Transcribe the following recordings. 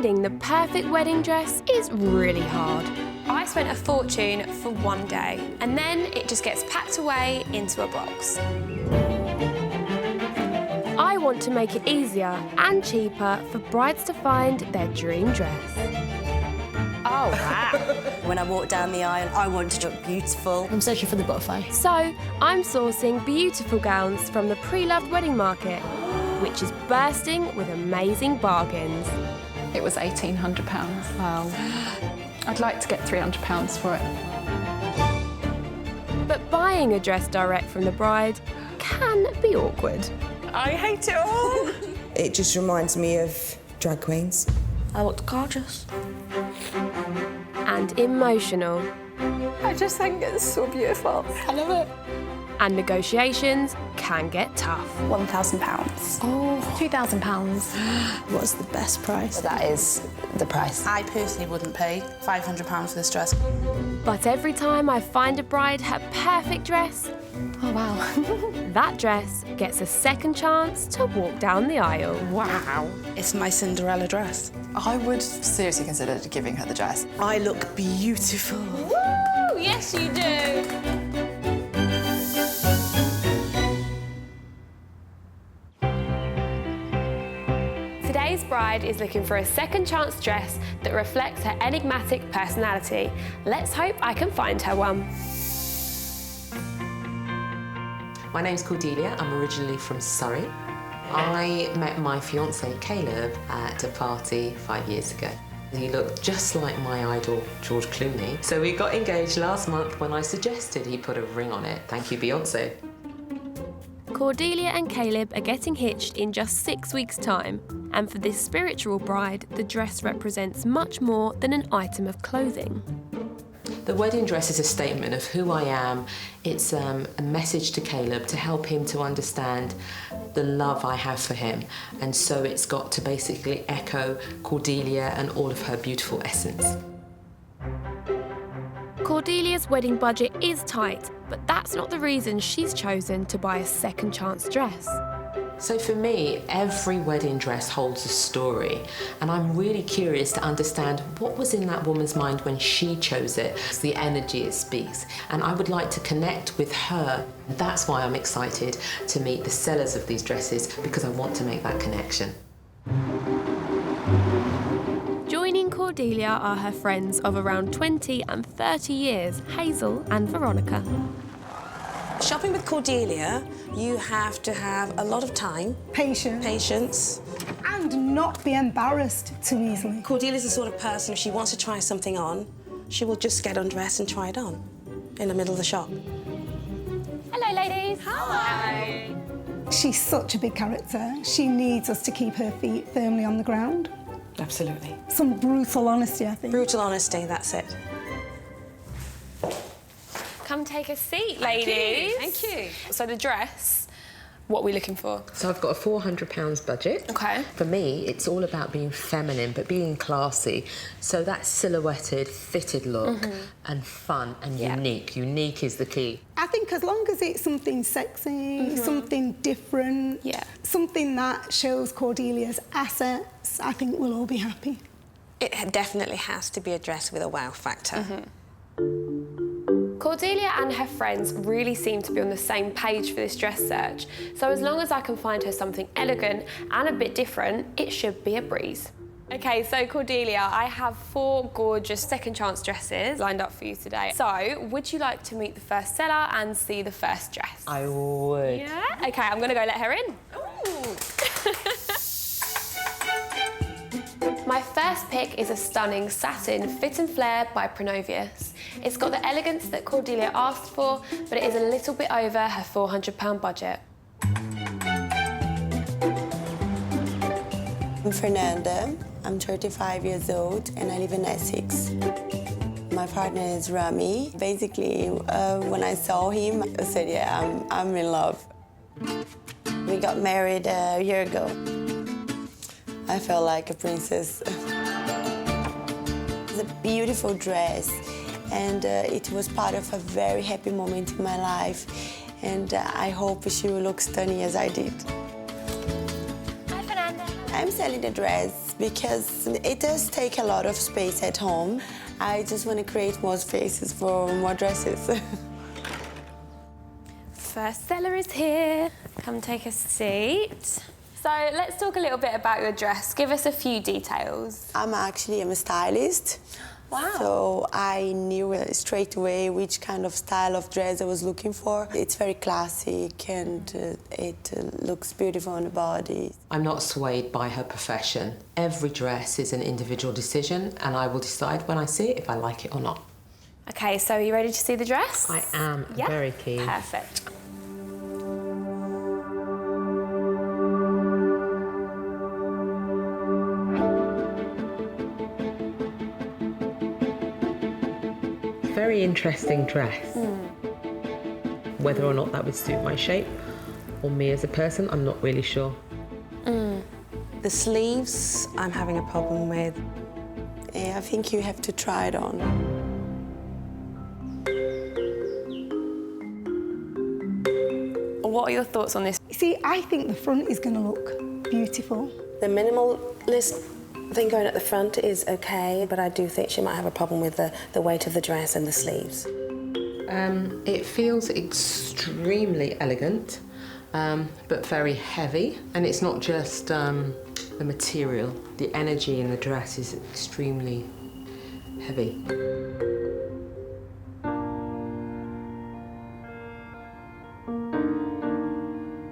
Finding the perfect wedding dress is really hard. I spent a fortune for one day, and then it just gets packed away into a box. I want to make it easier and cheaper for brides to find their dream dress. Oh, wow. When I walk down the aisle, I want to look beautiful. I'm searching for the butterfly. So, I'm sourcing beautiful gowns from the pre-loved wedding market, which is bursting with amazing bargains. It was £1,800. Wow. I'd like to get £300 for it. But buying a dress direct from the bride can be awkward. I hate it all. It just reminds me of drag queens. I looked gorgeous. And emotional. I just think it's so beautiful. I love it. And negotiations can get tough. £1,000. Oh, £2,000. What's the best price? That is the price. I personally wouldn't pay £500 for this dress. But every time I find a bride her perfect dress, Oh, wow. that dress gets a second chance to walk down the aisle. Wow. It's my Cinderella dress. I would seriously consider giving her the dress. I look beautiful. Woo! Yes, you do. Today's bride is looking for a second chance dress that reflects her enigmatic personality. Let's hope I can find her one. My name's Cordelia. I'm originally from Surrey. I met my fiancé Caleb at a party 5 years ago. He looked just like my idol, George Clooney. So we got engaged last month when I suggested he put a ring on it. Thank you, Beyonce. Cordelia and Caleb are getting hitched in just 6 weeks' time. And for this spiritual bride, the dress represents much more than an item of clothing. The wedding dress is a statement of who I am. It's a message to Caleb to help him to understand the love I have for him. And so it's got to basically echo Cordelia and all of her beautiful essence. Cordelia's wedding budget is tight, but that's not the reason she's chosen to buy a second chance dress. So for me, every wedding dress holds a story, and I'm really curious to understand what was in that woman's mind when she chose it. It's the energy it speaks, and I would like to connect with her. That's why I'm excited to meet the sellers of these dresses, because I want to make that connection. Joining Cordelia are her friends of around 20 and 30 years, Hazel and Veronica. Shopping with Cordelia, you have to have a lot of time. Patience. And not be embarrassed too easily. Cordelia's the sort of person, if she wants to try something on, she will just get undressed and try it on in the middle of the shop. Hello, ladies. Hi. She's such a big character. She needs us to keep her feet firmly on the ground. Absolutely. Some brutal honesty, I think. Brutal honesty, that's it. Come take a seat, ladies. Thank you. So the dress, what are we looking for? So I've got a £400 budget. Okay. For me, it's all about being feminine, but being classy. So that silhouetted, fitted look and fun and unique. Unique is the key. I think as long as it's something sexy, something different, something that shows Cordelia's assets, I think we'll all be happy. It definitely has to be a dress with a wow factor. Cordelia and her friends really seem to be on the same page for this dress search, so as long as I can find her something elegant and a bit different, it should be a breeze. Okay, so Cordelia, I have 4 gorgeous second chance dresses lined up for you today. So, would you like to meet the first seller and see the first dress? I would. Yeah? Okay, I'm gonna go let her in. Ooh. My first pick is a stunning satin fit and flare by Pronovius. It's got the elegance that Cordelia asked for, but it is a little bit over her £400 budget. I'm Fernanda. I'm 35 years old and I live in Essex. My partner is Rami. Basically, when I saw him, I said, yeah, I'm in love. We got married a year ago. I felt like a princess. It's a beautiful dress, and it was part of a very happy moment in my life, and I hope she will look stunning as I did. Hi, Fernanda. I'm selling the dress because it does take a lot of space at home. I just want to create more spaces for more dresses. First seller is here. Come take a seat. So let's talk a little bit about your dress. Give us a few details. I'm a stylist. Wow. So I knew straight away which kind of style of dress I was looking for. It's very classic and it looks beautiful on the body. I'm not swayed by her profession. Every dress is an individual decision and I will decide when I see it if I like it or not. Okay, so are you ready to see the dress? I am very keen. Perfect. Very interesting dress. Whether or not that would suit my shape or me as a person, I'm not really sure. The sleeves, I'm having a problem with. Yeah, I think you have to try it on. What are your thoughts on this? See, I think the front is going to look beautiful. The minimalist thing going at the front is okay, but I do think she might have a problem with the weight of the dress and the sleeves. It feels extremely elegant, but very heavy. And it's not just the material. The energy in the dress is extremely heavy.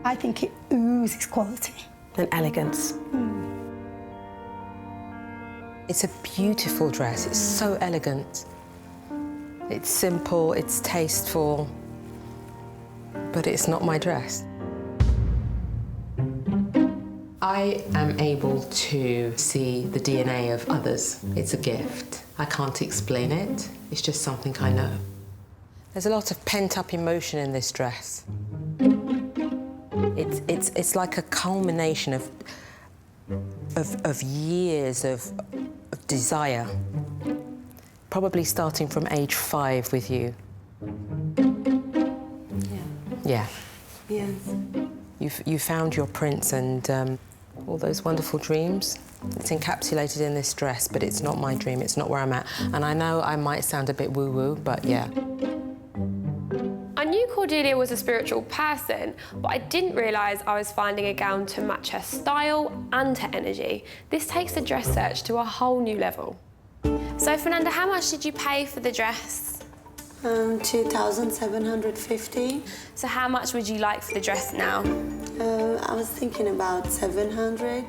I think it oozes quality. And elegance. It's a beautiful dress. It's so elegant. It's simple, it's tasteful, but it's not my dress. I am able to see the DNA of others. It's a gift. I can't explain it. It's just something I know. There's a lot of pent-up emotion in this dress. It's like a culmination of years of desire, probably starting from age 5 with you. Yeah. Yes. You found your prince and all those wonderful dreams. It's encapsulated in this dress, but it's not my dream. It's not where I'm at. And I know I might sound a bit woo-woo, but yeah. I knew Cordelia was a spiritual person, but I didn't realise I was finding a gown to match her style and her energy. This takes the dress search to a whole new level. So, Fernanda, how much did you pay for the dress? 2,750. So how much would you like for the dress now? I was thinking about 700.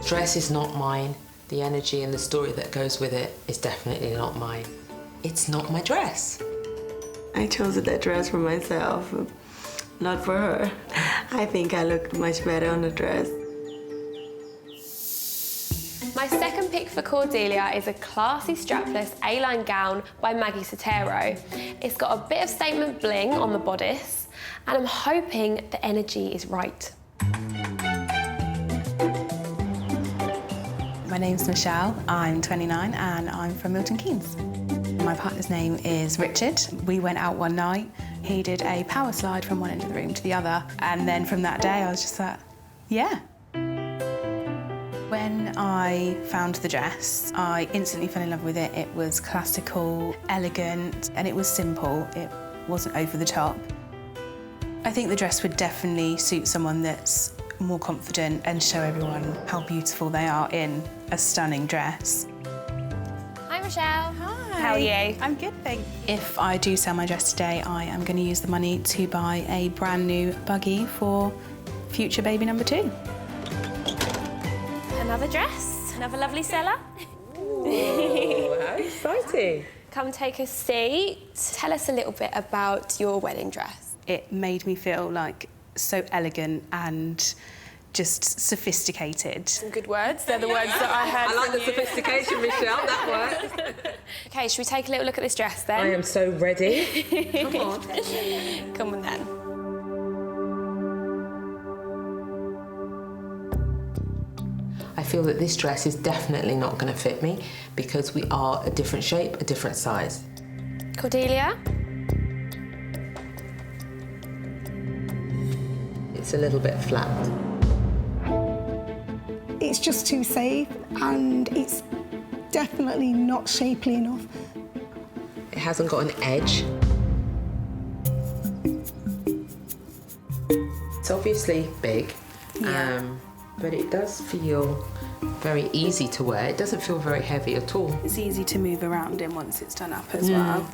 Dress is not mine. The energy and the story that goes with it is definitely not mine. It's not my dress. I chose that dress for myself, not for her. I think I looked much better on the dress. My second pick for Cordelia is a classy strapless A-line gown by Maggie Sotero. It's got a bit of statement bling on the bodice, and I'm hoping the energy is right. My name's Michelle, I'm 29 and I'm from Milton Keynes. My partner's name is Richard. We went out one night, he did a power slide from one end of the room to the other, and then from that day I was just like, yeah. When I found the dress, I instantly fell in love with it. It was classical, elegant, and it was simple. It wasn't over the top. I think the dress would definitely suit someone that's more confident and show everyone how beautiful they are in a stunning dress. Hi, Michelle. Hi. How are you? I'm good, thanks. If I do sell my dress today, I am going to use the money to buy a brand new buggy for future baby number 2. Another dress, another lovely seller. Ooh, how exciting. Come take a seat. Tell us a little bit about your wedding dress. It made me feel like so elegant and just sophisticated. Some good words. They're the words that I heard. I like the sophistication, Michelle. That works. Okay, should we take a little look at this dress then? I am so ready. Come on. Come on then. I feel that this dress is definitely not going to fit me because we are a different shape, a different size. Cordelia? It's It's a little bit flat. It's just too safe, and it's definitely not shapely enough. It hasn't got an edge. It's obviously big, but it does feel very easy to wear. It doesn't feel very heavy at all. It's easy to move around in once it's done up as well.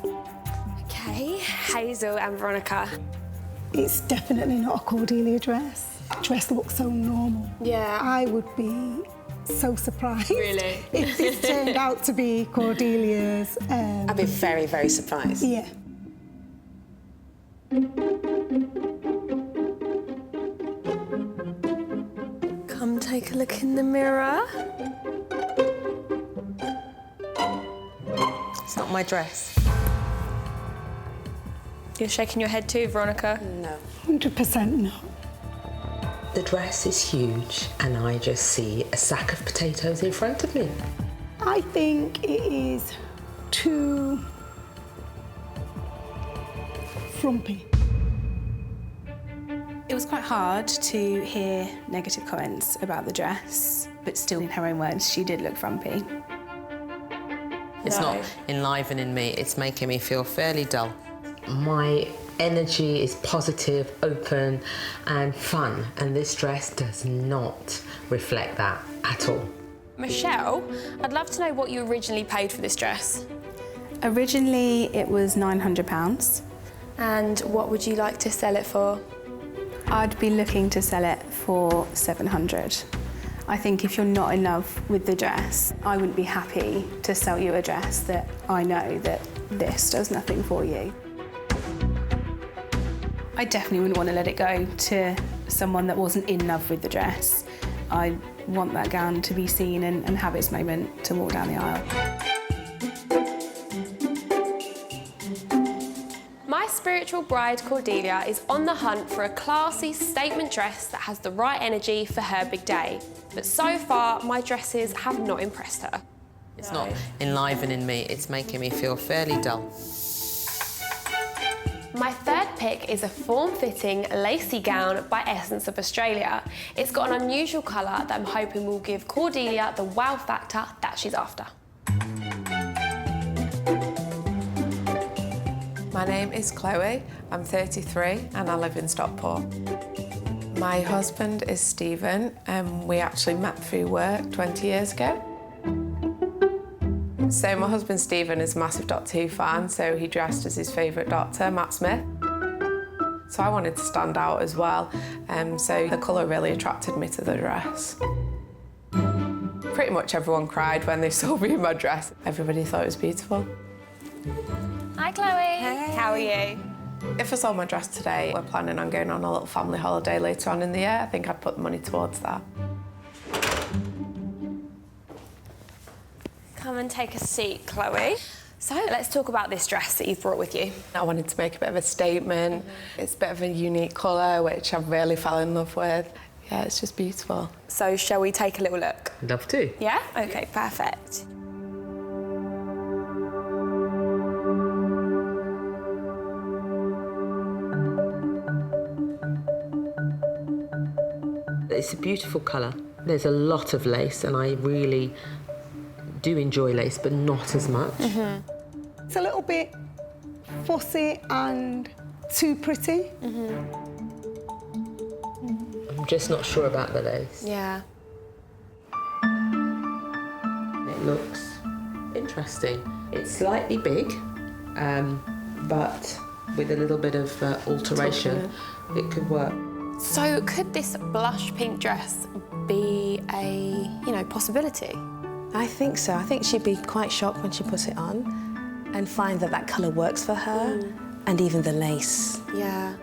Okay, Hazel and Veronica. It's definitely not a Cordelia dress. That dress looks so normal. Yeah. I would be so surprised. Really? If this turned out to be Cordelia's. I'd be very, very surprised. Yeah. Come take a look in the mirror. It's not my dress. You're shaking your head too, Veronica? No. 100% no. The dress is huge, and I just see a sack of potatoes in front of me. I think it is too frumpy. It was quite hard to hear negative comments about the dress, but still, in her own words, she did look frumpy. It's not enlivening me, it's making me feel fairly dull. My energy is positive, open and fun, and this dress does not reflect that at all. Michelle, I'd love to know what you originally paid for this dress. Originally, it was £900. And what would you like to sell it for? I'd be looking to sell it for £700. I think if you're not in love with the dress, I wouldn't be happy to sell you a dress that I know that this does nothing for you. I definitely wouldn't want to let it go to someone that wasn't in love with the dress. I want that gown to be seen and have its moment to walk down the aisle. My spiritual bride, Cordelia, is on the hunt for a classy statement dress that has the right energy for her big day. But so far, my dresses have not impressed her. It's not enlivening me, it's making me feel fairly dull. My third pick is a form-fitting, lacy gown by Essence of Australia. It's got an unusual colour that I'm hoping will give Cordelia the wow factor that she's after. My name is Chloe, I'm 33 and I live in Stockport. My husband is Stephen and we actually met through work 20 years ago. So my husband Stephen is a massive Doctor Who fan, so he dressed as his favourite Doctor, Matt Smith. So I wanted to stand out as well, so the colour really attracted me to the dress. Pretty much everyone cried when they saw me in my dress. Everybody thought it was beautiful. Hi Chloe. Hey. How are you? If I sold my dress today, we're planning on going on a little family holiday later on in the year. I think I'd put the money towards that. Come and take a seat, Chloe. So let's talk about this dress that you've brought with you. I wanted to make a bit of a statement. It's a bit of a unique colour, which I really fell in love with. Yeah, it's just beautiful. So shall we take a little look? Love to. Yeah? Okay, perfect. It's a beautiful colour. There's a lot of lace, and I really do enjoy lace, but not as much. It's a little bit fussy and too pretty. I'm just not sure about the lace. Yeah. It looks interesting. It's slightly big, but with a little bit of alteration, it could work. So could this blush pink dress be a, possibility? I think so. I think she'd be quite shocked when she puts it on and find that that colour works for her, and even the lace. Yeah.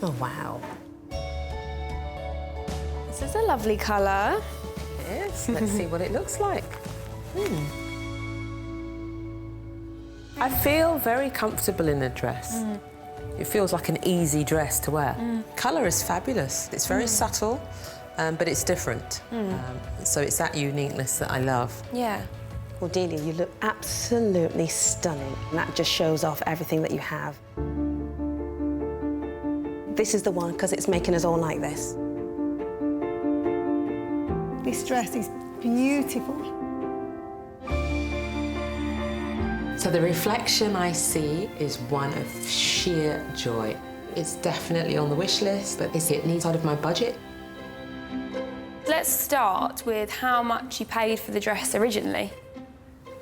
Oh, wow. This is a lovely colour. Yes, let's see what it looks like. I feel very comfortable in the dress. It feels like an easy dress to wear. Colour is fabulous. It's very subtle, but it's different. So it's that uniqueness that I love. Yeah. Cordelia, you look absolutely stunning. And that just shows off everything that you have. This is the one, because it's making us all like this. This dress is beautiful. So the reflection I see is one of sheer joy. It's definitely on the wish list, but is it outside of my budget? Let's start with how much you paid for the dress originally.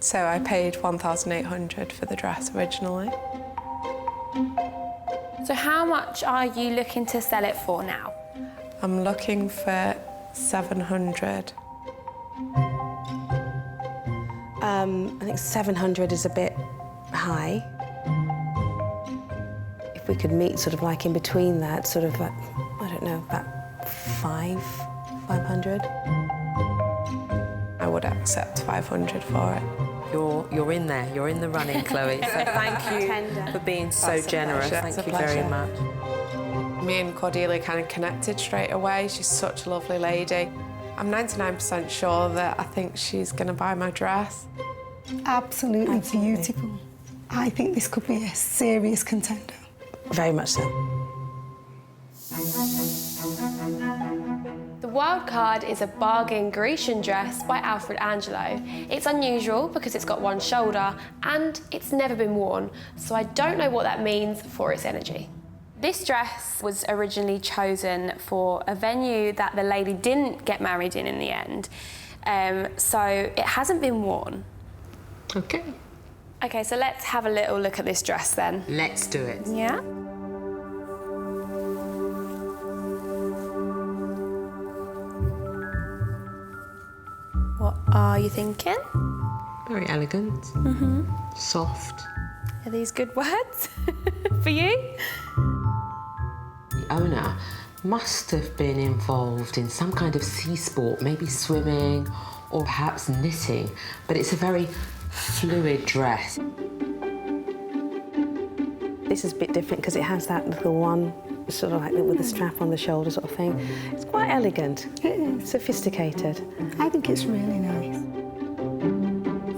So I paid $1,800 for the dress originally. So how much are you looking to sell it for now? I'm looking for $700. I think 700 is a bit high. If we could meet sort of like in between that, sort of like, I don't know, about 500. I would accept 500 for it. You're in there. You're in the running, Chloe. So thank you for being so generous. Thank you very much. Me and Cordelia kind of connected straight away. She's such a lovely lady. I'm 99% sure that I think she's going to buy my dress. Absolutely beautiful. I think this could be a serious contender. Very much so. The wild card is a bargain Grecian dress by Alfred Angelo. It's unusual because it's got one shoulder and it's never been worn, so I don't know what that means for its energy. This dress was originally chosen for a venue that the lady didn't get married in the end, so it hasn't been worn. Okay. Okay, so let's have a little look at this dress then. Let's do it. Yeah? What are you thinking? Very elegant. Soft. Are these good words for you? The owner must have been involved in some kind of sea sport, maybe swimming or perhaps knitting, but it's a very fluid dress. This is a bit different because it has that little one, sort of like with the strap on the shoulder sort of thing. It's quite elegant. It is. Sophisticated. I think it's really nice.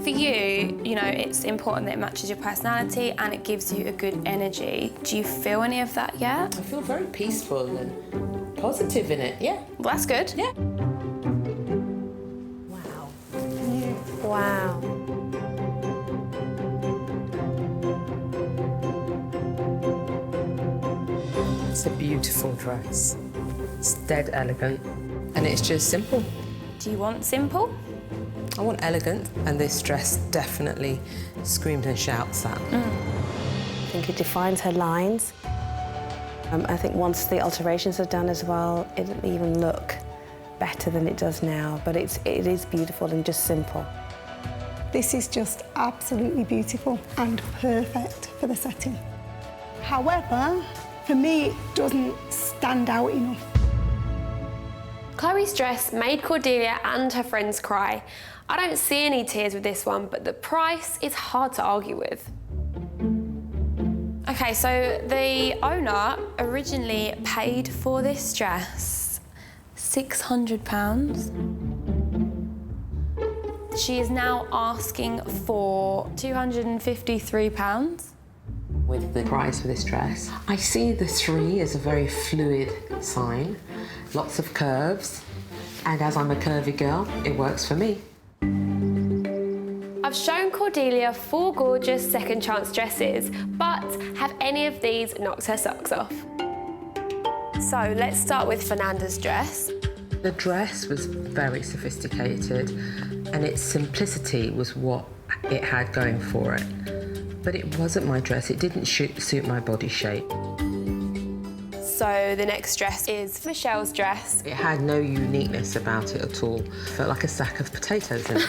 For you, you know, it's important that it matches your personality and it gives you a good energy. Do you feel any of that yet? I feel very peaceful and positive in it, yeah. Well, that's good. Yeah. Wow. Wow. It's a beautiful dress. It's dead elegant. And it's just simple. Do you want simple? I want elegant, and this dress definitely screams and shouts that. I think it defines her lines. I think once the alterations are done as well, it'll even look better than it does now, but it is beautiful and just simple. This is just absolutely beautiful and perfect for the setting. However, for me, it doesn't stand out enough. Chloe's dress made Cordelia and her friends cry. I don't see any tears with this one, but the price is hard to argue with. Okay, so the owner originally paid for this dress £600. She is now asking for £253. With the price for this dress, I see the 3 as a very fluid sign, lots of curves, and as I'm a curvy girl, it works for me. I've shown Cordelia 4 gorgeous second chance dresses, but have any of these knocked her socks off? So let's start with Fernanda's dress. The dress was very sophisticated, and its simplicity was what it had going for it. But it wasn't my dress, it didn't suit my body shape. So the next dress is Michelle's dress. It had no uniqueness about it at all. Felt like a sack of potatoes in it.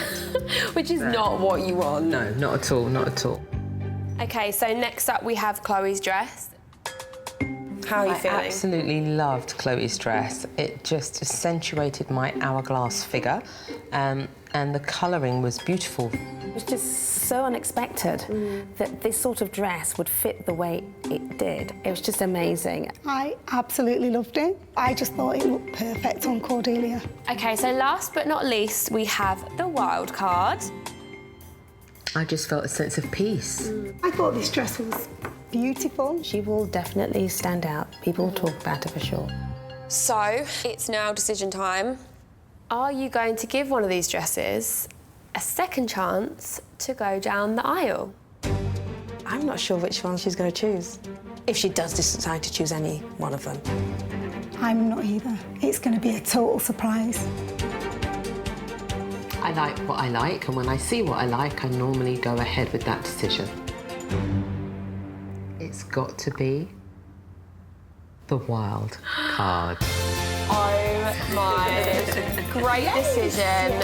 Which is not what you want. No, not at all, not at all. Okay, so next up we have Chloe's dress. How are you feeling? I absolutely loved Chloe's dress. It just accentuated my hourglass figure, and the colouring was beautiful. It was just so unexpected that this sort of dress would fit the way it did. It was just amazing. I absolutely loved it. I just thought it looked perfect on Cordelia. Okay, so last but not least, we have the wild card. I just felt a sense of peace. I thought this dress was beautiful. She will definitely stand out. People will talk about her for sure. So, it's now decision time. Are you going to give one of these dresses a second chance to go down the aisle? I'm not sure which one she's going to choose, if she does decide to choose any one of them. I'm not either. It's going to be a total surprise. I like what I like, and when I see what I like, I normally go ahead with that decision. It's got to be the wild card. Oh my, great decision.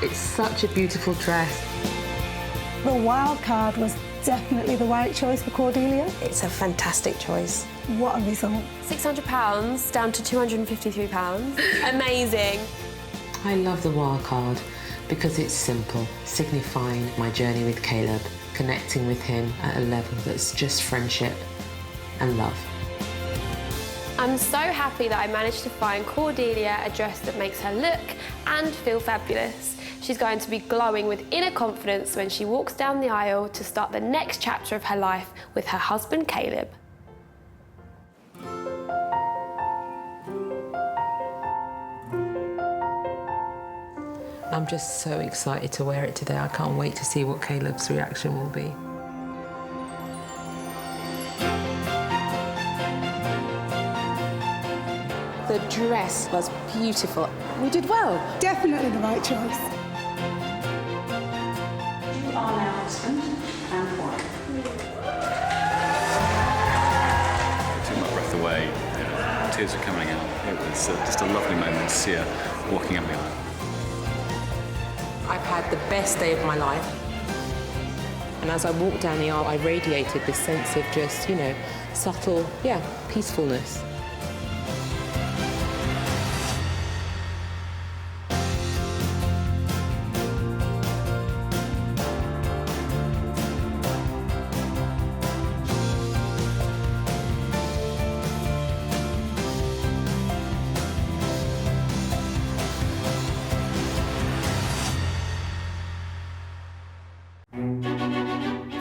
It's such a beautiful dress. The wild card was definitely the right choice for Cordelia. It's a fantastic choice. What a result. £600 down to £253. Amazing. I love the wild card because it's simple, signifying my journey with Caleb, connecting with him at a level that's just friendship and love. I'm so happy that I managed to find Cordelia a dress that makes her look and feel fabulous. She's going to be glowing with inner confidence when she walks down the aisle to start the next chapter of her life with her husband, Caleb. I'm just so excited to wear it today. I can't wait to see what Caleb's reaction will be. The dress was beautiful. We did well. Definitely the right choice. You are now husband and wife. I took my breath away. Tears were coming out. It was just a lovely moment to see her walking up the aisle. I've had the best day of my life. And as I walked down the aisle, I radiated this sense of just, you know, subtle, peacefulness.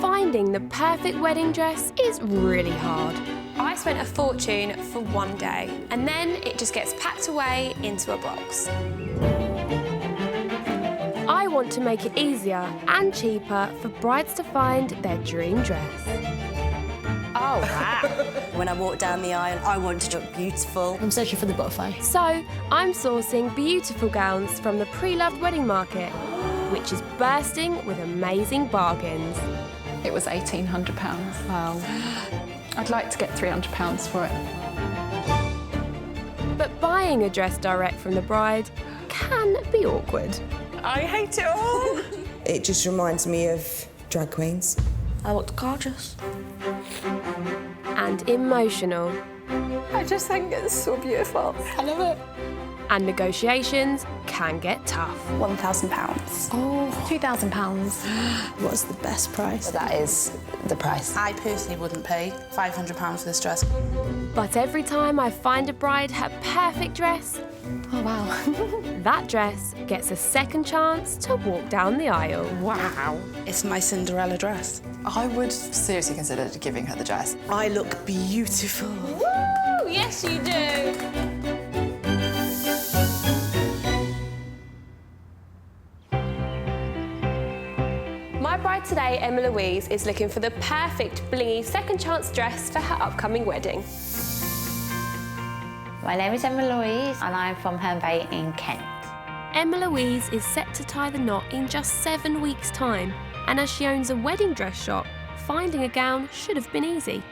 Finding the perfect wedding dress is really hard. I spent a fortune for one day, and then it just gets packed away into a box. I want to make it easier and cheaper for brides to find their dream dress. Oh, wow. When I walk down the aisle, I want to look beautiful. I'm searching for the butterfly. So, I'm sourcing beautiful gowns from the pre-loved wedding market, which is bursting with amazing bargains. It was £1,800. Wow. I'd like to get £300 for it. But buying a dress direct from the bride can be awkward. I hate it all. It just reminds me of drag queens. I looked gorgeous. And emotional. I just think it's so beautiful. I love it. And negotiations can get tough. £1,000. Oh, £2,000. What's the best price? That is the price. I personally wouldn't pay £500 for this dress. But every time I find a bride her perfect dress, oh wow, that dress gets a second chance to walk down the aisle. Wow. It's my Cinderella dress. I would seriously consider giving her the dress. I look beautiful. Woo! Yes, you do. My bride today, Emma Louise, is looking for the perfect blingy second chance dress for her upcoming wedding. My name is Emma Louise and I'm from Herne Bay in Kent. Emma Louise is set to tie the knot in just 7 weeks' time, and as she owns a wedding dress shop, finding a gown should have been easy.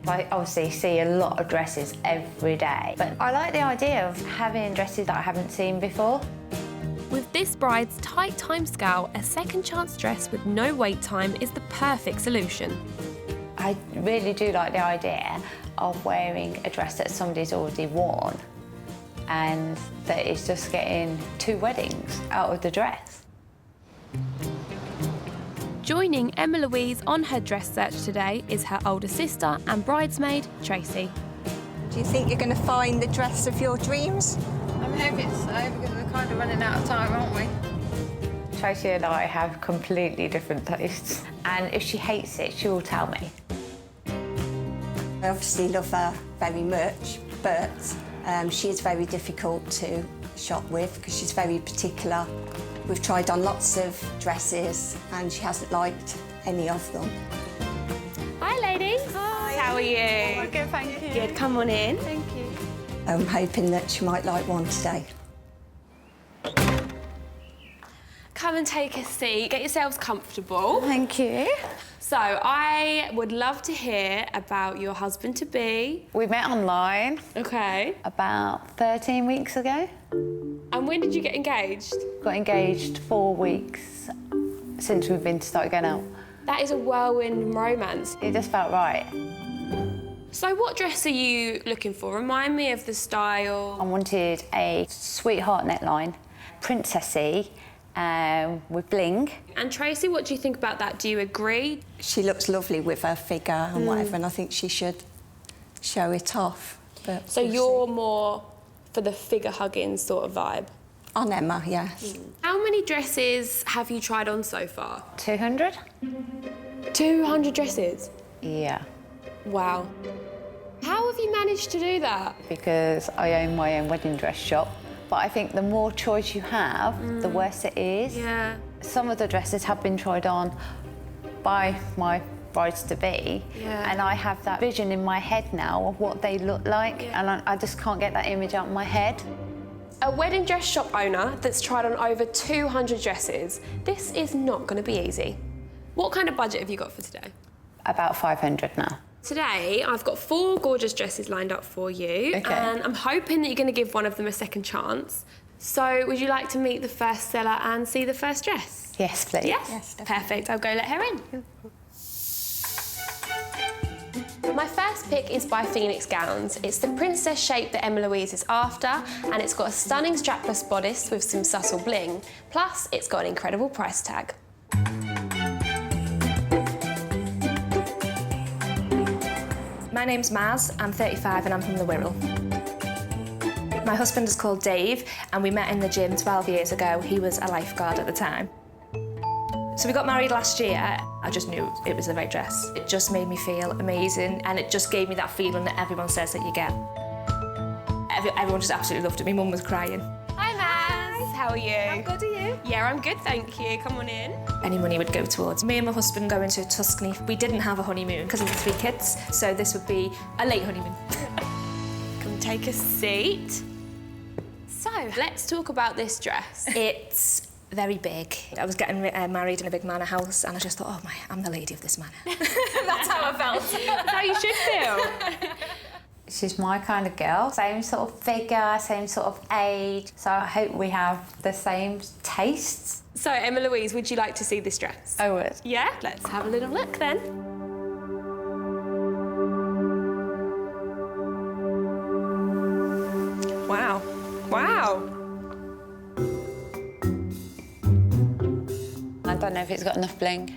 I obviously see a lot of dresses every day, but I like the idea of having dresses that I haven't seen before. With this bride's tight timescale, a second chance dress with no wait time is the perfect solution. I really do like the idea of wearing a dress that somebody's already worn and that it's just getting 2 weddings out of the dress. Joining Emma Louise on her dress search today is her older sister and bridesmaid, Tracy. Do you think you're going to find the dress of your dreams? I'm hoping so, because we're kind of running out of time, aren't we? Tracy and I have completely different tastes, and if she hates it, she will tell me. I obviously love her very much, but she is very difficult to shop with because she's very particular. We've tried on lots of dresses and she hasn't liked any of them. Hi, ladies. Hi. How are you? Oh, good, thank you. Good, come on in. Thank you. I'm hoping that she might like one today. Come and take a seat. Get yourselves comfortable. Thank you. So, I would love to hear about your husband-to-be. We met online. Okay. About 13 weeks ago. And when did you get engaged? Got engaged 4 weeks since we've started going out. That is a whirlwind romance. It just felt right. So what dress are you looking for? Remind me of the style. I wanted a sweetheart neckline, princessy, with bling. And Tracy, what do you think about that? Do you agree? She looks lovely with her figure and whatever, and I think she should show it off. But so you're more for the figure-hugging sort of vibe? On Emma, yes. How many dresses have you tried on so far? 200. 200 dresses? Yeah. Wow. How have you managed to do that? Because I own my own wedding dress shop. But I think the more choice you have, the worse it is. Yeah. Some of the dresses have been tried on by my brides-to-be, and I have that vision in my head now of what they look like, and I just can't get that image out of my head. A wedding dress shop owner that's tried on over 200 dresses, this is not going to be easy. What kind of budget have you got for today? About 500 now. Today, I've got 4 gorgeous dresses lined up for you, and I'm hoping that you're going to give one of them a second chance. So, would you like to meet the first seller and see the first dress? Yes, please. Yes? Perfect. I'll go let her in. My first pick is by Phoenix Gowns. It's the princess shape that Emma Louise is after, and it's got a stunning strapless bodice with some subtle bling. Plus, it's got an incredible price tag. My name's Maz, I'm 35 and I'm from the Wirral. My husband is called Dave and we met in the gym 12 years ago. He was a lifeguard at the time. So we got married last year. I just knew it was the right dress. It just made me feel amazing and it just gave me that feeling that everyone says that you get. Everyone just absolutely loved it. My mum was crying. Hi, Maz. How are you? I'm good, are you? Yeah, I'm good, thank you. Come on in. Any money would go towards me and my husband going to Tuscany. We didn't have a honeymoon because of the 3 kids, so this would be a late honeymoon. Come take a seat. So, let's talk about this dress. It's very big. I was getting married in a big manor house and I just thought, oh I'm the lady of this manor. That's how I felt. That's how you should feel. She's my kind of girl. Same sort of figure, same sort of age. So I hope we have the same tastes. So, Emma Louise, would you like to see this dress? I would. Yeah? Let's have a little look then. Wow. Wow. I don't know if it's got enough bling.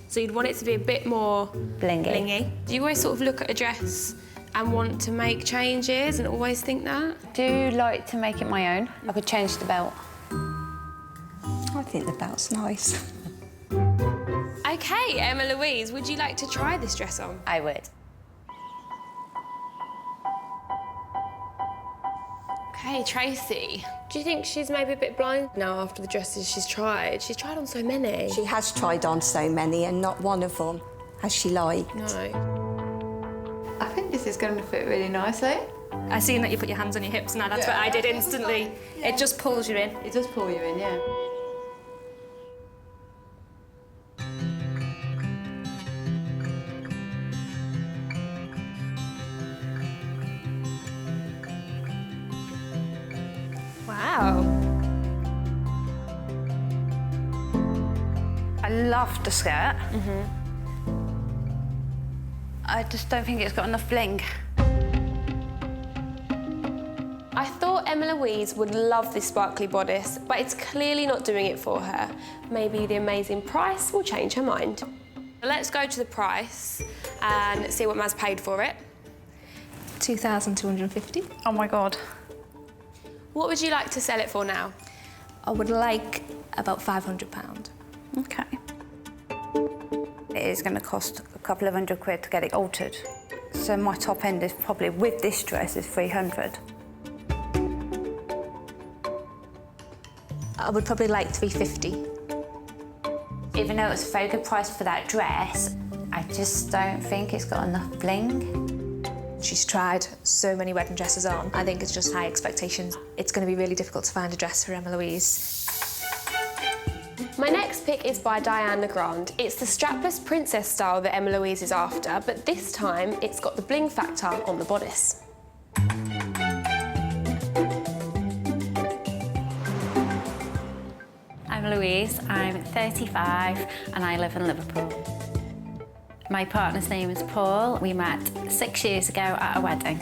So you'd want it to be a bit more blingy. Do you always sort of look at a dress and want to make changes and always think that? I do like to make it my own. I could change the belt. I think the belt's nice. OK, Emma Louise, would you like to try this dress on? I would. OK, Tracy, do you think she's maybe a bit blind now after the dresses she's tried? She's tried on so many. She has tried on so many and not one of them has she liked. No. I think this is going to fit really nicely. I seen that you put your hands on your hips now, that's what I did instantly. It just pulls you in. It does pull you in, yeah. Wow. I love the skirt. I just don't think it's got enough bling. I thought Emma Louise would love this sparkly bodice, but it's clearly not doing it for her. Maybe the amazing price will change her mind. Let's go to the price and see what Maz paid for it. 2,250. Oh my God. What would you like to sell it for now? I would like about £500. Okay. It is going to cost a couple of £100 to get it altered. So my top end is probably, with this dress, is 300. I would probably like 350. Even though it's a very good price for that dress, I just don't think it's got enough bling. She's tried so many wedding dresses on. I think it's just high expectations. It's going to be really difficult to find a dress for Emma Louise. My next pick is by Diane Legrand. It's the strapless princess style that Emma Louise is after, but this time it's got the bling factor on the bodice. I'm Louise, I'm 35 and I live in Liverpool. My partner's name is Paul. We met 6 years ago at a wedding.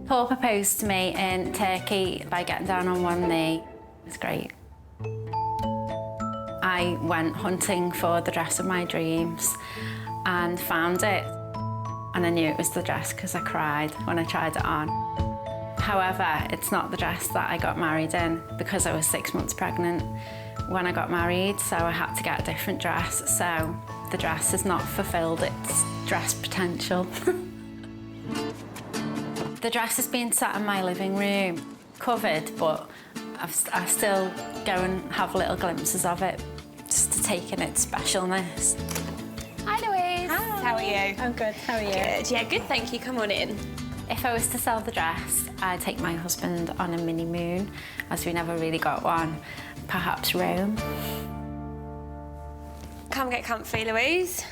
Paul proposed to me in Turkey by getting down on one knee. It was great. I went hunting for the dress of my dreams and found it. And I knew it was the dress because I cried when I tried it on. However, it's not the dress that I got married in because I was 6 months pregnant when I got married, so I had to get a different dress. So the dress has not fulfilled its dress potential. The dress has been sat in my living room, covered, but I still go and have little glimpses of it, just to take in its specialness. Hi, Louise. Hi. How are you? I'm good, how are you? Good, yeah, good, thank you. Come on in. If I was to sell the dress, I'd take my husband on a mini moon, as we never really got one. Perhaps Rome. Come get comfy, Louise.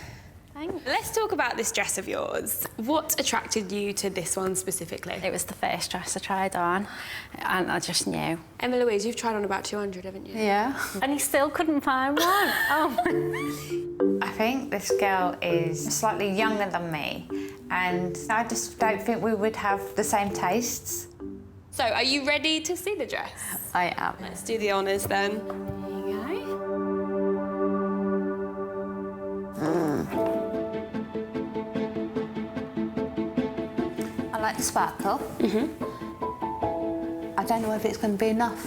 Thanks. Let's talk about this dress of yours. What attracted you to this one specifically? It was the first dress I tried on, and I just knew. Emma Louise, you've tried on about 200, haven't you? Yeah. And he still couldn't find one. Oh. I think this girl is slightly younger than me, and I just don't think we would have the same tastes. So, are you ready to see the dress? I am. Let's do the honours then. There you go. I like the sparkle. I don't know if it's going to be enough.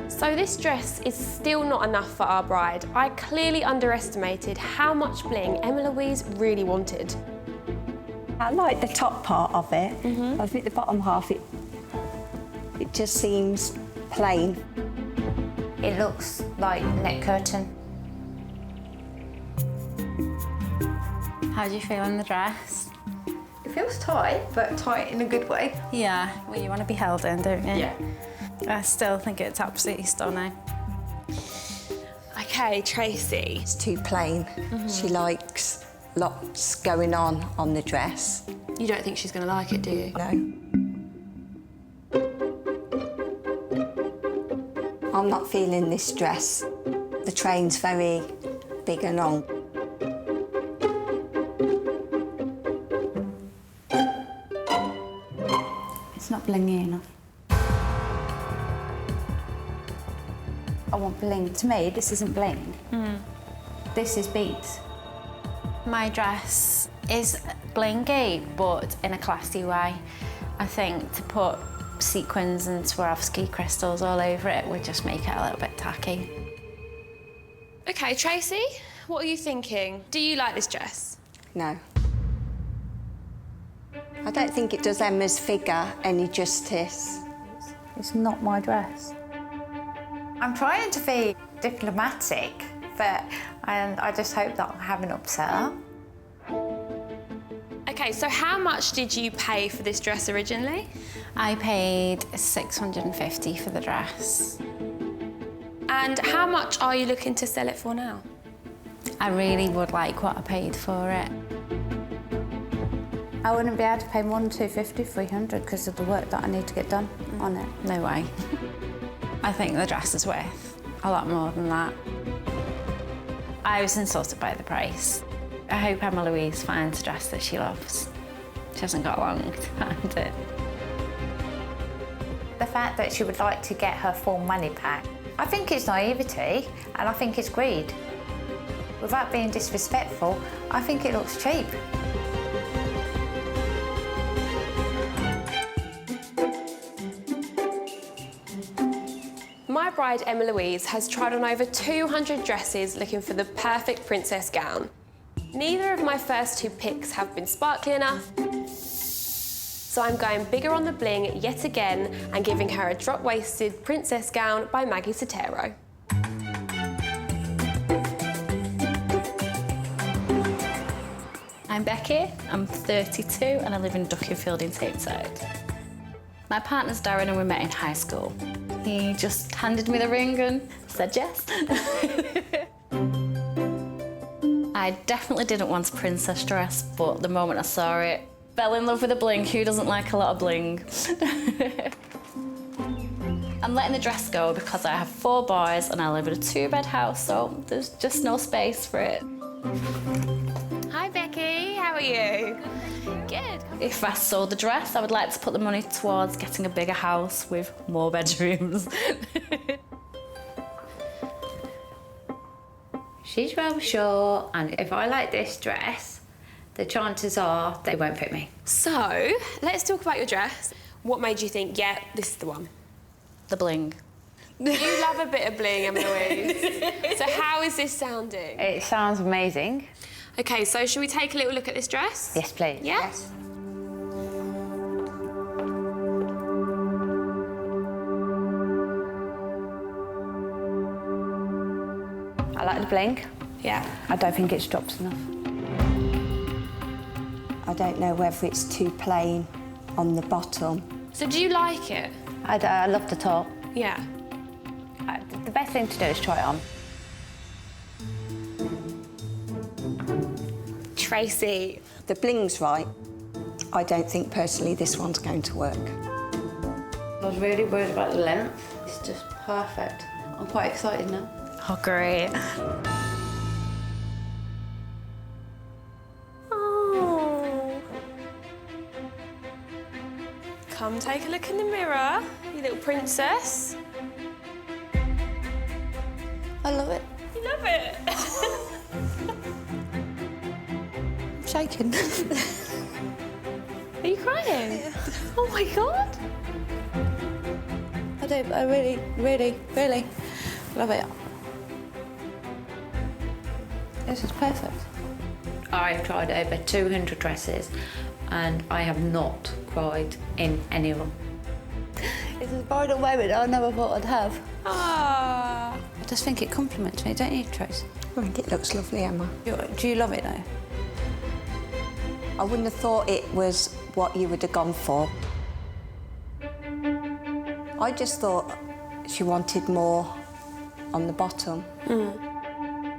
So this dress is still not enough for our bride. I clearly underestimated how much bling Emma Louise really wanted. I like the top part of it. I think the bottom half, it just seems plain. It looks like neck curtain. How do you feel in the dress? It feels tight, but tight in a good way. Yeah, well, you want to be held in, don't you? Yeah. I still think it's absolutely stunning. Okay, Tracy. It's too plain. She likes lots going on the dress. You don't think she's going to like it, do you? No. I'm not feeling this dress. The train's very big and long. It's not blingy enough. I want bling. To me, this isn't bling. This is beads. My dress is blingy, but in a classy way. I think to put sequins and Swarovski crystals all over it would just make it a little bit tacky. Okay, Tracy, what are you thinking? Do you like this dress? No. I don't think it does Emma's figure any justice. It's not my dress. I'm trying to be diplomatic, and I just hope that I haven't upset her. Okay, so how much did you pay for this dress originally? I paid $650 for the dress. And how much are you looking to sell it for now? I really would like what I paid for it. I wouldn't be able to pay more than $250, $300 because of the work that I need to get done on it. No way. I think the dress is worth a lot more than that. I was insulted by the price. I hope Emma Louise finds a dress that she loves. She hasn't got long to find it. The fact that she would like to get her full money back, I think it's naivety and I think it's greed. Without being disrespectful, I think it looks cheap. My bride, Emma Louise, has tried on over 200 dresses looking for the perfect princess gown. Neither of my first two picks have been sparkly enough, so I'm going bigger on the bling yet again and giving her a drop-waisted princess gown by Maggie Sotero. I'm Becky, I'm 32 and I live in Duckingfield in Tameside. My partner's Darren and we met in high school. He just handed me the ring and said yes. I definitely didn't want a princess dress, but the moment I saw it, fell in love with the bling. Who doesn't like a lot of bling? I'm letting the dress go because I have 4 boys and I live in a 2-bed house, so there's just no space for it. Hi Becky, how are you? Good. If I sold the dress, I would like to put the money towards getting a bigger house with more bedrooms. She's rather short, and if I like this dress, the chances are they won't fit me. So, let's talk about your dress. What made you think, yeah, this is the one? The bling. You love a bit of bling, Emma Louise. So how is this sounding? It sounds amazing. OK, so shall we take a little look at this dress? Yes, please. Yeah? Yes. I like the bling. Yeah. I don't think it's dropped enough. I don't know whether it's too plain on the bottom. So do you like it? I love the top. Yeah. The best thing to do is try it on. Tracy. The bling's right. I don't think personally this one's going to work. I was really worried about the length. It's just perfect. I'm quite excited now. Oh, great. Oh. Come take a look in the mirror, you little princess. I love it. You love it? I'm shaking. Are you crying? Oh my God. I really, really, really love it. This is perfect. I've tried over 200 dresses and I have not cried in any of them. It's a bridal moment I never thought I'd have. Ah. I just think it compliments me, don't you, Trace? I think it looks lovely, Emma. Do you love it, though? I wouldn't have thought it was what you would have gone for. I just thought she wanted more on the bottom.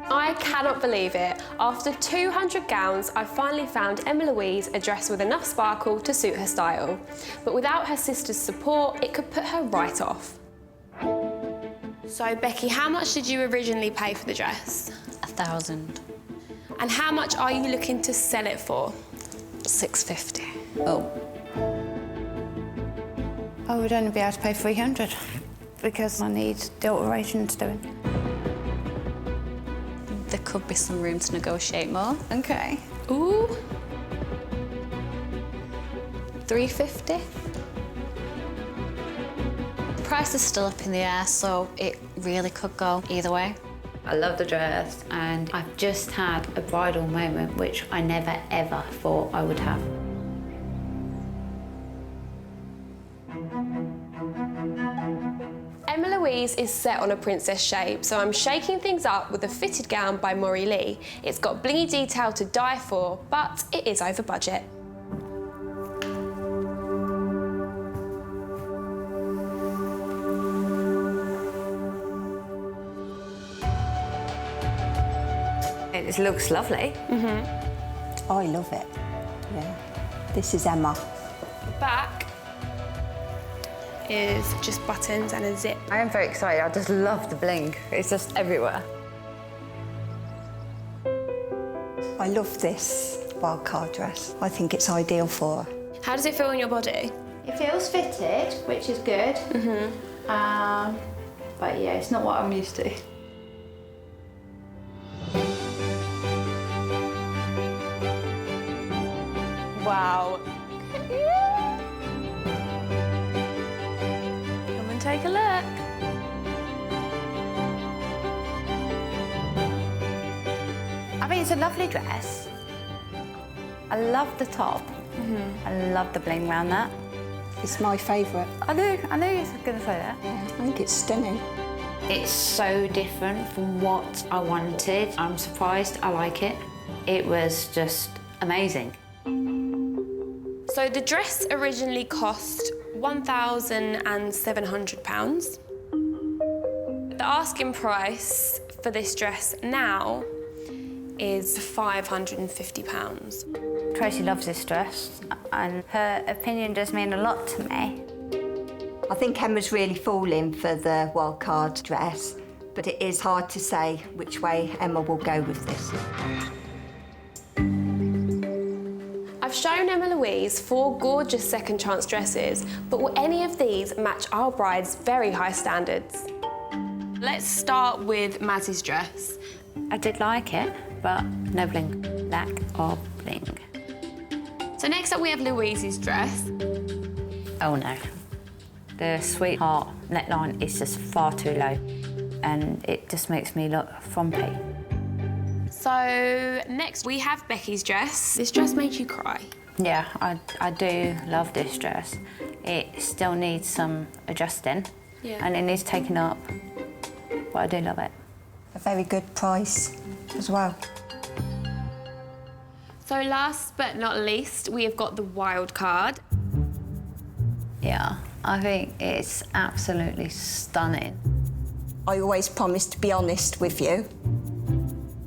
I cannot believe it. After 200 gowns, I finally found Emma Louise a dress with enough sparkle to suit her style. But without her sister's support, it could put her right off. So, Becky, how much did you originally pay for the dress? 1,000. And how much are you looking to sell it for? 650. Oh. I would only be able to pay 300 because I need the alterations doing. There could be some room to negotiate more. Okay. Ooh. 350. The price is still up in the air, so it really could go either way. I love the dress and I've just had a bridal moment which I never ever thought I would have. Emma Louise is set on a princess shape, so I'm shaking things up with a fitted gown by Maury Lee. It's got blingy detail to die for, but it is over budget. It looks lovely. I love it. Yeah. This is Emma. The back is just buttons and a zip. I am very excited. I just love the bling. It's just everywhere. I love this wildcard dress. I think it's ideal for her. How does it feel on your body? It feels fitted, which is good. But yeah, it's not what I'm used to. Wow. Come and take a look. it's a lovely dress. I love the top. I love the bling around that. It's my favourite. I knew you were going to say that. Yeah, I think it's stunning. It's so different from what I wanted. I'm surprised I like it. It was just amazing. So the dress originally cost £1,700. The asking price for this dress now is £550. Tracy loves this dress, and her opinion does mean a lot to me. I think Emma's really falling for the wildcard dress, but it is hard to say which way Emma will go with this. I've shown Emma Louise 4 gorgeous second chance dresses, but will any of these match our bride's very high standards? Let's start with Mazzy's dress. I did like it, but no bling. Lack of bling. So next up we have Louise's dress. Oh no. The sweetheart neckline is just far too low, and it just makes me look frumpy. So next we have Becky's dress. This dress made you cry. Yeah, I do love this dress. It still needs some adjusting, and it needs taking up, but I do love it. A very good price as well. So last but not least, we have got the wild card. Yeah, I think it's absolutely stunning. I always promise to be honest with you.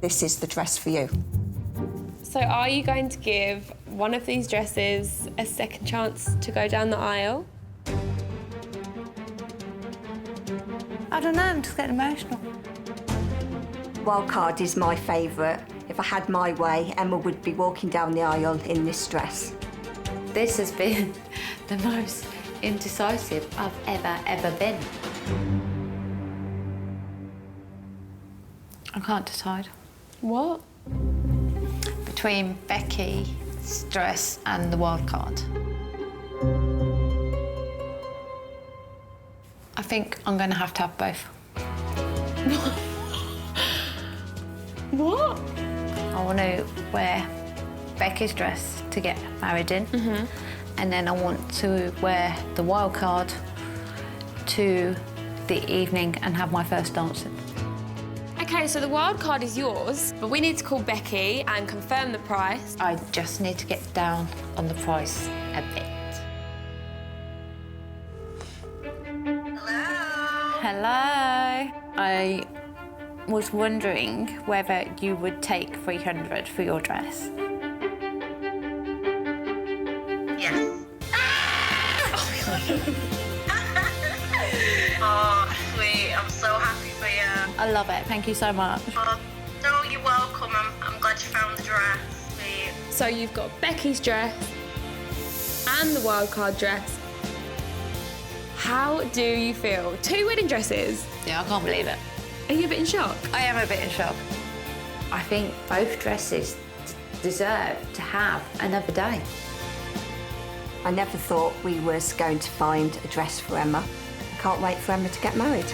This is the dress for you. So are you going to give one of these dresses a second chance to go down the aisle? I don't know, I'm just getting emotional. Wildcard is my favourite. If I had my way, Emma would be walking down the aisle in this dress. This has been the most indecisive I've ever been. I can't decide. What? Between Becky's dress and the wild card. I think I'm going to have both. What? I want to wear Becky's dress to get married in, and then I want to wear the wild card to the evening and have my first dancing. Okay, so the wild card is yours, but we need to call Becky and confirm the price. I just need to get down on the price a bit. Hello. I was wondering whether you would take $300 for your dress. Yes. Oh, sweet. I'm so happy for you. I love it. Thank you so much. Oh, no, you're welcome. I'm glad you found the dress. Sweet. So you've got Becky's dress and the wildcard dress. How do you feel? 2 wedding dresses? Yeah, I can't believe it. Are you a bit in shock? I am a bit in shock. I think both dresses deserve to have another day. I never thought we was going to find a dress for Emma. I can't wait for Emma to get married.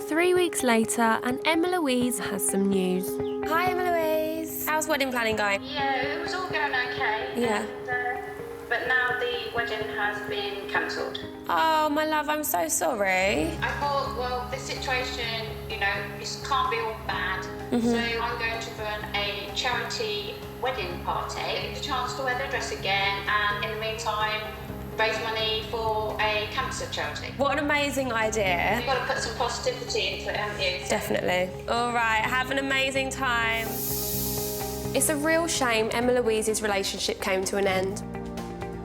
3 weeks later, and Emma Louise has some news. Hi, Emma Louise. How's wedding planning going? Yeah, it was all going okay. Yeah. But now the wedding has been cancelled. Oh, my love, I'm so sorry. I thought, well, this situation, it can't be all bad. So I'm going to run a charity wedding party. It's a chance to wear the dress again, and in the meantime, raise money for a cancer charity. What an amazing idea. You've got to put some positivity into it, haven't you? Definitely. All right, have an amazing time. It's a real shame Emma Louise's relationship came to an end.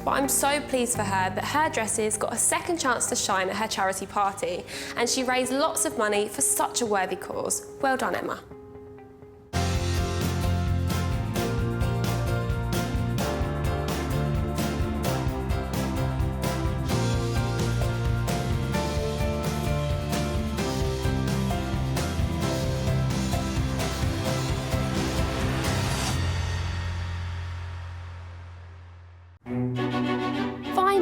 But I'm so pleased for her that her dresses got a second chance to shine at her charity party, and she raised lots of money for such a worthy cause. Well done, Emma.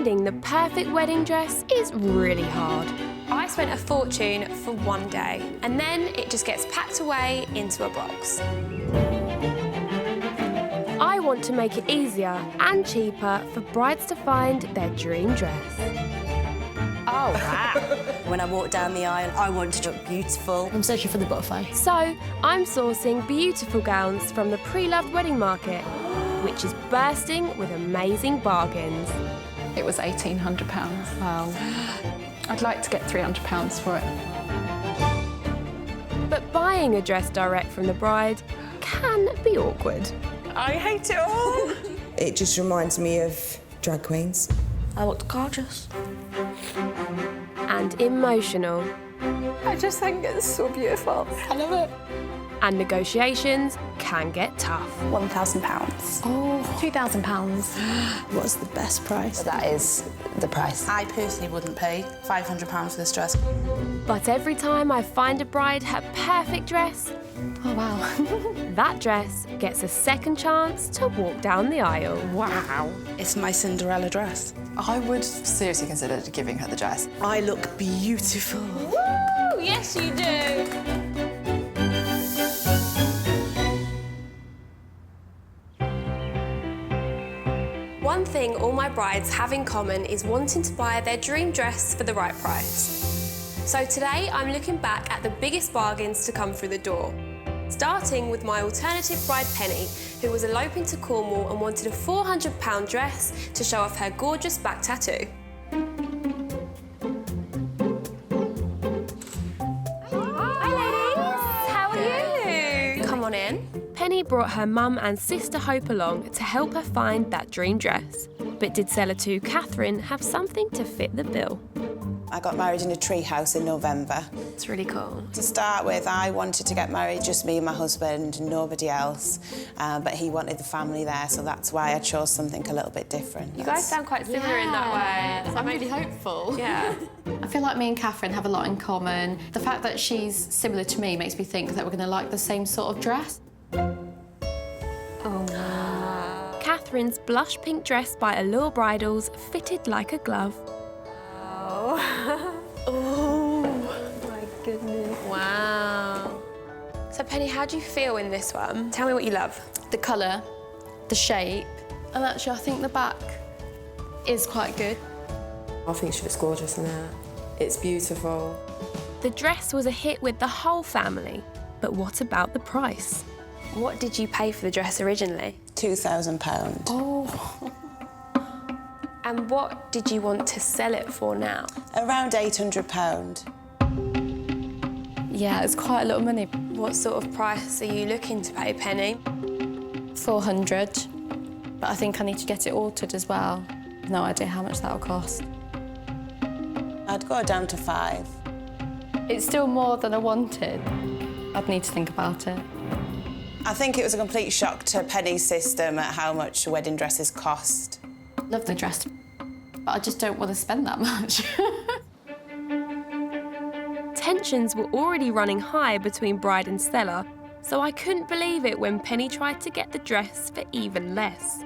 Finding the perfect wedding dress is really hard. I spent a fortune for one day, and then it just gets packed away into a box. I want to make it easier and cheaper for brides to find their dream dress. Oh, wow. When I walk down the aisle, I want to look beautiful. I'm searching for the butterfly. So, I'm sourcing beautiful gowns from the pre-loved wedding market, which is bursting with amazing bargains. It was £1,800. Wow. I'd like to get £300 for it. But buying a dress direct from the bride can be awkward. I hate it all. It just reminds me of drag queens. I looked gorgeous. And emotional. I just think it's so beautiful. I love it. And negotiations can get tough. £1,000. Oh, £2,000. What's the best price? That is the price. I personally wouldn't pay £500 for this dress. But every time I find a bride her perfect dress, oh wow, that dress gets a second chance to walk down the aisle. Wow. It's my Cinderella dress. I would seriously consider giving her the dress. I look beautiful. Woo! Yes, you do. One thing all my brides have in common is wanting to buy their dream dress for the right price. So today I'm looking back at the biggest bargains to come through the door. Starting with my alternative bride Penny, who was eloping to Cornwall and wanted a £400 dress to show off her gorgeous back tattoo. Hi ladies, how are you? Come on in. Penny brought her mum and sister Hope along to help her find that dream dress. But did seller 2 Catherine have something to fit the bill? I got married in a tree house in November. It's really cool. To start with, I wanted to get married, just me and my husband, nobody else. But he wanted the family there, so that's why I chose something a little bit different. You guys sound quite similar in that way. I'm really hopeful. Yeah. I feel like me and Catherine have a lot in common. The fact that she's similar to me makes me think that we're going to like the same sort of dress. Oh, wow. Catherine's blush pink dress by Allure Bridals fitted like a glove. Oh my goodness. Wow. So Penny, how do you feel in this one? Tell me what you love. The colour, the shape, and actually I think the back is quite good. I think she looks gorgeous in it. It's beautiful. The dress was a hit with the whole family, but what about the price? What did you pay for the dress originally? £2,000. Oh. And what did you want to sell it for now? Around £800. Yeah, it's quite a lot of money. What sort of price are you looking to pay, Penny? 400, but I think I need to get it altered as well. No idea how much that'll cost. I'd go down to 5. It's still more than I wanted. I'd need to think about it. I think it was a complete shock to Penny's system at how much wedding dresses cost. Love the dress, but I just don't want to spend that much. Tensions were already running high between bride and seller, so I couldn't believe it when Penny tried to get the dress for even less.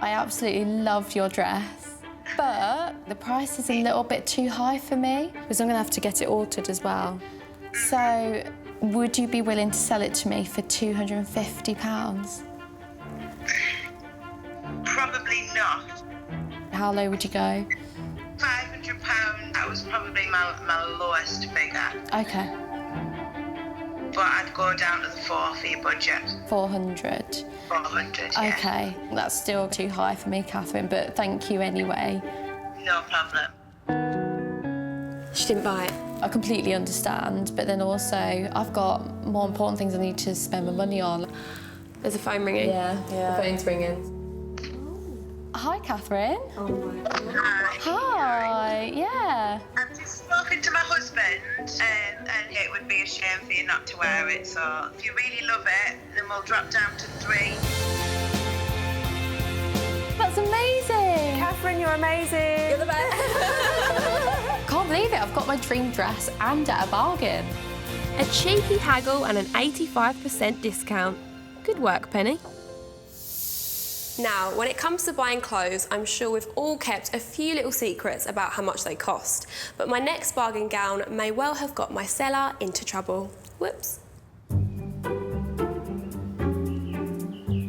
I absolutely love your dress, but the price is a little bit too high for me because I'm going to have to get it altered as well. So, would you be willing to sell it to me for £250? Probably not. How low would you go? £500, that was probably my lowest figure. Okay. But I'd go down to the 4 for your budget. 400? 400, yeah. Okay, that's still too high for me, Catherine, but thank you anyway. No problem. She didn't buy it. I completely understand, but then also I've got more important things I need to spend my money on. There's a phone ringing. Yeah. The phone's ringing. Hi, Catherine. Oh my God. Hi, yeah. I've just spoken to my husband and it would be a shame for you not to wear it, so if you really love it, then we'll drop down to 3. That's amazing. Catherine, you're amazing. You're the best. Can't believe it, I've got my dream dress and at a bargain. A cheeky haggle and an 85% discount. Good work, Penny. Now, when it comes to buying clothes, I'm sure we've all kept a few little secrets about how much they cost, but my next bargain gown may well have got my seller into trouble. Whoops.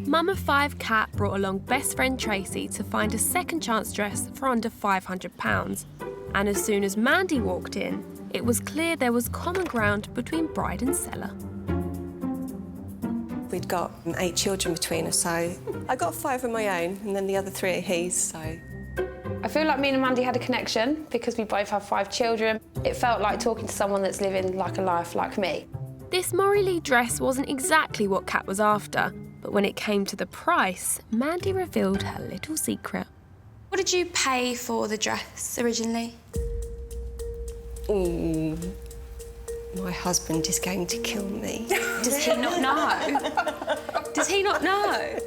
Mum of 5 Kat brought along best friend Tracy to find a second chance dress for under £500. And as soon as Mandy walked in, it was clear there was common ground between bride and seller. We'd got 8 children between us, so I got 5 of my own, and then the other 3 are his, so... I feel like me and Mandy had a connection because we both have 5 children. It felt like talking to someone that's living like a life like me. This Morrie dress wasn't exactly what Kat was after, but when it came to the price, Mandy revealed her little secret. What did you pay for the dress originally? My husband is going to kill me. Does he not know? Does he not know?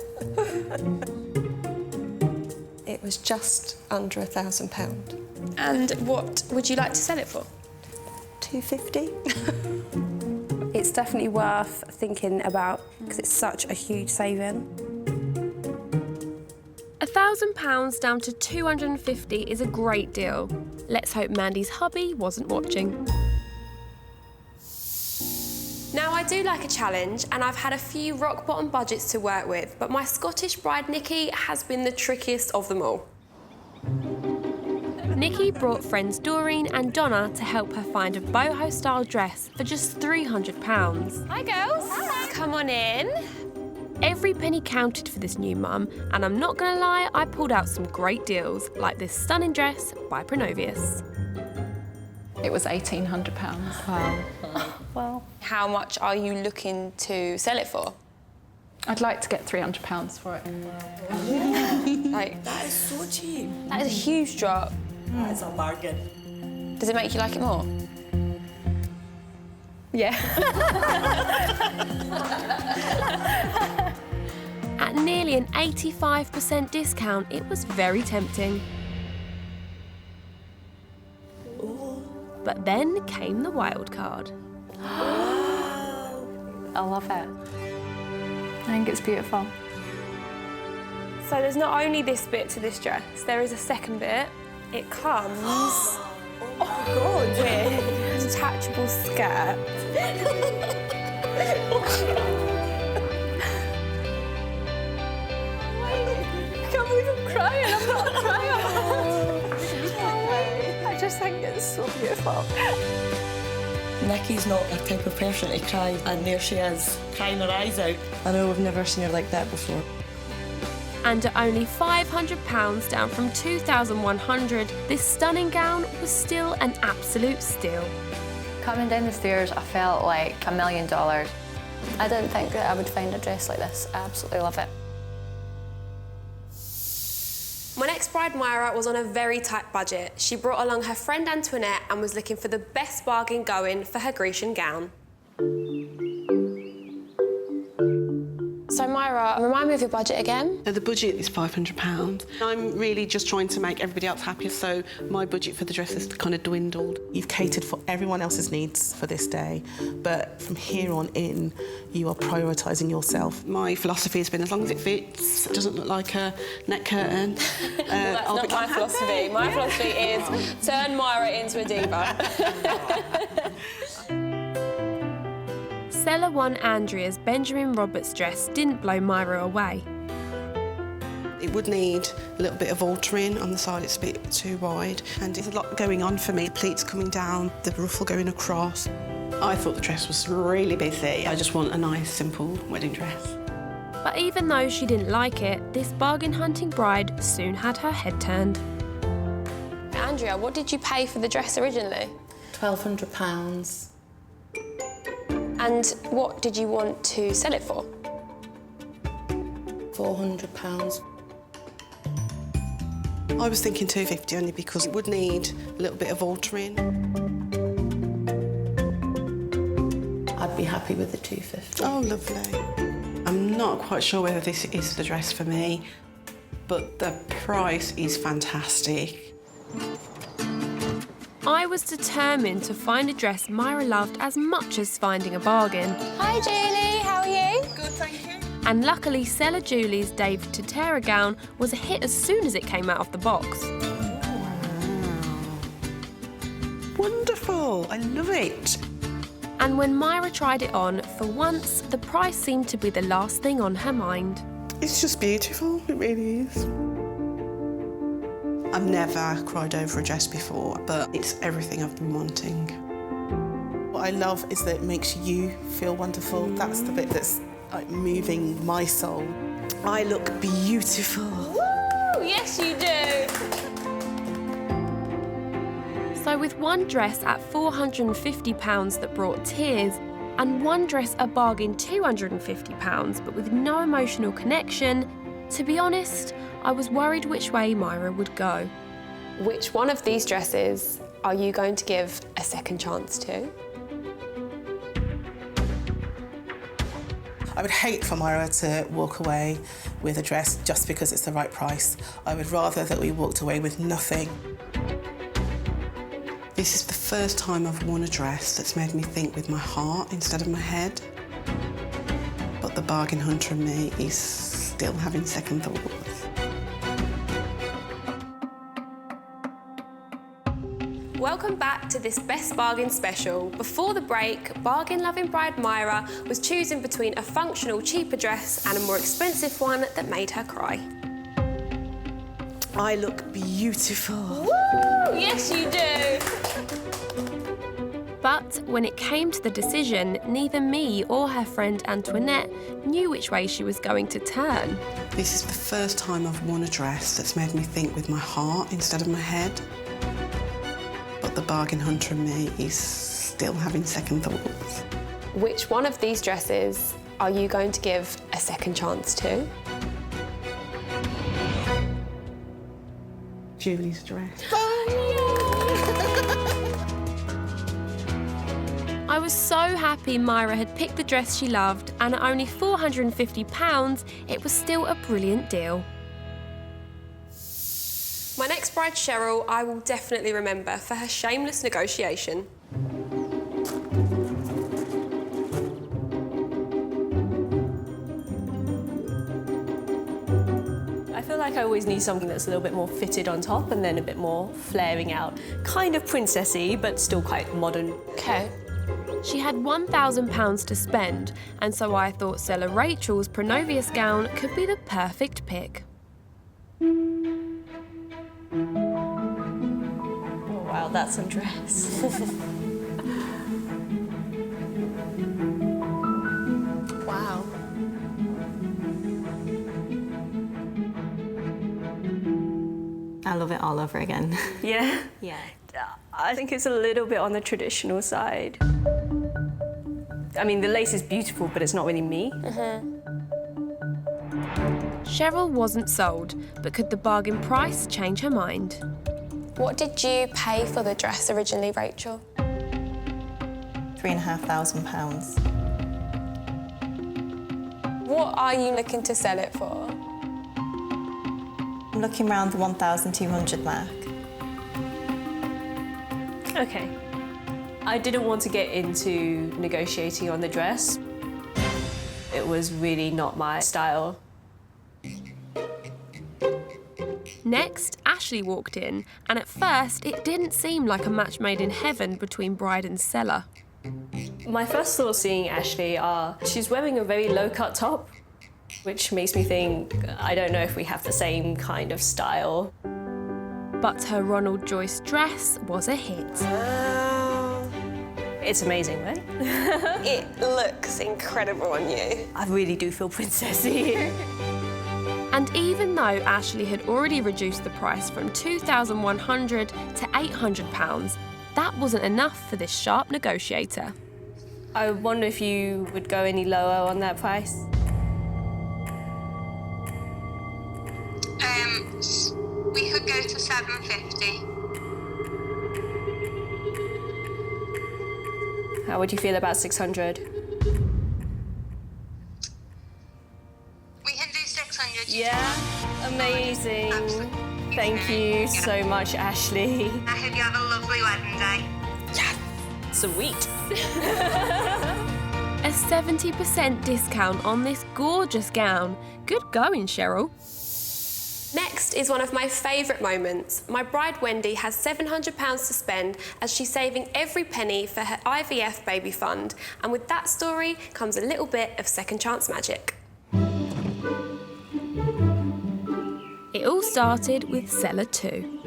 It was just under £1,000. And what would you like to sell it for? £250. It's definitely worth thinking about because it's such a huge saving. £1,000 down to £250 is a great deal. Let's hope Mandy's hubby wasn't watching. Now, I do like a challenge, and I've had a few rock-bottom budgets to work with, but my Scottish bride, Nikki, has been the trickiest of them all. Nikki brought friends Doreen and Donna to help her find a boho-style dress for just £300. Hi, girls. Hi. Come on in. Every penny counted for this new mum, and I'm not gonna lie, I pulled out some great deals, like this stunning dress by Pronovius. It was £1,800. Wow. Well, how much are you looking to sell it for? I'd like to get £300 for it. Like, That is so cheap. that is a huge drop. That's a bargain. Does it make you like it more? Yeah. At nearly an 85% discount, it was very tempting. But then came the wild card. I love it. I think it's beautiful. So there's not only this bit to this dress, there is a second bit. It comes with a detachable skirt. I can't believe I'm crying. I'm not crying. I just think it's so beautiful. Nikki's not the type of person to cry, and there she is, crying her eyes out. I know, we've never seen her like that before. And at only £500 down from £2,100, this stunning gown was still an absolute steal. Coming down the stairs, I felt like $1 million. I didn't think that I would find a dress like this. I absolutely love it. My next bride, Myra, was on a very tight budget. She brought along her friend Antoinette and was looking for the best bargain going for her Grecian gown. So, Myra, remind me of your budget again. The budget is £500. I'm really just trying to make everybody else happy, so my budget for the dress has kind of dwindled. You've catered for everyone else's needs for this day, but from here on in, you are prioritising yourself. My philosophy has been as long as it fits, it doesn't look like a neck curtain. That's not my philosophy. My philosophy is turn Myra into a diva. Seller one Andrea's Benjamin Roberts dress didn't blow Myra away. It would need a little bit of altering on the side, it's a bit too wide. And there's a lot going on for me. Pleats coming down, the ruffle going across. I thought the dress was really busy. I just want a nice, simple wedding dress. But even though she didn't like it, this bargain-hunting bride soon had her head turned. Andrea, what did you pay for the dress originally? £1,200. And what did you want to sell it for? £400. I was thinking £250 only because it would need a little bit of altering. I'd be happy with the £250. Oh, lovely. I'm not quite sure whether this is the dress for me, but the price is fantastic. I was determined to find a dress Myra loved as much as finding a bargain. Hi, Julie. How are you? Good, thank you. And luckily, seller Julie's Dave Totera gown was a hit as soon as it came out of the box. Wonderful, I love it. And when Myra tried it on, for once, the price seemed to be the last thing on her mind. It's just beautiful, it really is. I've never cried over a dress before, but it's everything I've been wanting. What I love is that it makes you feel wonderful. That's the bit that's like moving my soul. I look beautiful. Woo! Yes, you do. So with one dress at £450 that brought tears, and one dress a bargain £250, but with no emotional connection, to be honest, I was worried which way Myra would go. Which one of these dresses are you going to give a second chance to? I would hate for Myra to walk away with a dress just because it's the right price. I would rather that we walked away with nothing. This is the first time I've worn a dress that's made me think with my heart instead of my head. But the bargain hunter in me is still having second thoughts. Welcome back to this Best Bargain special. Before the break, bargain-loving bride Myra was choosing between a functional, cheaper dress and a more expensive one that made her cry. I look beautiful. Woo! Yes, you do. But when it came to the decision, neither me or her friend Antoinette knew which way she was going to turn. This is the first time I've worn a dress that's made me think with my heart instead of my head. But the bargain hunter in me is still having second thoughts. Which one of these dresses are you going to give a second chance to? Julie's dress. I was so happy Myra had picked the dress she loved, and at only £450, it was still a brilliant deal. My next bride, Cheryl, I will definitely remember for her shameless negotiation. I feel like I always need something that's a little bit more fitted on top and then a bit more flaring out. Kind of princessy, but still quite modern. Okay. She had £1,000 to spend, and so I thought seller Rachel's Pronovius gown could be the perfect pick. Oh, wow, that's a dress. Wow. I love it all over again. Yeah? Yeah. I think it's a little bit on the traditional side. I mean, the lace is beautiful, but it's not really me. Cheryl wasn't sold, but could the bargain price change her mind? What did you pay for the dress originally, Rachel? £3,500. What are you looking to sell it for? I'm looking around the 1,200 mark. Okay. I didn't want to get into negotiating on the dress. It was really not my style. Next, Ashley walked in, and at first it didn't seem like a match made in heaven between bride and seller. My first thoughts seeing Ashley are she's wearing a very low-cut top, which makes me think I don't know if we have the same kind of style. But her Ronald Joyce dress was a hit. It's amazing, right? It looks incredible on you. I really do feel princessy. And even though Ashley had already reduced the price from £2,100 to £800, that wasn't enough for this sharp negotiator. I wonder if you would go any lower on that price? We could go to £750. How would you feel about 600? We can do 600. Yeah, amazing. Thank you so much, Ashley. I hope you have a lovely wedding day. Sweet. A 70% discount on this gorgeous gown. Good going, Cheryl. Next is one of my favourite moments. My bride Wendy has £700 to spend as she's saving every penny for her IVF baby fund. And with that story comes a little bit of second chance magic. It all started with Seller 2.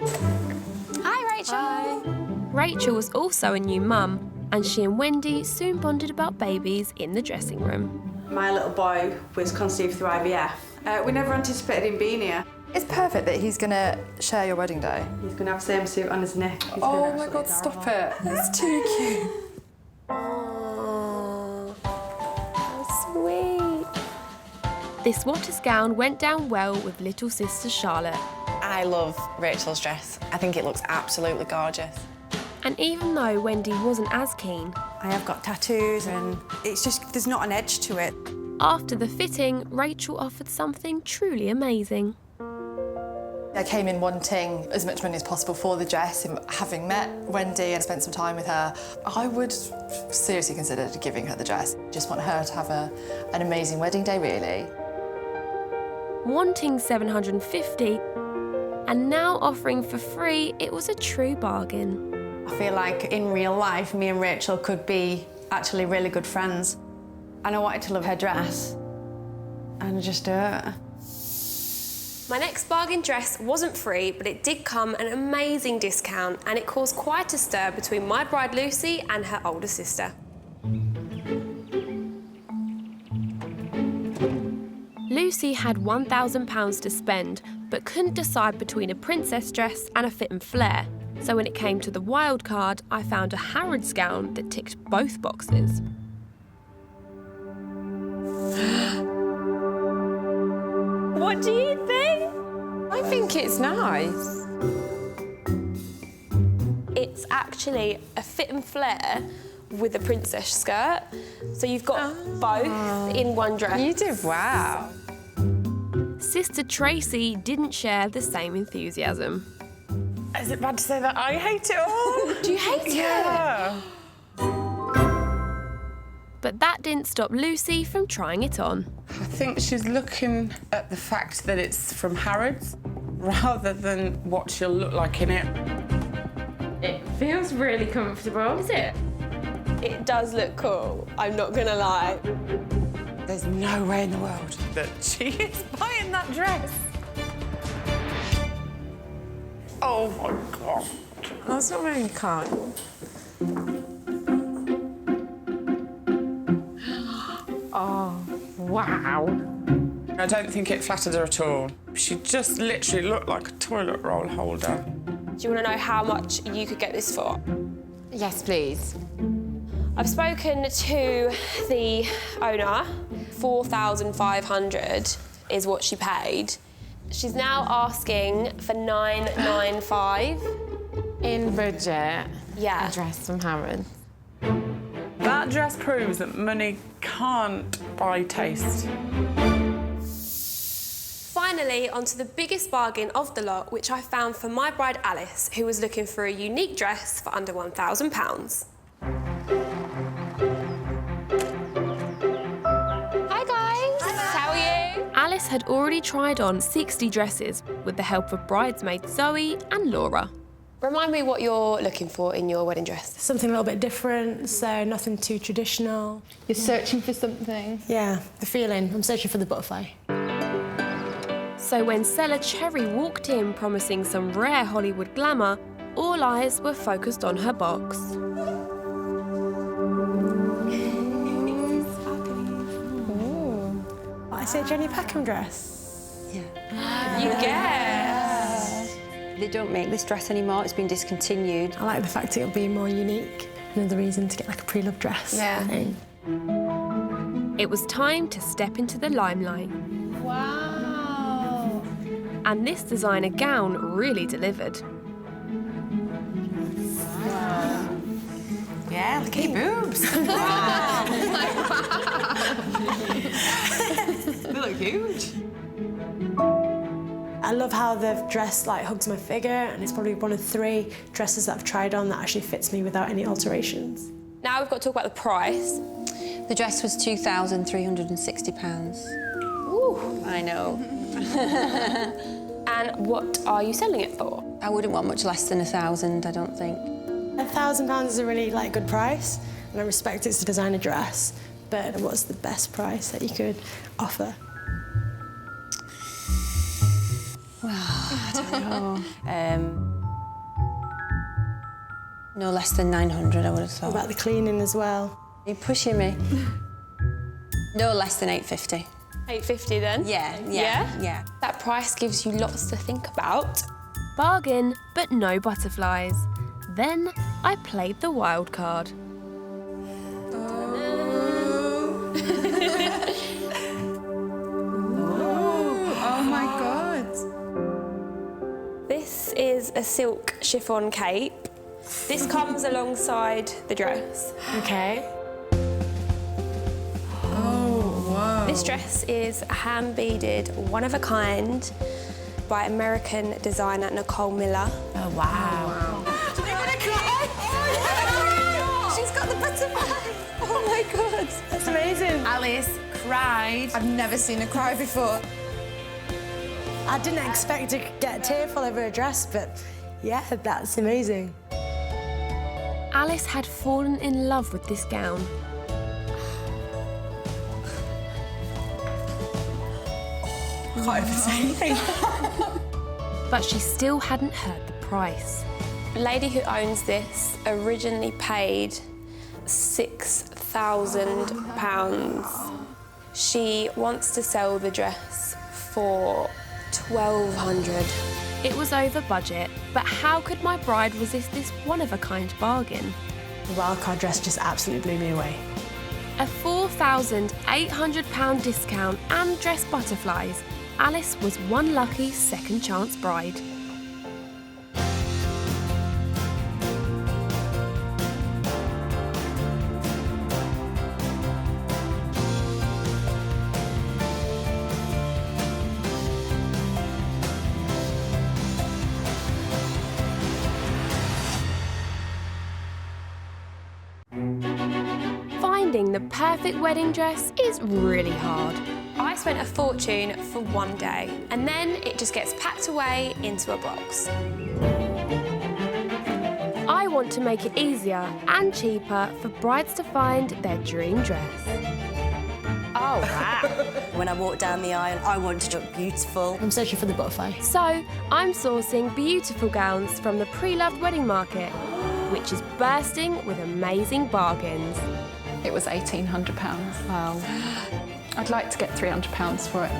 Hi, Rachel. Hi. Rachel was also a new mum, and she and Wendy soon bonded about babies in the dressing room. My little boy was conceived through IVF. We never anticipated him being here. It's perfect that he's going to share your wedding day. He's going to have the same suit on his neck. Oh my God, stop it. It's too cute. Oh, how sweet. This Waters gown went down well with little sister Charlotte. I love Rachel's dress. I think it looks absolutely gorgeous. And even though Wendy wasn't as keen, I have got tattoos and it's just, there's not an edge to it. After the fitting, Rachel offered something truly amazing. I came in wanting as much money as possible for the dress, and having met Wendy and spent some time with her, I would seriously consider giving her the dress. Just want her to have an amazing wedding day, really. Wanting $750 and now offering for free, it was a true bargain. I feel like in real life, me and Rachel could be actually really good friends. And I wanted to love her dress, and I just do it. My next bargain dress wasn't free, but it did come at an amazing discount, and it caused quite a stir between my bride Lucy and her older sister. Lucy had £1,000 to spend, but couldn't decide between a princess dress and a fit and flare. So when it came to the wild card, I found a Harrods gown that ticked both boxes. What do you think? I think it's nice. It's actually a fit and flare with a princess skirt. So you've got both in one dress. You did wow. Sister Tracy didn't share the same enthusiasm. Is it bad to say that I hate it all? Do you hate it? But that didn't stop Lucy from trying it on. I think she's looking at the fact that it's from Harrods rather than what she'll look like in it. It feels really comfortable. Is it? It does look cool, I'm not gonna lie. There's no way in the world that she is buying that dress. Oh my God. That's not very kind. Oh, wow. I don't think it flattered her at all. She just literally looked like a toilet roll holder. Do you want to know how much you could get this for? Yes, please. I've spoken to the owner. $4,500 is what she paid. She's now asking for $995. In budget? Yeah. A dress from Harrods. That dress proves that money can't buy taste. Finally, onto the biggest bargain of the lot, which I found for my bride Alice, who was looking for a unique dress for under £1,000. Hi guys, how are you? Alice had already tried on 60 dresses with the help of bridesmaids Zoe and Laura. Remind me what you're looking for in your wedding dress. Something a little bit different, so nothing too traditional. You're searching for something? Yeah, the feeling. I'm searching for the butterfly. So when seller Cherry walked in promising some rare Hollywood glamour, all eyes were focused on her box. I say Jenny Peckham dress. Yeah. You guess. They don't make this dress anymore, it's been discontinued. I like the fact it'll be more unique. Another reason to get like a pre-loved dress. Yeah. Thing. It was time to step into the limelight. Wow! And this designer gown really delivered. Wow. Yeah, look at your boobs. They look huge. I love how the dress like hugs my figure, and it's probably one of 3 dresses that I've tried on that actually fits me without any alterations. Now we've got to talk about the price. The dress was £2,360. Ooh. I know. And what are you selling it for? I wouldn't want much less than £1,000, I don't think. £1,000 is a really good price, and I respect it's a designer dress, but what's the best price that you could offer? Well, I don't know. No less than 900, I would have thought. What about the cleaning as well? Are you pushing me? No less than 850. 850 then? Yeah. That price gives you lots to think about. Bargain, but no butterflies. Then I played the wild card. Oh my God. This is a silk chiffon cape. This comes alongside the dress. Okay. Oh, wow. This dress is hand-beaded, one of a kind, by American designer Nicole Miller. Oh, wow. She's got the butterfly. Oh my God. That's amazing. Alice cried. I've never seen her cry before. I didn't expect to get tearful over a dress, but yeah, that's amazing. Alice had fallen in love with this gown. I can't even say anything. But she still hadn't heard the price. The lady who owns this originally paid £6,000. She wants to sell the dress for $1,200. It was over budget, but how could my bride resist this one-of-a-kind bargain? The wildcard dress just absolutely blew me away. A £4,800 discount and dress butterflies. Alice was one lucky second chance bride. Finding the perfect wedding dress is really hard. I spent a fortune for one day, and then it just gets packed away into a box. I want to make it easier and cheaper for brides to find their dream dress. Oh, wow. When I walk down the aisle, I want to look beautiful. I'm searching for the butterfly. So I'm sourcing beautiful gowns from the pre-loved wedding market, which is bursting with amazing bargains. It was £1,800. Wow. I'd like to get £300 for it.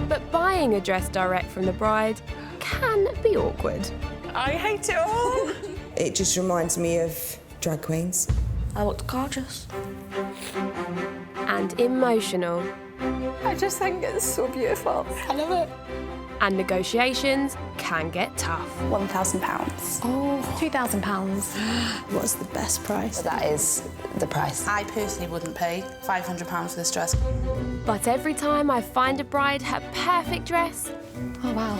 But buying a dress direct from the bride can be awkward. I hate it all. It just reminds me of drag queens. I looked gorgeous. And emotional. I just think it's so beautiful. I love it. And negotiations can get tough. £1,000. Oh, £2,000. What's the best price? That is the price. I personally wouldn't pay £500 for this dress. But every time I find a bride her perfect dress, Oh, wow.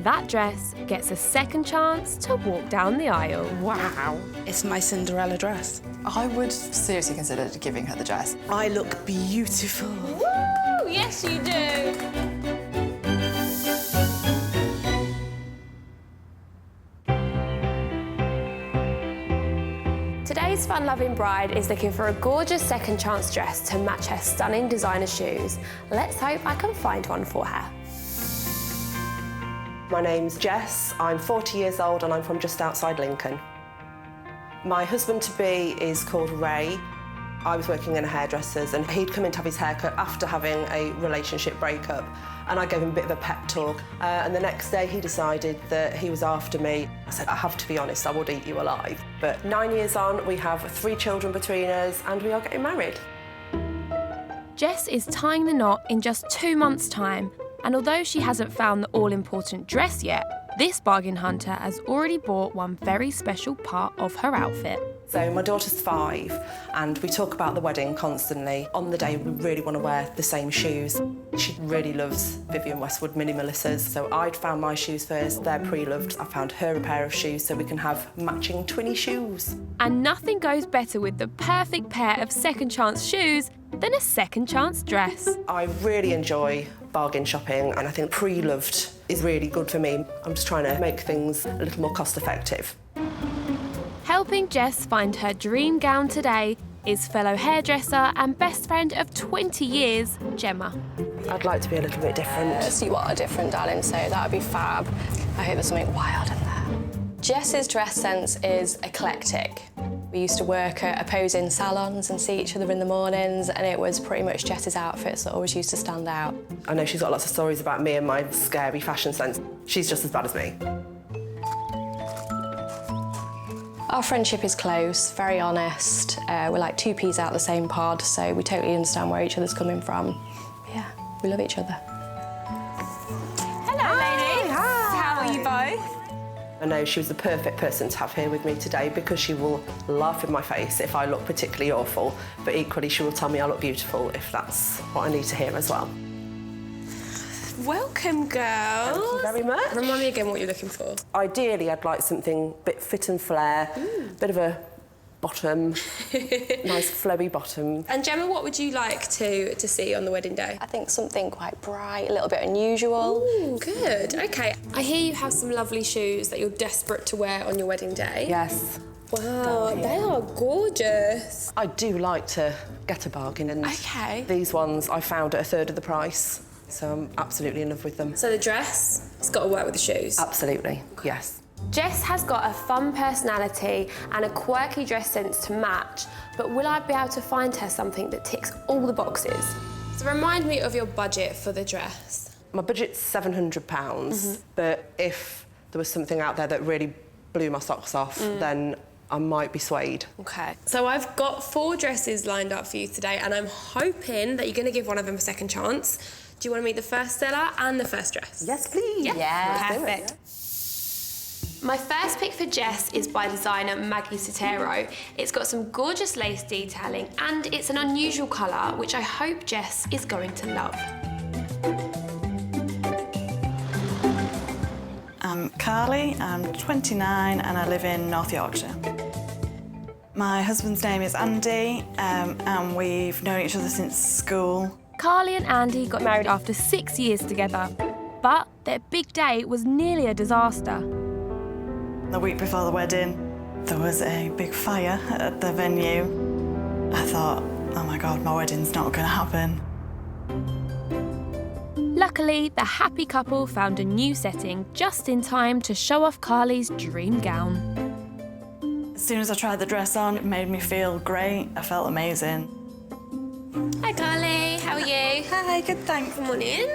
that dress gets a second chance to walk down the aisle. Wow. It's my Cinderella dress. I would seriously consider giving her the dress. I look beautiful. Woo! Yes, you do. Today's fun-loving bride is looking for a gorgeous second chance dress to match her stunning designer shoes. Let's hope I can find one for her. My name's Jess, I'm 40 years old and I'm from just outside Lincoln. My husband-to-be is called Ray. I was working in a hairdresser's and he'd come in to have his haircut after having a relationship breakup, and I gave him a bit of a pep talk. And the next day he decided that he was after me. I said, I have to be honest, I would eat you alive. But 9 years on, we have 3 children between us and we are getting married. Jess is tying the knot in just 2 months' time, and although she hasn't found the all-important dress yet, this bargain hunter has already bought one very special part of her outfit. So my daughter's 5 and we talk about the wedding constantly. On the day we really want to wear the same shoes. She really loves Vivienne Westwood Mini Melissa's, so I'd found my shoes first. They're pre-loved. I found her a pair of shoes so we can have matching twinny shoes. And nothing goes better with the perfect pair of second chance shoes than a second chance dress. I really enjoy bargain shopping and I think pre-loved is really good for me. I'm just trying to make things a little more cost effective. Helping Jess find her dream gown today is fellow hairdresser and best friend of 20 years, Gemma. I'd like to be a little bit different. Yes, you are different, darling, so that would be fab. I hope there's something wild in there. Jess's dress sense is eclectic. We used to work at opposing salons and see each other in the mornings, and it was pretty much Jess's outfits that always used to stand out. I know she's got lots of stories about me and my scary fashion sense. She's just as bad as me. Our friendship is close, very honest. We're like 2 peas out the same pod, so we totally understand where each other's coming from. Yeah, we love each other. Hello, ladies. Hi. How are you both? I know she was the perfect person to have here with me today because she will laugh in my face if I look particularly awful, but equally she will tell me I look beautiful if that's what I need to hear as well. Welcome, girls. Thank you very much. Remind me again what you're looking for. Ideally, I'd like something a bit fit and flare, bit of a bottom, nice flowy bottom. And Gemma, what would you like to see on the wedding day? I think something quite bright, a little bit unusual. Ooh, good. Okay. I hear you have some lovely shoes that you're desperate to wear on your wedding day. Yes. Wow, they are gorgeous. I do like to get a bargain, and these ones I found at a third of the price. So I'm absolutely in love with them. So the dress, it's got to work with the shoes? Absolutely, yes. Jess has got a fun personality and a quirky dress sense to match, but will I be able to find her something that ticks all the boxes? So remind me of your budget for the dress. My budget's £700, but if there was something out there that really blew my socks off, then I might be swayed. Okay, so I've got 4 dresses lined up for you today, and I'm hoping that you're going to give one of them a second chance. Do you want to meet the first seller and the first dress? Yes, please. Yeah, perfect. My first pick for Jess is by designer Maggie Sotero. It's got some gorgeous lace detailing and it's an unusual colour, which I hope Jess is going to love. I'm Carly, I'm 29 and I live in North Yorkshire. My husband's name is Andy and we've known each other since school. Carly and Andy got married after 6 years together, but their big day was nearly a disaster. The week before the wedding, there was a big fire at the venue. I thought, oh my God, my wedding's not going to happen. Luckily, the happy couple found a new setting just in time to show off Carly's dream gown. As soon as I tried the dress on, it made me feel great. I felt amazing. Hi, Carly. How are you? Hi, good, thanks. Come on in.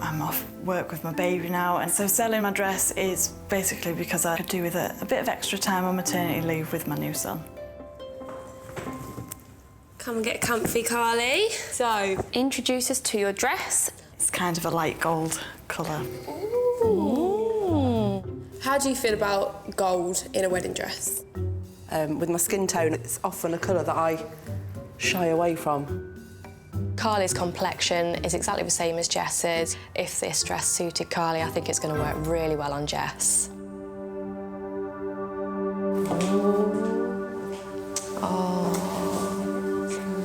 I'm off work with my baby now, and so selling my dress is basically because I could do with a bit of extra time on maternity leave with my new son. Come and get comfy, Carly. So, introduce us to your dress. It's kind of a light gold colour. Ooh. How do you feel about gold in a wedding dress? With my skin tone, it's often a colour that I shy away from. Carly's complexion is exactly the same as Jess's. If this dress suited Carly, I think it's going to work really well on Jess. Oh,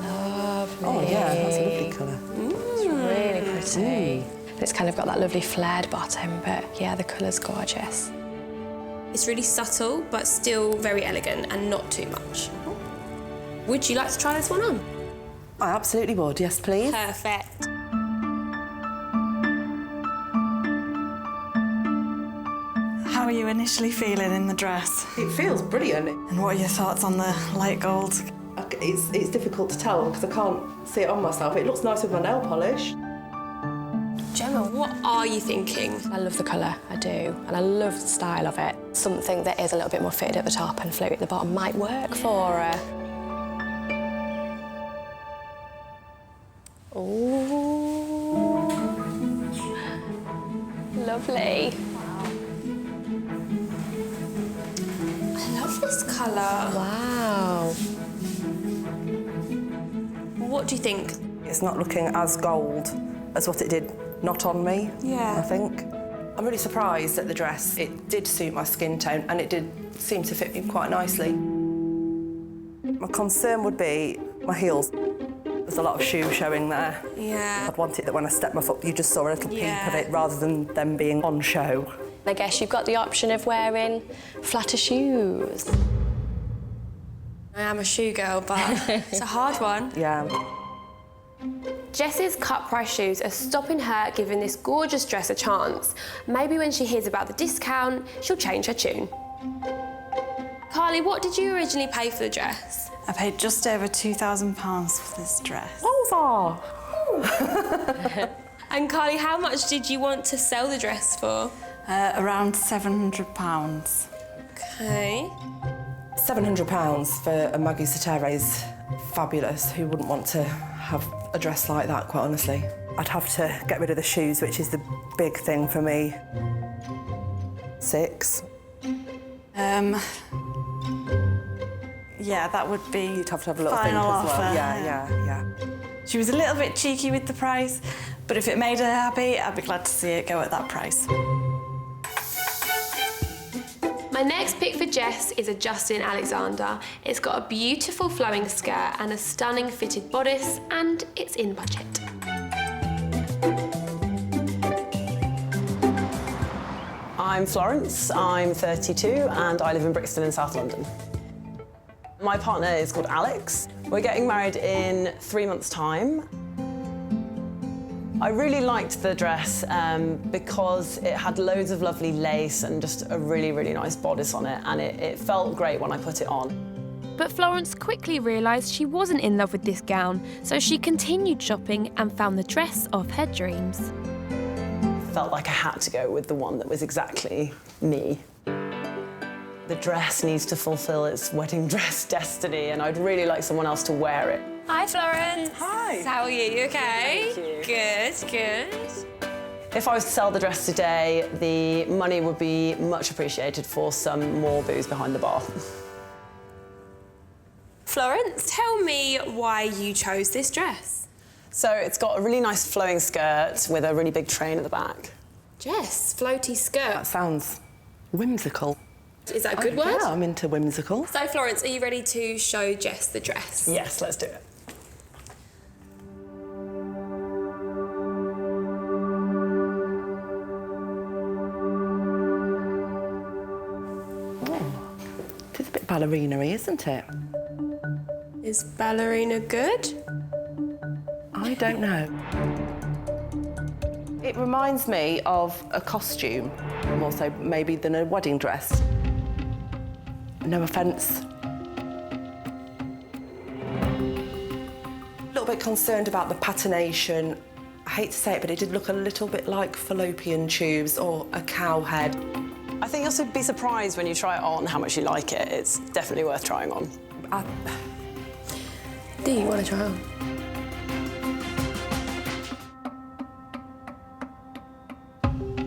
lovely. Oh, yeah, that's a lovely colour. It's really pretty. It's kind of got that lovely flared bottom, but yeah, the colour's gorgeous. It's really subtle, but still very elegant and not too much. Would you like to try this one on? I absolutely would, yes, please. Perfect. How are you initially feeling in the dress? It feels brilliant. And what are your thoughts on the light gold? It's difficult to tell because I can't see it on myself. It looks nice with my nail polish. Gemma, what are you thinking? I love the colour, I do, and I love the style of it. Something that is a little bit more fitted at the top and flowy at the bottom might work for her. Ooh. Lovely. I love this colour. Wow. do you think? It's not looking as gold as what it did not on me, Yeah. I think. I'm really surprised at the dress. It did suit my skin tone and it did seem to fit me quite nicely. My concern would be my heels. There's a lot of shoe showing there. Yeah. I'd want it that when I step my foot, you just saw a little peep of it rather than them being on show. I guess you've got the option of wearing flatter shoes. I am a shoe girl, but it's a hard one. Yeah. Jess's cut-price shoes are stopping her giving this gorgeous dress a chance. Maybe when she hears about the discount, she'll change her tune. Carly, what did you originally pay for the dress? I paid just over £2,000 for this dress. Oh, And Carly, how much did you want to sell the dress for? Around £700. Okay. £700 for a Maggie Satere is fabulous. Who wouldn't want to have a dress like that, quite honestly? I'd have to get rid of the shoes, which is the big thing for me. 6. Yeah, that would be. You'd have to have a little think final as well. offer. Yeah. She was a little bit cheeky with the price, but if it made her happy, I'd be glad to see it go at that price. My next pick for Jess is a Justin Alexander. It's got a beautiful flowing skirt and a stunning fitted bodice, and it's in budget. I'm Florence, I'm 32 and I live in Brixton in South London. My partner is called Alex. We're getting married in 3 months' time. I really liked the dress because it had loads of lovely lace and just a really, really nice bodice on it, and it felt great when I put it on. But Florence quickly realised she wasn't in love with this gown, so she continued shopping and found the dress of her dreams. Felt like I had to go with the one that was exactly me. The dress needs to fulfil its wedding dress destiny, and I'd really like someone else to wear it. Hi, Florence. Hi. How are you? You okay? Thank you. Good. If I was to sell the dress today, the money would be much appreciated for some more booze behind the bar. Florence, tell me why you chose this dress. So it's got a really nice flowing skirt with a really big train at the back. Jess, floaty skirt. That sounds whimsical. Is that a good word? Yeah, I'm into whimsical. So, Florence, are you ready to show Jess the dress? Yes, let's do it. It's a bit ballerina-y, isn't it? Is ballerina good? I don't know. It reminds me of a costume, more so maybe than a wedding dress. No offence. A little bit concerned about the patination. I hate to say it, but it did look a little bit like fallopian tubes or a cow head. I think you'll be surprised when you try it on how much you like it. It's definitely worth trying on. Do you want to try on?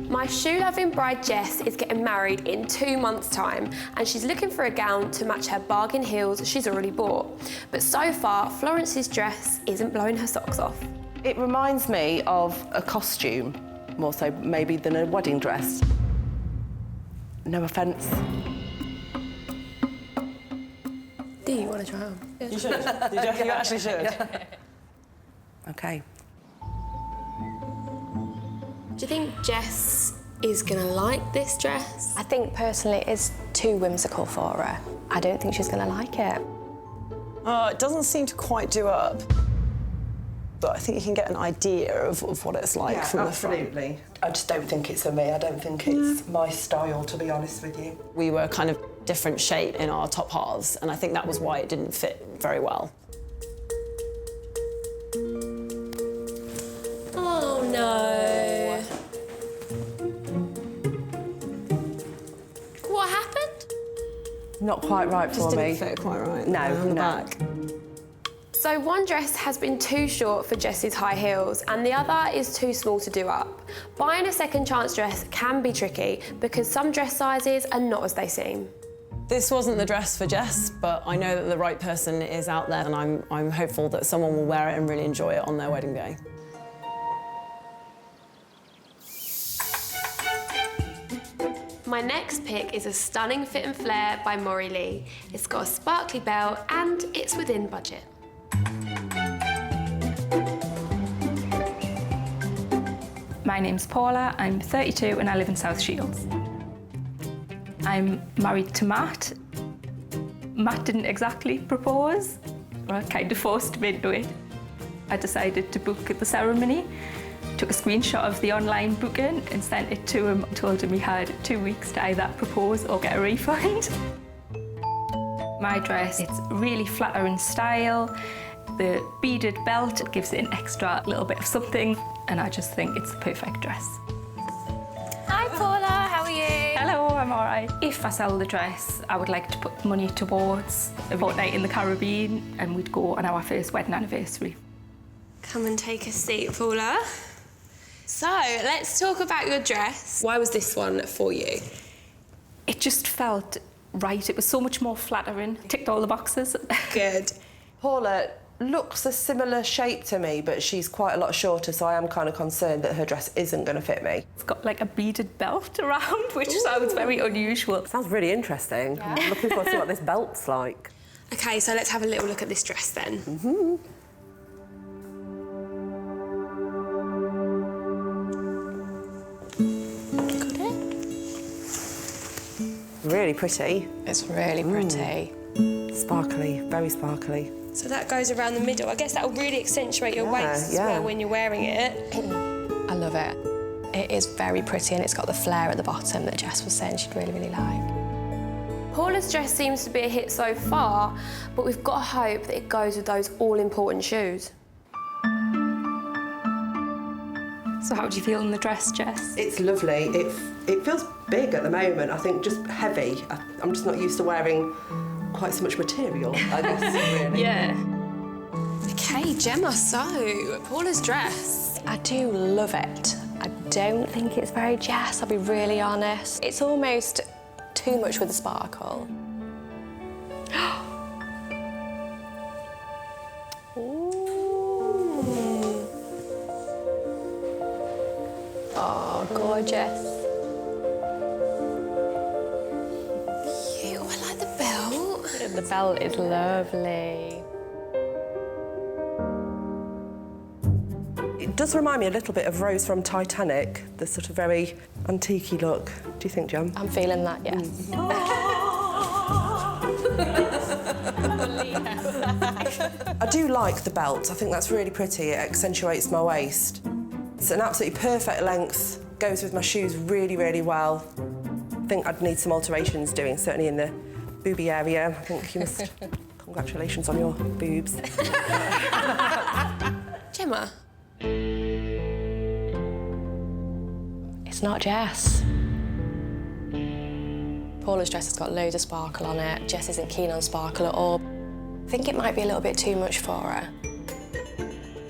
My shoe-loving bride Jess is getting married in 2 months' time, and she's looking for a gown to match her bargain heels she's already bought. But so far, Florence's dress isn't blowing her socks off. It reminds me of a costume, more so maybe than a wedding dress. No offence. Do you want to try on? You should. You actually should. OK. Do you think Jess is going to like this dress? I think personally it is too whimsical for her. I don't think she's going to like it. It doesn't seem to quite do up. But I think you can get an idea of what it's like from the front. Absolutely. I just don't think it's for me. I don't think it's my style, to be honest with you. We were kind of different shape in our top halves, and I think that was why it didn't fit very well. Oh, no. What happened? Not quite right for Just me. didn't fit quite right. No, on the no. back. So one dress has been too short for Jess's high heels and the other is too small to do up. Buying a second chance dress can be tricky because some dress sizes are not as they seem. This wasn't the dress for Jess, but I know that the right person is out there, and I'm hopeful that someone will wear it and really enjoy it on their wedding day. My next pick is a stunning fit and flare by Maury Lee. It's got a sparkly belt and it's within budget. My name's Paula, I'm 32 and I live in South Shields. I'm married to Matt. Matt didn't exactly propose, but I kind of forced him into it. I decided to book at the ceremony, took a screenshot of the online booking and sent it to him. Told him he had 2 weeks to either propose or get a refund. My dress, it's really flattering style. The beaded belt gives it an extra little bit of something, and I just think it's the perfect dress. Hi Paula, how are you? Hello, I'm all right. If I sell the dress, I would like to put money towards a fortnight in the Caribbean, and we'd go on our first wedding anniversary. Come and take a seat, Paula. So, let's talk about your dress. Why was this one for you? It just felt right. It was so much more flattering. Ticked all the boxes. Good. Paula looks a similar shape to me, but she's quite a lot shorter, so I am kind of concerned that her dress isn't going to fit me. It's got like a beaded belt around, which sounds very unusual. Sounds really interesting. Yeah. I'm looking forward to see what this belt's like. OK, so let's have a little look at this dress then. Mm-hmm. Really pretty. It's really pretty. Sparkly, very sparkly. So that goes around the middle. I guess that'll really accentuate your waist as well when you're wearing it. I love it. It is very pretty, and it's got the flare at the bottom that Jess was saying she'd really, really like. Paula's dress seems to be a hit so far, but we've got to hope that it goes with those all-important shoes. So how do you feel in the dress, Jess? It's lovely. It feels big at the moment. I think just heavy. I'm just not used to wearing quite so much material, I guess, really. Yeah. OK, Gemma, so, Paula's dress. I do love it. I don't think it's very Jess, I'll be really honest. It's almost too much with the sparkle. Oh, gorgeous. Cute, I like the belt. The belt is lovely. It does remind me a little bit of Rose from Titanic, the sort of very antique-y look. Do you think, Jem? I'm feeling that, yes. I do like the belt. I think that's really pretty. It accentuates my waist. It's an absolutely perfect length, goes with my shoes really, really well. I think I'd need some alterations doing, certainly in the booby area. I think you must... Congratulations on your boobs. Gemma? It's not Jess. Paula's dress has got loads of sparkle on it. Jess isn't keen on sparkle at all. I think it might be a little bit too much for her.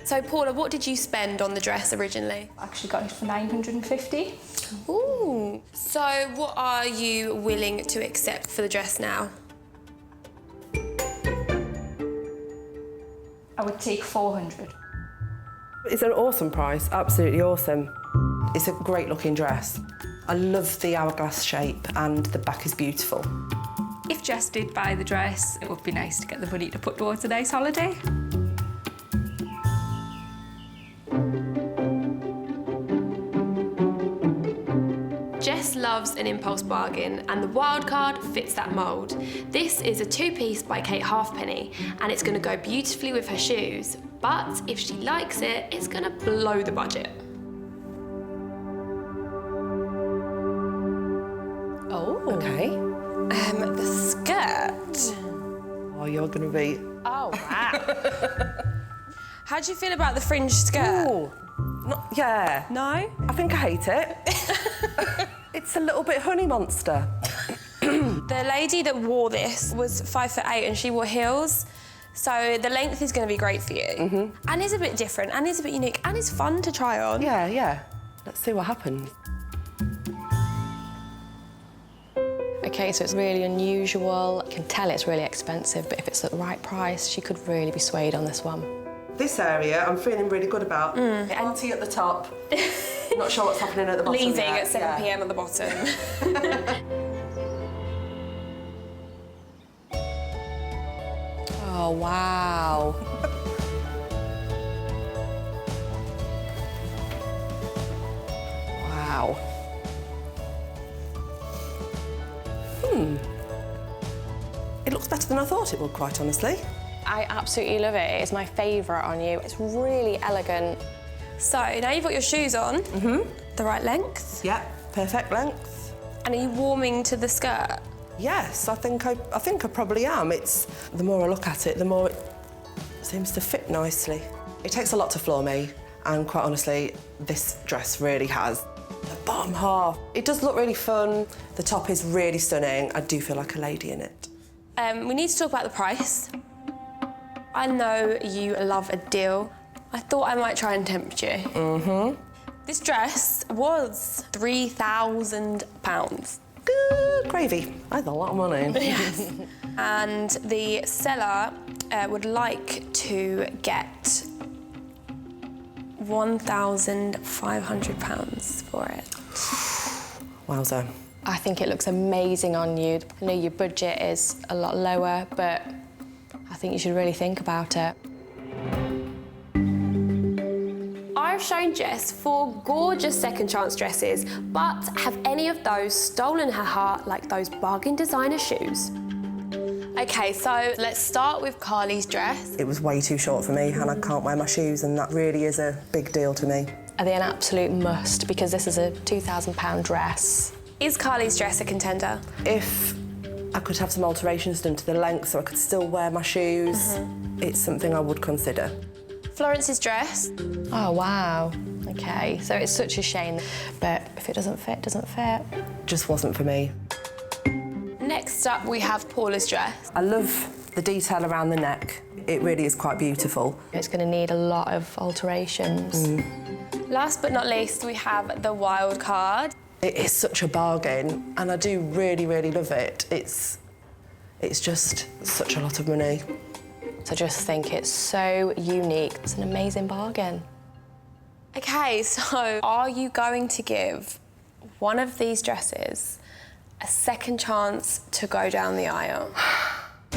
So, Paula, what did you spend on the dress originally? I actually got it for $950. Ooh. So, what are you willing to accept for the dress now? I would take $400. It's an awesome price, absolutely awesome. It's a great-looking dress. I love the hourglass shape and the back is beautiful. If Jess did buy the dress, it would be nice to get the money to put towards a nice holiday. Jess loves an impulse bargain, and the wild card fits that mould. This is a two-piece by Kate Halfpenny, and it's going to go beautifully with her shoes. But if she likes it, it's going to blow the budget. Oh. OK. The skirt. Oh, you're going to be... Oh, wow. How do you feel about the fringe skirt? Ooh. Yeah. No? I think I hate it. It's a little bit honey monster. The lady that wore this was 5'8" and she wore heels. So the length is going to be great for you. Mm-hmm. And it's a bit different, and it's a bit unique, and it's fun to try on. Yeah, yeah. Let's see what happens. Okay, so it's really unusual. I can tell it's really expensive, but if it's at the right price, she could really be swayed on this one. This area I'm feeling really good about. Auntie at the top. Not sure what's happening at the bottom Leaving yet. at 7 p.m. at the bottom. Oh, wow. Wow. It looks better than I thought it would, quite honestly. I absolutely love it. It's my favourite on you. It's really elegant. So now you've got your shoes on, the right length. Yeah, perfect length. And are you warming to the skirt? Yes, I think I probably am. It's the more I look at it, the more it seems to fit nicely. It takes a lot to floor me, and quite honestly, this dress really has. The bottom half, it does look really fun. The top is really stunning. I do feel like a lady in it. We need to talk about the price. I know you love a deal. I thought I might try and tempt you. This dress was £3,000. Good gravy. That's a lot of money. Yes. And the seller would like to get £1,500 for it. Wowza. I think it looks amazing on you. I know your budget is a lot lower, but I think you should really think about it. I've shown Jess 4 gorgeous second chance dresses, but have any of those stolen her heart like those bargain designer shoes? Okay, so let's start with Carly's dress. It was way too short for me, and I can't wear my shoes, and that really is a big deal to me. Are they an absolute must? Because this is a £2,000 dress. Is Carly's dress a contender? If I could have some alterations done to the length so I could still wear my shoes, it's something I would consider. Florence's dress. Oh, wow. OK, so it's such a shame, but if it doesn't fit, it doesn't fit. Just wasn't for me. Next up, we have Paula's dress. I love the detail around the neck. It really is quite beautiful. It's going to need a lot of alterations. Last but not least, we have the wild card. It is such a bargain, and I do really, really love it. It's just such a lot of money. So just think it's so unique. It's an amazing bargain. OK, so are you going to give one of these dresses a second chance to go down the aisle? I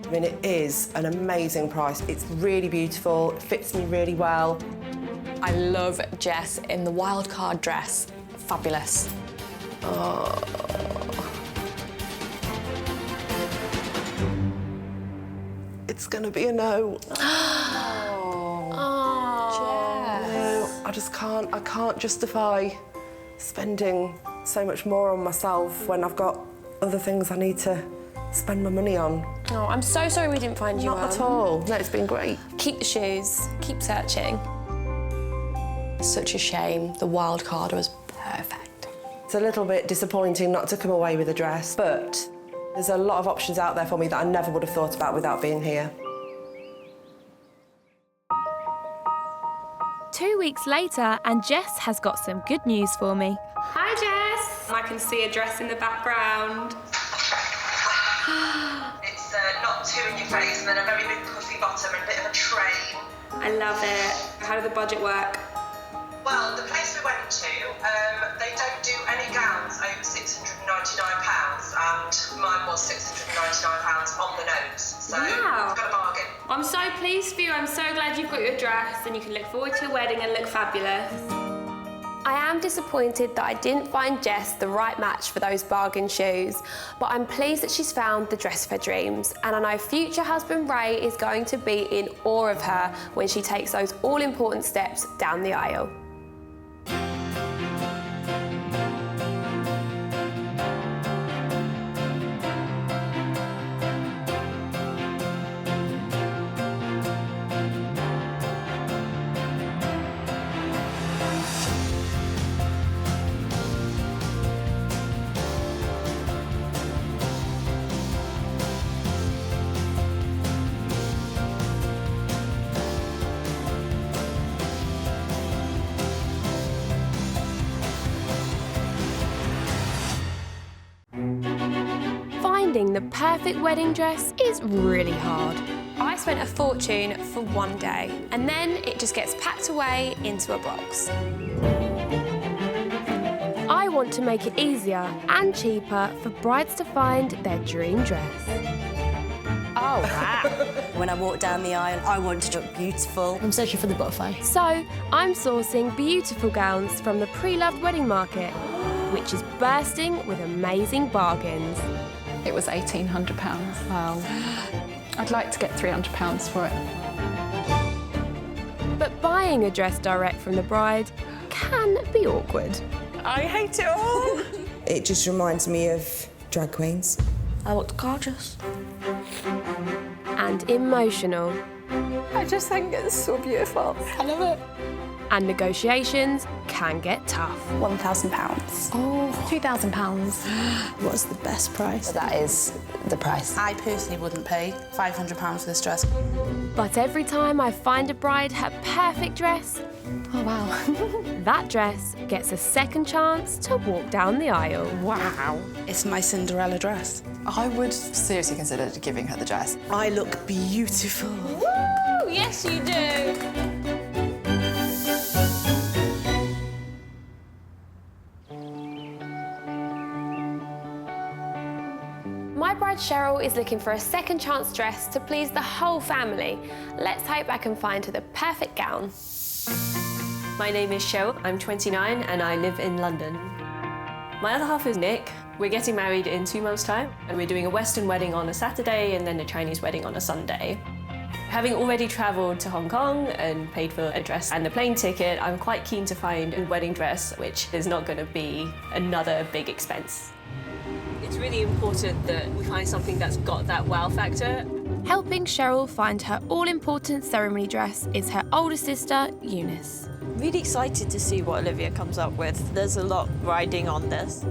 mean, it is an amazing price. It's really beautiful, it fits me really well. I love Jess in the wild card dress. Fabulous. Oh. It's gonna be a no. I just can't. I can't justify spending so much more on myself when I've got other things I need to spend my money on. Oh, I'm so sorry we didn't find you one. Not at all. No, it's been great. Keep the shoes. Keep searching. Such a shame. The wild card was perfect. It's a little bit disappointing not to come away with a dress, but there's a lot of options out there for me that I never would have thought about without being here. 2 weeks later, and Jess has got some good news for me. Hi, Jess. I can see a dress in the background. It's not too in your face and then a very big puffy bottom and a bit of a train. I love it. How did the budget work? Well, the place we went to, they don't do any gowns over £699, and mine was £699 on the nose, so Wow. I've got a bargain. I'm so pleased for you. I'm so glad you've got your dress and you can look forward to your wedding and look fabulous. I am disappointed that I didn't find Jess the right match for those bargain shoes, but I'm pleased that she's found the dress of her dreams, and I know future husband Ray is going to be in awe of her when she takes those all-important steps down the aisle. Finding the perfect wedding dress is really hard. I spent a fortune for one day, and then it just gets packed away into a box. I want to make it easier and cheaper for brides to find their dream dress. Oh, wow. When I walk down the aisle, I want to look beautiful. I'm searching for the butterfly. So I'm sourcing beautiful gowns from the pre-loved wedding market, which is bursting with amazing bargains. It was £1,800. Wow. I'd like to get £300 for it. But buying a dress direct from the bride can be awkward. I hate it all. It just reminds me of drag queens. I looked gorgeous. And emotional. I just think it's so beautiful. I love it. And negotiations can get tough. £1,000. Oh, £2,000. What's the best price? That is the price. I personally wouldn't pay £500 for this dress. But every time I find a bride her perfect dress, oh wow, that dress gets a second chance to walk down the aisle. Wow. It's my Cinderella dress. I would seriously consider giving her the dress. I look beautiful. Woo! Yes, you do. My bride Cheryl is looking for a second chance dress to please the whole family. Let's hope I can find her the perfect gown. My name is Cheryl, I'm 29 and I live in London. My other half is Nick. We're getting married in 2 months' time and we're doing a Western wedding on a Saturday and then a Chinese wedding on a Sunday. Having already travelled to Hong Kong and paid for a dress and the plane ticket, I'm quite keen to find a wedding dress which is not going to be another big expense. It's really important that we find something that's got that wow factor. Helping Cheryl find her all-important ceremony dress is her older sister, Eunice. Really excited to see what Olivia comes up with. There's a lot riding on this.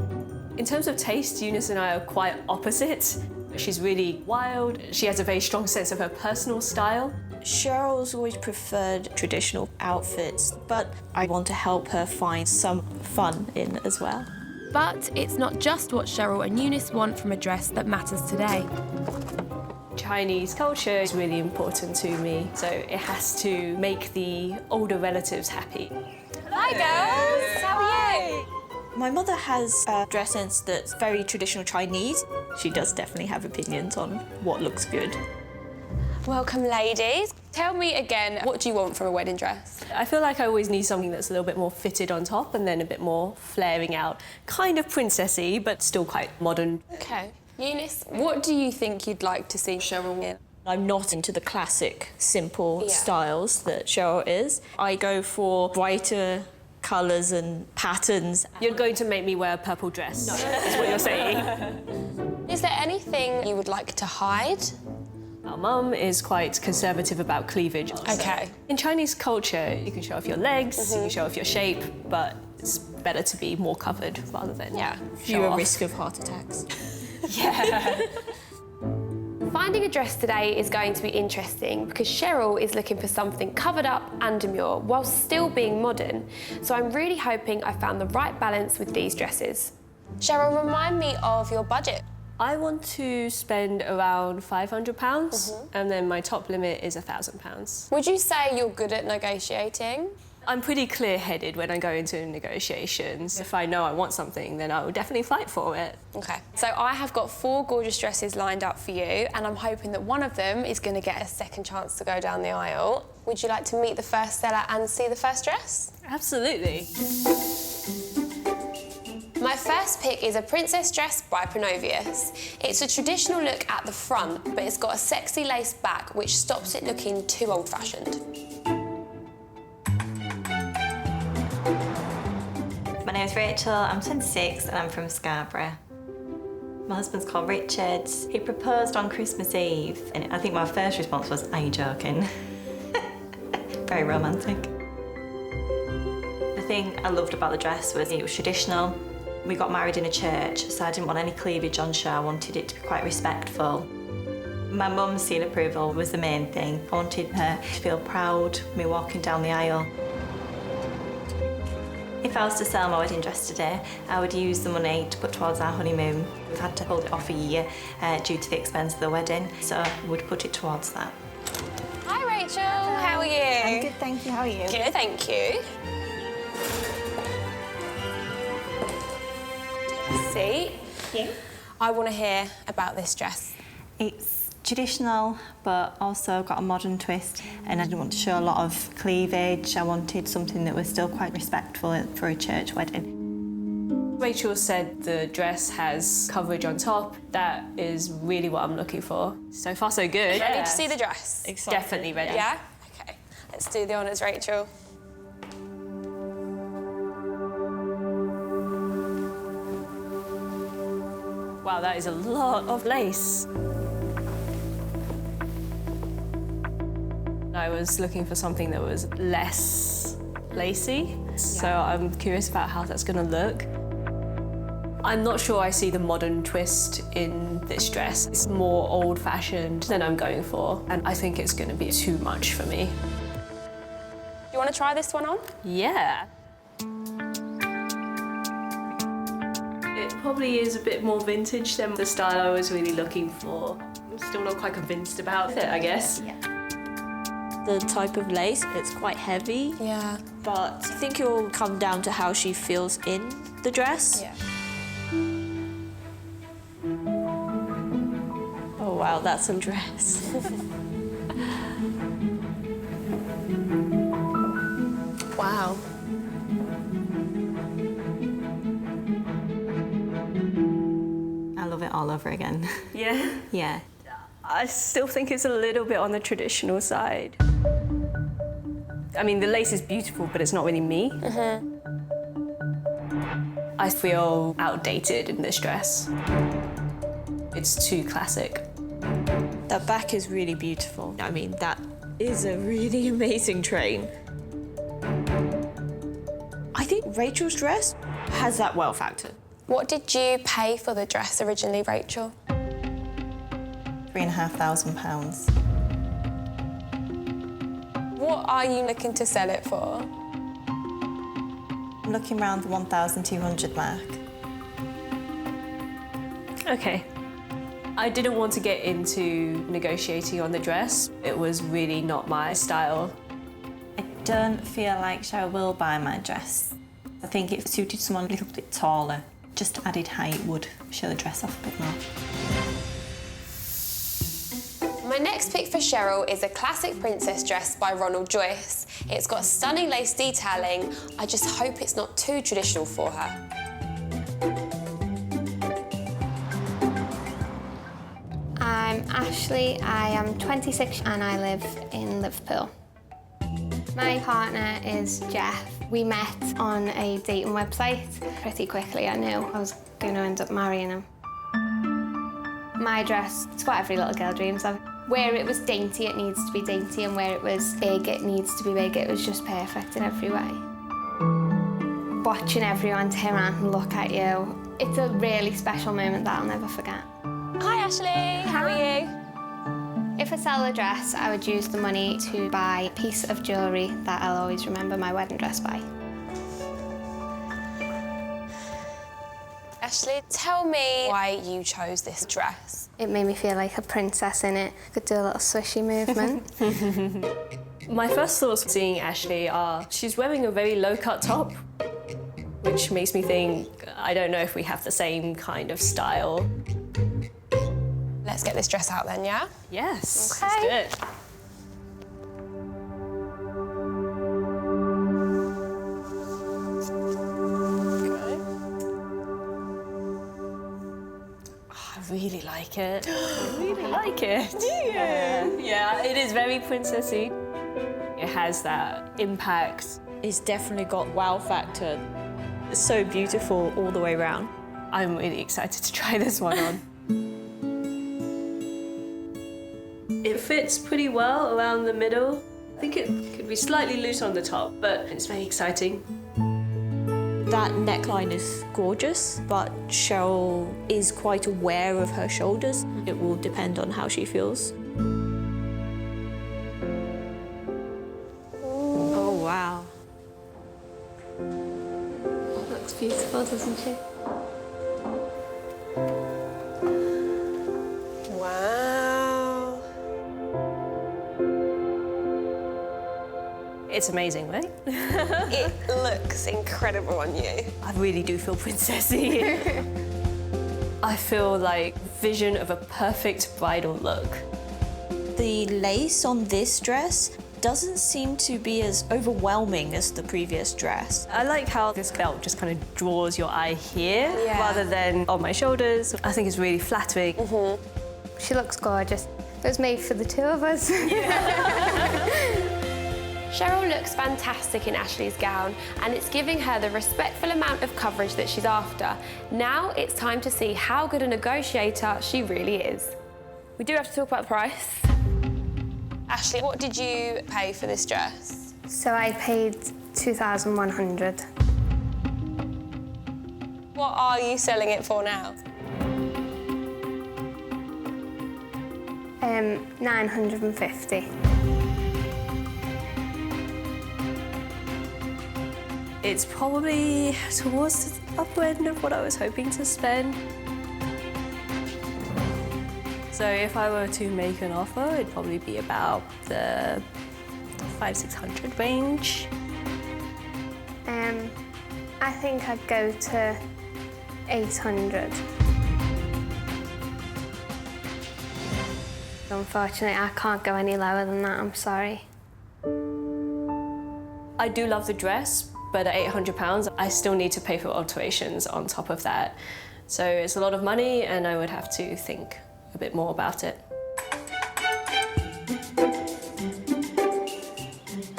In terms of taste, Eunice and I are quite opposite. She's really wild. She has a very strong sense of her personal style. Cheryl's always preferred traditional outfits, but I want to help her find some fun in as well. But it's not just what Cheryl and Eunice want from a dress that matters today. Chinese culture is really important to me, so it has to make the older relatives happy. Hi girls, how are you? My mother has a dress sense that's very traditional Chinese. She does definitely have opinions on what looks good. Welcome, ladies. Tell me again, what do you want from a wedding dress? I feel like I always need something that's a little bit more fitted on top and then a bit more flaring out. Kind of princessy, but still quite modern. Okay. Eunice, what do you think you'd like to see Cheryl in? I'm not into the classic, simple styles that Cheryl is. I go for brighter colours and patterns. You're going to make me wear a purple dress, no. Is what you're saying. Is there anything you would like to hide? Our mum is quite conservative about cleavage. Okay. In Chinese culture, you can show off your legs, you can show off your shape, but it's better to be more covered rather than fewer risk of heart attacks. Yeah. Finding a dress today is going to be interesting because Cheryl is looking for something covered up and demure while still being modern. So I'm really hoping I found the right balance with these dresses. Cheryl, remind me of your budget. I want to spend around £500 and then my top limit is £1,000. Would you say you're good at negotiating? I'm pretty clear-headed when I go into negotiations. If I know I want something, then I will definitely fight for it. Okay. So I have got 4 gorgeous dresses lined up for you, and I'm hoping that one of them is going to get a second chance to go down the aisle. Would you like to meet the first seller and see the first dress? Absolutely. My first pick is a princess dress by Pronovius. It's a traditional look at the front, but it's got a sexy lace back, which stops it looking too old-fashioned. My name is Rachel, I'm 26 and I'm from Scarborough. My husband's called Richard. He proposed on Christmas Eve and I think my first response was, "Are you joking?" Very romantic. The thing I loved about the dress was it was traditional. We got married in a church, so I didn't want any cleavage on show. I wanted it to be quite respectful. My mum's seal approval was the main thing. I wanted her to feel proud of me walking down the aisle. If I was to sell my wedding dress today, I would use the money to put towards our honeymoon. We've had to hold it off a year due to the expense of the wedding, so I would put it towards that. Hi, Rachel. How are you? I'm good, thank you. How are you? Good, thank you. See? Yeah. I want to hear about this dress. It's traditional, but also got a modern twist, and I didn't want to show a lot of cleavage. I wanted something that was still quite respectful for a church wedding. Rachel said the dress has coverage on top. That is really what I'm looking for. So far, so good. Ready to see the dress? Definitely ready. Yeah? Okay, let's do the honours, Rachel. Wow, that is a lot of lace. I was looking for something that was less lacy, so I'm curious about how that's going to look. I'm not sure I see the modern twist in this dress. It's more old-fashioned than I'm going for, and I think it's going to be too much for me. You want to try this one on? Yeah. It probably is a bit more vintage than the style I was really looking for. I'm still not quite convinced about it, I guess. Yeah. The type of lace, it's quite heavy. Yeah. But I think it will come down to how she feels in the dress. Yeah. Oh wow, that's a dress. Wow. I love it all over again. Yeah. Yeah. I still think it's a little bit on the traditional side. I mean, the lace is beautiful, but it's not really me. I feel outdated in this dress. It's too classic. That back is really beautiful. I mean, that is a really amazing train. I think Rachel's dress has that wow factor. What did you pay for the dress originally, Rachel? £3,500. What are you looking to sell it for? I'm looking around the 1,200 mark. Okay. I didn't want to get into negotiating on the dress. It was really not my style. I don't feel like Cheryl will buy my dress. I think if it suited someone a little bit taller, just added height would show the dress off a bit more. My next pick for Cheryl is a classic princess dress by Ronald Joyce. It's got stunning lace detailing. I just hope it's not too traditional for her. I'm Ashley, I am 26 and I live in Liverpool. My partner is Jess. We met on a dating website. Pretty quickly I knew I was going to end up marrying him. My dress, it's what every little girl dreams of. Where it was dainty, it needs to be dainty, and where it was big, it needs to be big. It was just perfect in every way. Watching everyone turn around and look at you, it's a really special moment that I'll never forget. Hi Ashley, how are you? If I sell a dress, I would use the money to buy a piece of jewellery that I'll always remember my wedding dress by. Ashley, tell me why you chose this dress. It made me feel like a princess in it. I could do a little swishy movement. My first thoughts seeing Ashley are she's wearing a very low-cut top, which makes me think, I don't know if we have the same kind of style. Let's get this dress out then, yeah? Yes, okay. Let's do it. I really like it. I really like it. Yeah, it is very princessy. It has that impact. It's definitely got wow factor. It's so beautiful all the way around. I'm really excited to try this one on. It fits pretty well around the middle. I think it could be slightly loose on the top, but it's very exciting. That neckline is gorgeous, but Cheryl is quite aware of her shoulders. It will depend on how she feels. Oh, wow. beautiful, doesn't she? Wow. It's amazing, right? It looks incredible on you. I really do feel princessy. I feel like vision of a perfect bridal look. The lace on this dress doesn't seem to be as overwhelming as the previous dress. I like how this belt just kind of draws your eye here rather than on my shoulders. I think it's really flattering. She looks gorgeous. It was made for the two of us. Cheryl looks fantastic in Ashley's gown, and it's giving her the respectful amount of coverage that she's after. Now it's time to see how good a negotiator she really is. We do have to talk about the price. Ashley, what did you pay for this dress? So I paid $2,100. What are you selling it for now? $950. It's probably towards the upper end of what I was hoping to spend. So if I were to make an offer, it'd probably be about the $500-600 range. I think I'd go to $800. Unfortunately, I can't go any lower than that, I'm sorry. I do love the dress, but at £800, I still need to pay for alterations on top of that. So it's a lot of money, and I would have to think a bit more about it.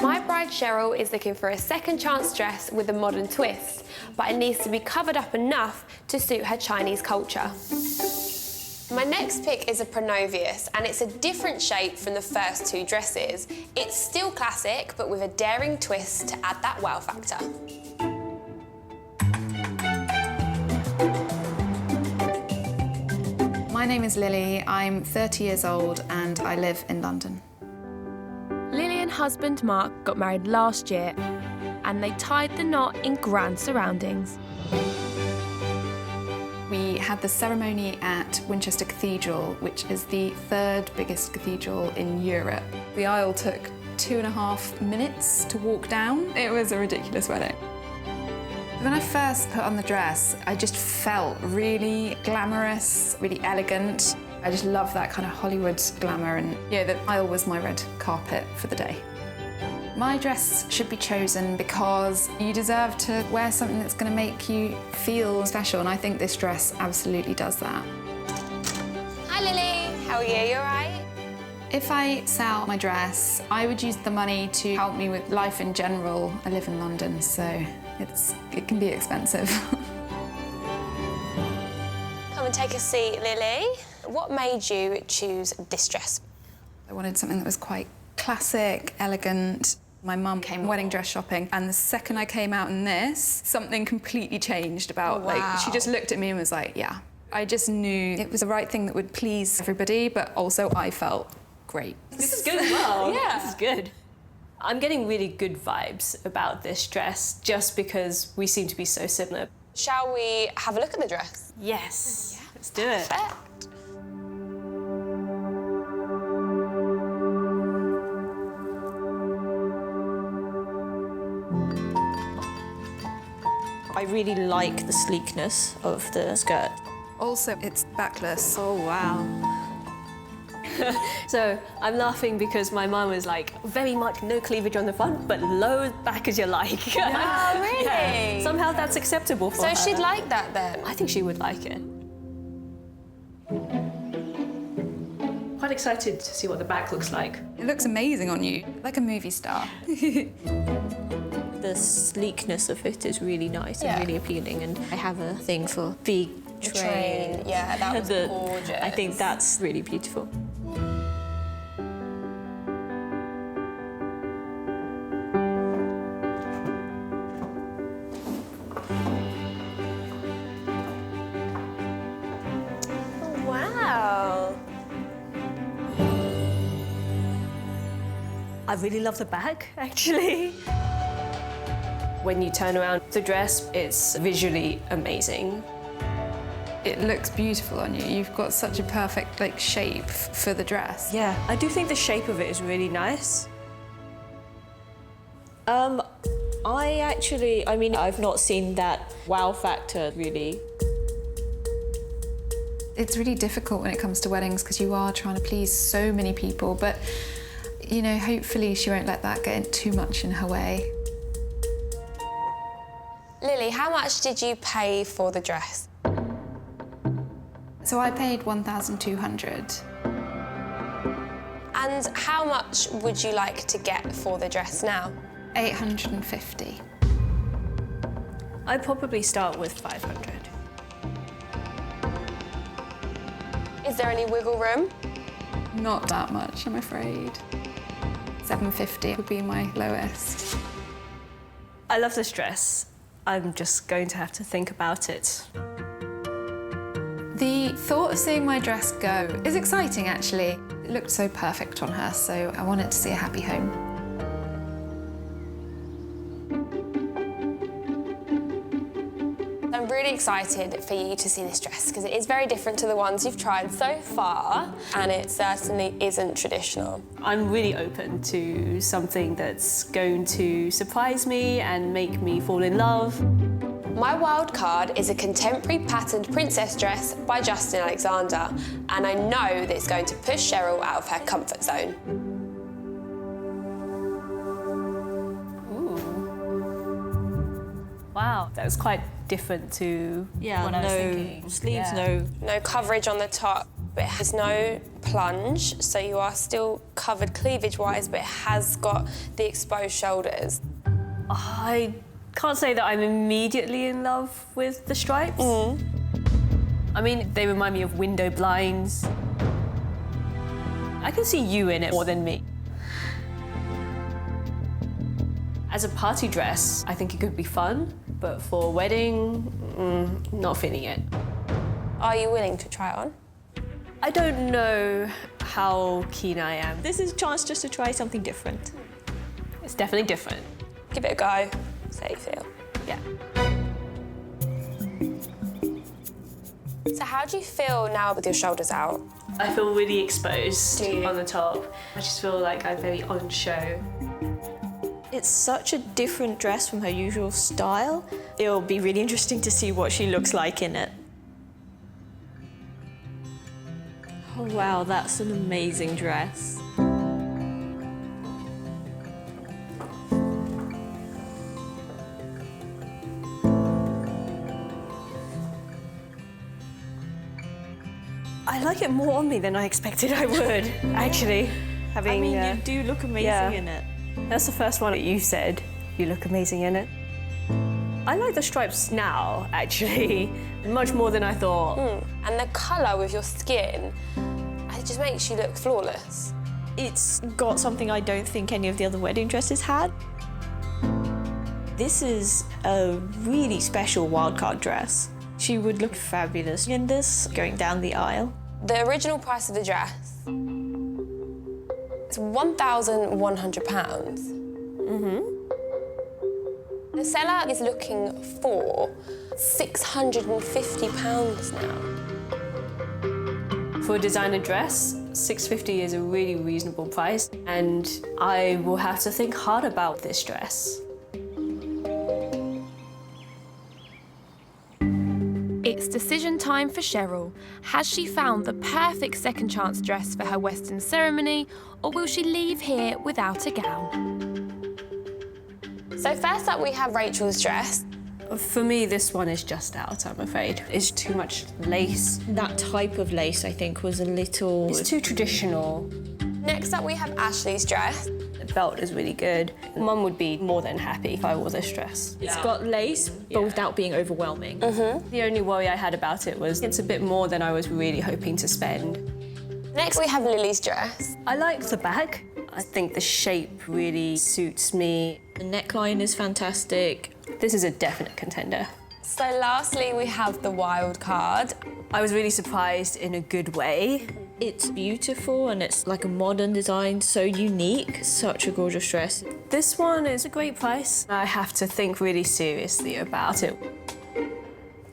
My bride Cheryl is looking for a second chance dress with a modern twist, but it needs to be covered up enough to suit her Chinese culture. My next pick is a Pronovius, and it's a different shape from the first two dresses. It's still classic, but with a daring twist to add that wow factor. My name is Lily, I'm 30 years old and I live in London. Lily and husband Mark got married last year, and they tied the knot in grand surroundings. We had the ceremony at Winchester Cathedral, which is the third biggest cathedral in Europe. The aisle took 2.5 minutes to walk down. It was a ridiculous wedding. When I first put on the dress, I just felt really glamorous, really elegant. I just love that kind of Hollywood glamour, and the aisle was my red carpet for the day. My dress should be chosen because you deserve to wear something that's going to make you feel special, and I think this dress absolutely does that. Hi Lily, how are you? You all right? If I sell my dress, I would use the money to help me with life in general. I live in London, so it can be expensive. Come and take a seat, Lily. What made you choose this dress? I wanted something that was quite classic, elegant. My mum came wedding dress shopping, and the second I came out in this, something completely changed about, she just looked at me and was like, yeah. I just knew it was the right thing that would please everybody, but also I felt great. This is good as well. Yeah. This is good. I'm getting really good vibes about this dress just because we seem to be so similar. Shall we have a look at the dress? Yes. Let's do it. Perfect. I really like the sleekness of the skirt. Also, it's backless. Oh, wow. So I'm laughing because my mum was like, very much no cleavage on the front, but low back as you like. Oh, really? Yeah. Somehow that's acceptable for her. So she'd like that then? I think she would like it. Quite excited to see what the back looks like. It looks amazing on you, like a movie star. The sleekness of it is really nice and really appealing, and I have a thing for big train. Yeah, that was gorgeous. I think that's really beautiful. Wow. I really love the back, actually. When you turn around the dress, it's visually amazing. It looks beautiful on you. You've got such a perfect shape for the dress. Yeah, I do think the shape of it is really nice. I've not seen that wow factor really. It's really difficult when it comes to weddings because you are trying to please so many people, but hopefully she won't let that get too much in her way. Lily, how much did you pay for the dress? So I paid $1,200. And how much would you like to get for the dress now? $850. I'd probably start with $500. Is there any wiggle room? Not that much, I'm afraid. $750 would be my lowest. I love this dress. I'm just going to have to think about it. The thought of seeing my dress go is exciting, actually. It looked so perfect on her, so I wanted to see a happy home. I'm really excited for you to see this dress because it is very different to the ones you've tried so far, and it certainly isn't traditional. I'm really open to something that's going to surprise me and make me fall in love. My wild card is a contemporary patterned princess dress by Justin Alexander, and I know that it's going to push Cheryl out of her comfort zone. Ooh. Wow, that was quite different to what I was thinking. Sleeves, No coverage on the top. It has no plunge, so you are still covered cleavage-wise, but it has got the exposed shoulders. I can't say that I'm immediately in love with the stripes. I mean, they remind me of window blinds. I can see you in it more than me. As a party dress, I think it could be fun, but for a wedding, not feeling it. Are you willing to try it on? I don't know how keen I am. This is a chance just to try something different. It's definitely different. Give it a go. See how you feel. Yeah. So how do you feel now with your shoulders out? I feel really exposed on the top. I just feel like I'm very on show. It's such a different dress from her usual style. It'll be really interesting to see what she looks like in it. Oh wow, that's an amazing dress. I like it more on me than I expected I would, actually. You do look amazing in it. That's the first one that you said. You look amazing in it. I like the stripes now, actually, much more than I thought. And the colour with your skin, it just makes you look flawless. It's got something I don't think any of the other wedding dresses had. This is a really special wildcard dress. She would look fabulous in this, going down the aisle. The original price of the dress is £1,100. The seller is looking for £650 now. For a designer dress, $650 is a really reasonable price, and I will have to think hard about this dress. It's decision time for Cheryl. Has she found the perfect second chance dress for her Western ceremony, or will she leave here without a gown? So first up we have Rachel's dress. For me, this one is just out, I'm afraid. It's too much lace. That type of lace, I think, was a little... It's too traditional. Next up we have Ashley's dress. The belt is really good. Mum would be more than happy if I wore this dress. It's got lace, but without being overwhelming. The only worry I had about it was it's a bit more than I was really hoping to spend. Next we have Lily's dress. I like the back. I think the shape really suits me. The neckline is fantastic. This is a definite contender. So lastly, we have the wild card. I was really surprised in a good way. It's beautiful and it's like a modern design, so unique, such a gorgeous dress. This one is a great price. I have to think really seriously about it.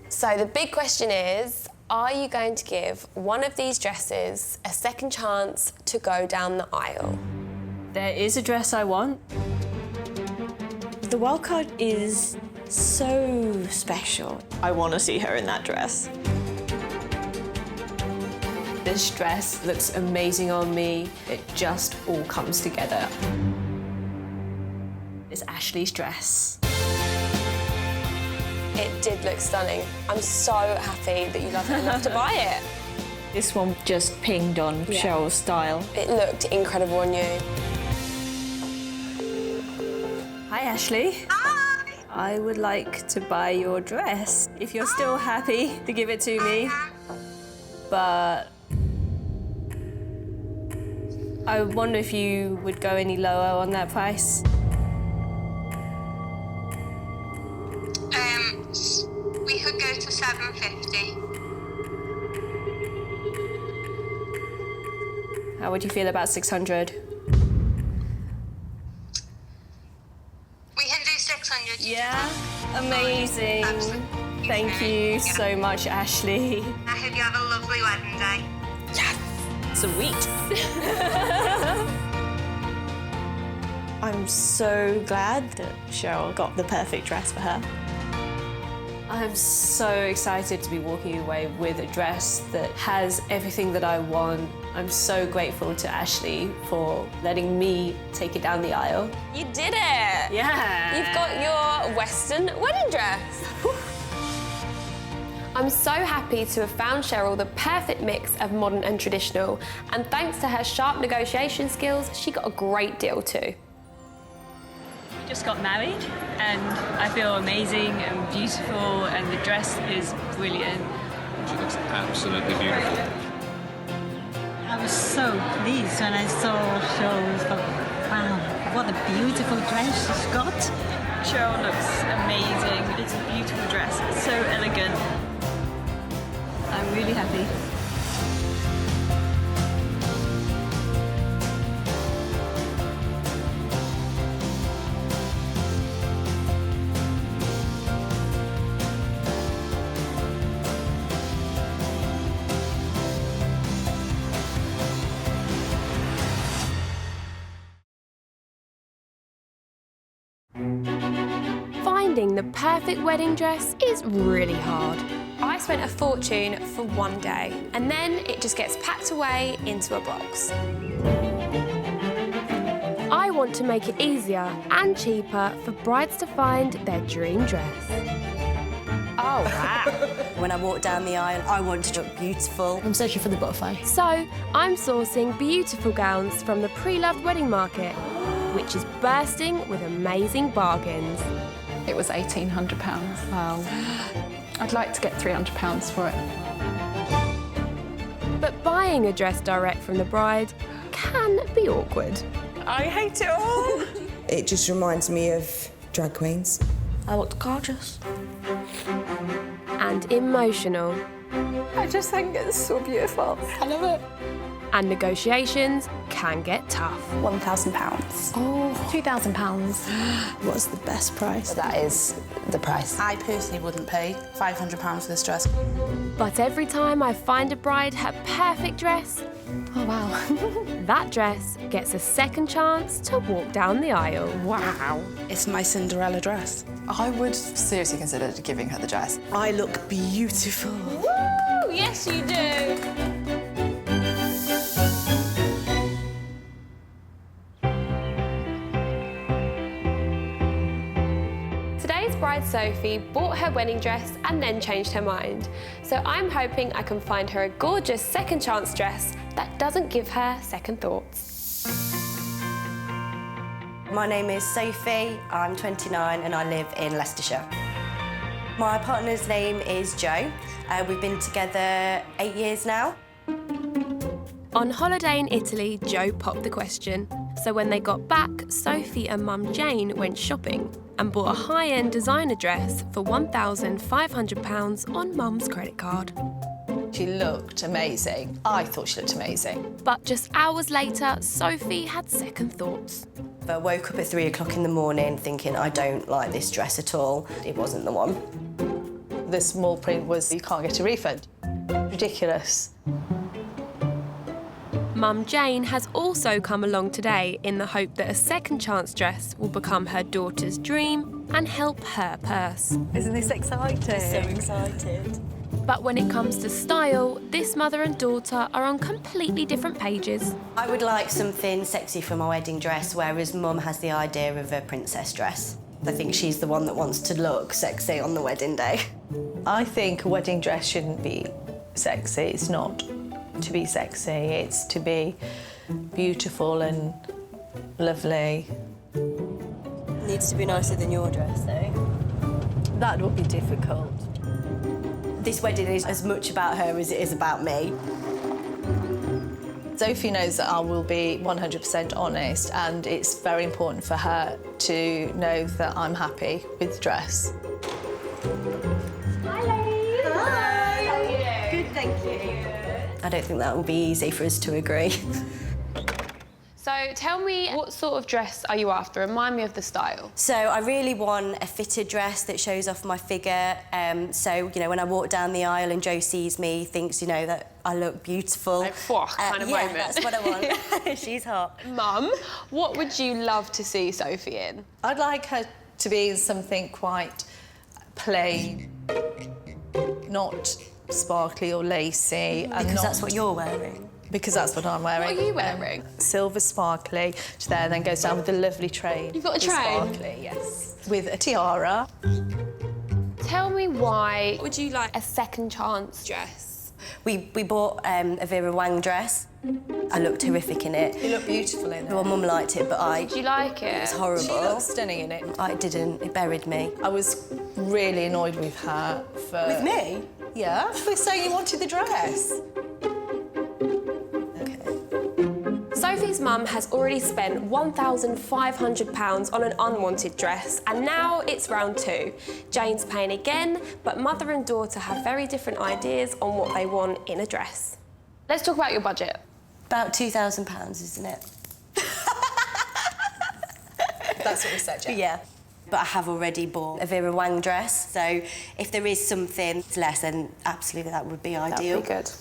So the big question is, are you going to give one of these dresses a second chance to go down the aisle? There is a dress I want. The wild card is so special. I want to see her in that dress. This dress looks amazing on me. It just all comes together. It's Ashley's dress. It did look stunning. I'm so happy that you loved it enough to buy it. This one just pinged on Cheryl's style. It looked incredible on you. Hi, Ashley. Hi. I would like to buy your dress, if you're still happy to give it to me. But I wonder if you would go any lower on that price. We could go to $750. How would you feel about 600? We can do 600. Yeah, amazing. Thank you so much, Ashley. I hope you have a lovely wedding day. Sweet. I'm so glad that Cheryl got the perfect dress for her. I'm so excited to be walking away with a dress that has everything that I want. I'm so grateful to Ashley for letting me take it down the aisle. You did it! Yeah! You've got your Western wedding dress. I'm so happy to have found Cheryl the perfect mix of modern and traditional, and thanks to her sharp negotiation skills, she got a great deal too. We just got married and I feel amazing and beautiful and the dress is brilliant. She looks absolutely beautiful. I was so pleased when I saw Cheryl. Wow, what a beautiful dress she's got. Cheryl looks amazing. It's a beautiful dress. It's so elegant. I'm really happy. Finding the perfect wedding dress is really hard. I spent a fortune for one day, and then it just gets packed away into a box. I want to make it easier and cheaper for brides to find their dream dress. Oh, wow. When I walk down the aisle, I want to look beautiful. I'm searching for the butterfly. So, I'm sourcing beautiful gowns from the pre-loved wedding market, which is bursting with amazing bargains. It was £1,800. Wow. I'd like to get £300 for it. But buying a dress direct from the bride can be awkward. I hate it all. It just reminds me of drag queens. I looked gorgeous. And emotional. I just think it's so beautiful. I love it. And negotiations can get tough. £1,000. Oh, £2,000. What's the best price? That is the price. I personally wouldn't pay £500 for this dress. But every time I find a bride her perfect dress, oh wow, that dress gets a second chance to walk down the aisle. Wow. It's my Cinderella dress. I would seriously consider giving her the dress. I look beautiful. Woo! Yes, you do. Bride Sophie bought her wedding dress and then changed her mind. So I'm hoping I can find her a gorgeous second chance dress that doesn't give her second thoughts. My name is Sophie, I'm 29 and I live in Leicestershire. My partner's name is Joe. We've been together 8 years now. On holiday in Italy, Joe popped the question, So when they got back, Sophie and Mum Jane went shopping and bought a high-end designer dress for £1,500 on Mum's credit card. She looked amazing. I thought she looked amazing. But just hours later, Sophie had second thoughts. I woke up at 3 o'clock in the morning thinking, I don't like this dress at all. It wasn't the one. The small print was, you can't get a refund. Ridiculous. Mum Jane has also come along today in the hope that a second chance dress will become her daughter's dream and help her purse. Isn't this exciting? So excited. But when it comes to style, this mother and daughter are on completely different pages. I would like something sexy for my wedding dress, whereas Mum has the idea of a princess dress. I think she's the one that wants to look sexy on the wedding day. I think a wedding dress shouldn't be sexy. It's not to be sexy, it's to be beautiful and lovely. Needs to be nicer than your dress, though. That would be difficult. This wedding is as much about her as it is about me. Sophie knows that I will be 100% honest, and it's very important for her to know that I'm happy with the dress. Hi, ladies. Hi. How are you? Good, thank you. I don't think that will be easy for us to agree. So tell me, what sort of dress are you after? Remind me of the style. So I really want a fitted dress that shows off my figure. So, you know, when I walk down the aisle and Joe sees me, thinks, you know, that I look beautiful. Like, kind of yeah, moment. That's what I want. She's hot. Mum, what would you love to see Sophie in? I'd like her to be something quite plain, not sparkly or lacy. Because that's what you're wearing. Because that's what I'm wearing. What are you wearing? Silver sparkly, which there then goes down with a lovely train. You've got a train? Sparkly, yes. With a tiara. Tell me why would you like a second chance dress? We bought a Vera Wang dress. I looked horrific in it. You look beautiful in it. Well, Mum liked it, but Did you like it? It was horrible. She looked stunning in it. I didn't. It buried me. I was really annoyed with her for... With me? Yeah, for saying you wanted the dress. Sophie's mum has already spent £1,500 on an unwanted dress, and now it's round 2. Jane's paying again, but mother and daughter have very different ideas on what they want in a dress. Let's talk about your budget. About £2,000, isn't it? That's what we said, yeah. Yeah. But I have already bought a Vera Wang dress, so if there is something less, then absolutely that would be ideal. That'd be good.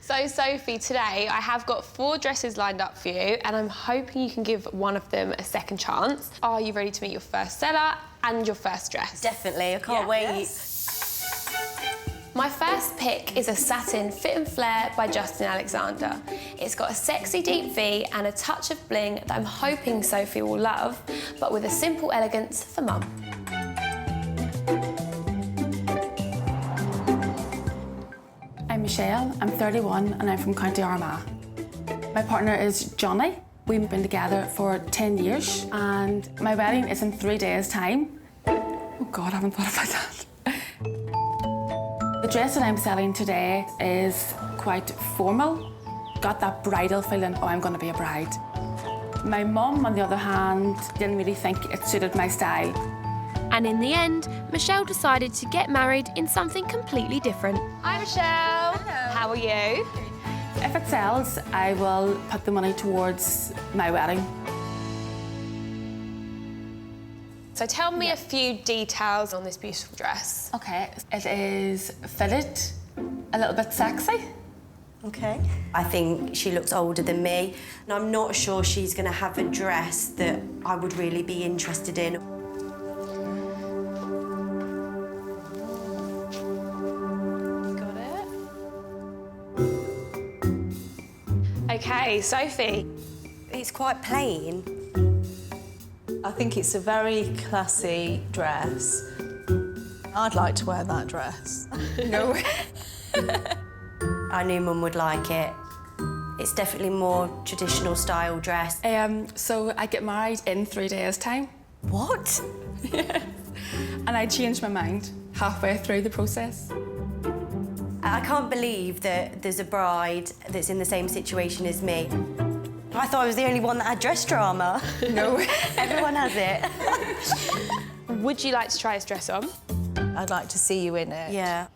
So, Sophie, today I have got 4 dresses lined up for you, and I'm hoping you can give one of them a second chance. Are you ready to meet your first seller and your first dress? Definitely, I can't wait. Yes. My first pick is a satin fit and flare by Justin Alexander. It's got a sexy deep V and a touch of bling that I'm hoping Sophie will love, but with a simple elegance for Mum. I'm Michelle, I'm 31 and I'm from County Armagh. My partner is Johnny. We've been together for 10 years and my wedding is in 3 days' time. Oh God, I haven't thought about that. The dress that I'm selling today is quite formal. Got that bridal feeling, oh, I'm going to be a bride. My mum, on the other hand, didn't really think it suited my style. And in the end, Michelle decided to get married in something completely different. Hi, Michelle. Hello. How are you? If it sells, I will put the money towards my wedding. So tell me a few details on this beautiful dress. Okay, it is fitted, a little bit sexy. Okay. I think she looks older than me, and I'm not sure she's going to have a dress that I would really be interested in. Okay, Sophie. It's quite plain. I think it's a very classy dress. I'd like to wear that dress. No. I knew Mum would like it. It's definitely more traditional style dress. So I get married in 3 days' time. What? Yes. And I changed my mind halfway through the process. I can't believe that there's a bride that's in the same situation as me. I thought I was the only one that had dress drama. No. Everyone has it. Would you like to try this dress on? I'd like to see you in it. Yeah.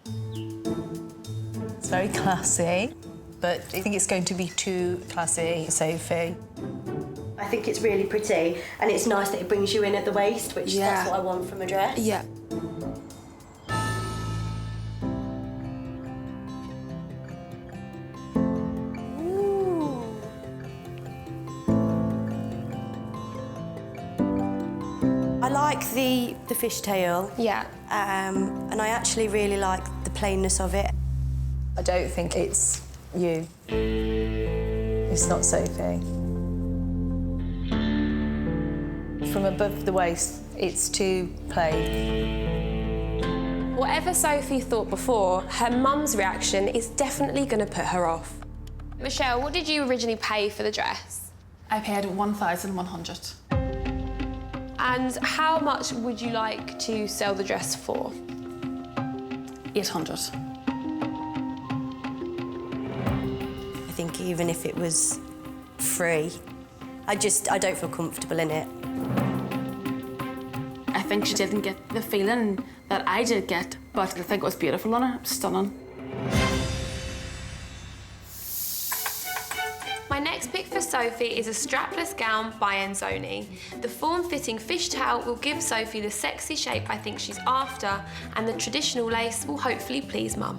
It's very classy, but I think it's going to be too classy, Sophie. I think it's really pretty, and it's nice that it brings you in at the waist, which that's what I want from a dress. Yeah. I like the fishtail. Yeah. And I actually really like the plainness of it. I don't think it's you. It's not Sophie. From above the waist, it's too plain. Whatever Sophie thought before, her mum's reaction is definitely going to put her off. Michelle, what did you originally pay for the dress? I paid 1,100. And how much would you like to sell the dress for? 800. I think even if it was free, I don't feel comfortable in it. I think she didn't get the feeling that I did get, but I think it was beautiful on her, stunning. My next pick for Sophie is a strapless gown by Enzoni. The form-fitting fishtail will give Sophie the sexy shape I think she's after, and the traditional lace will hopefully please Mum.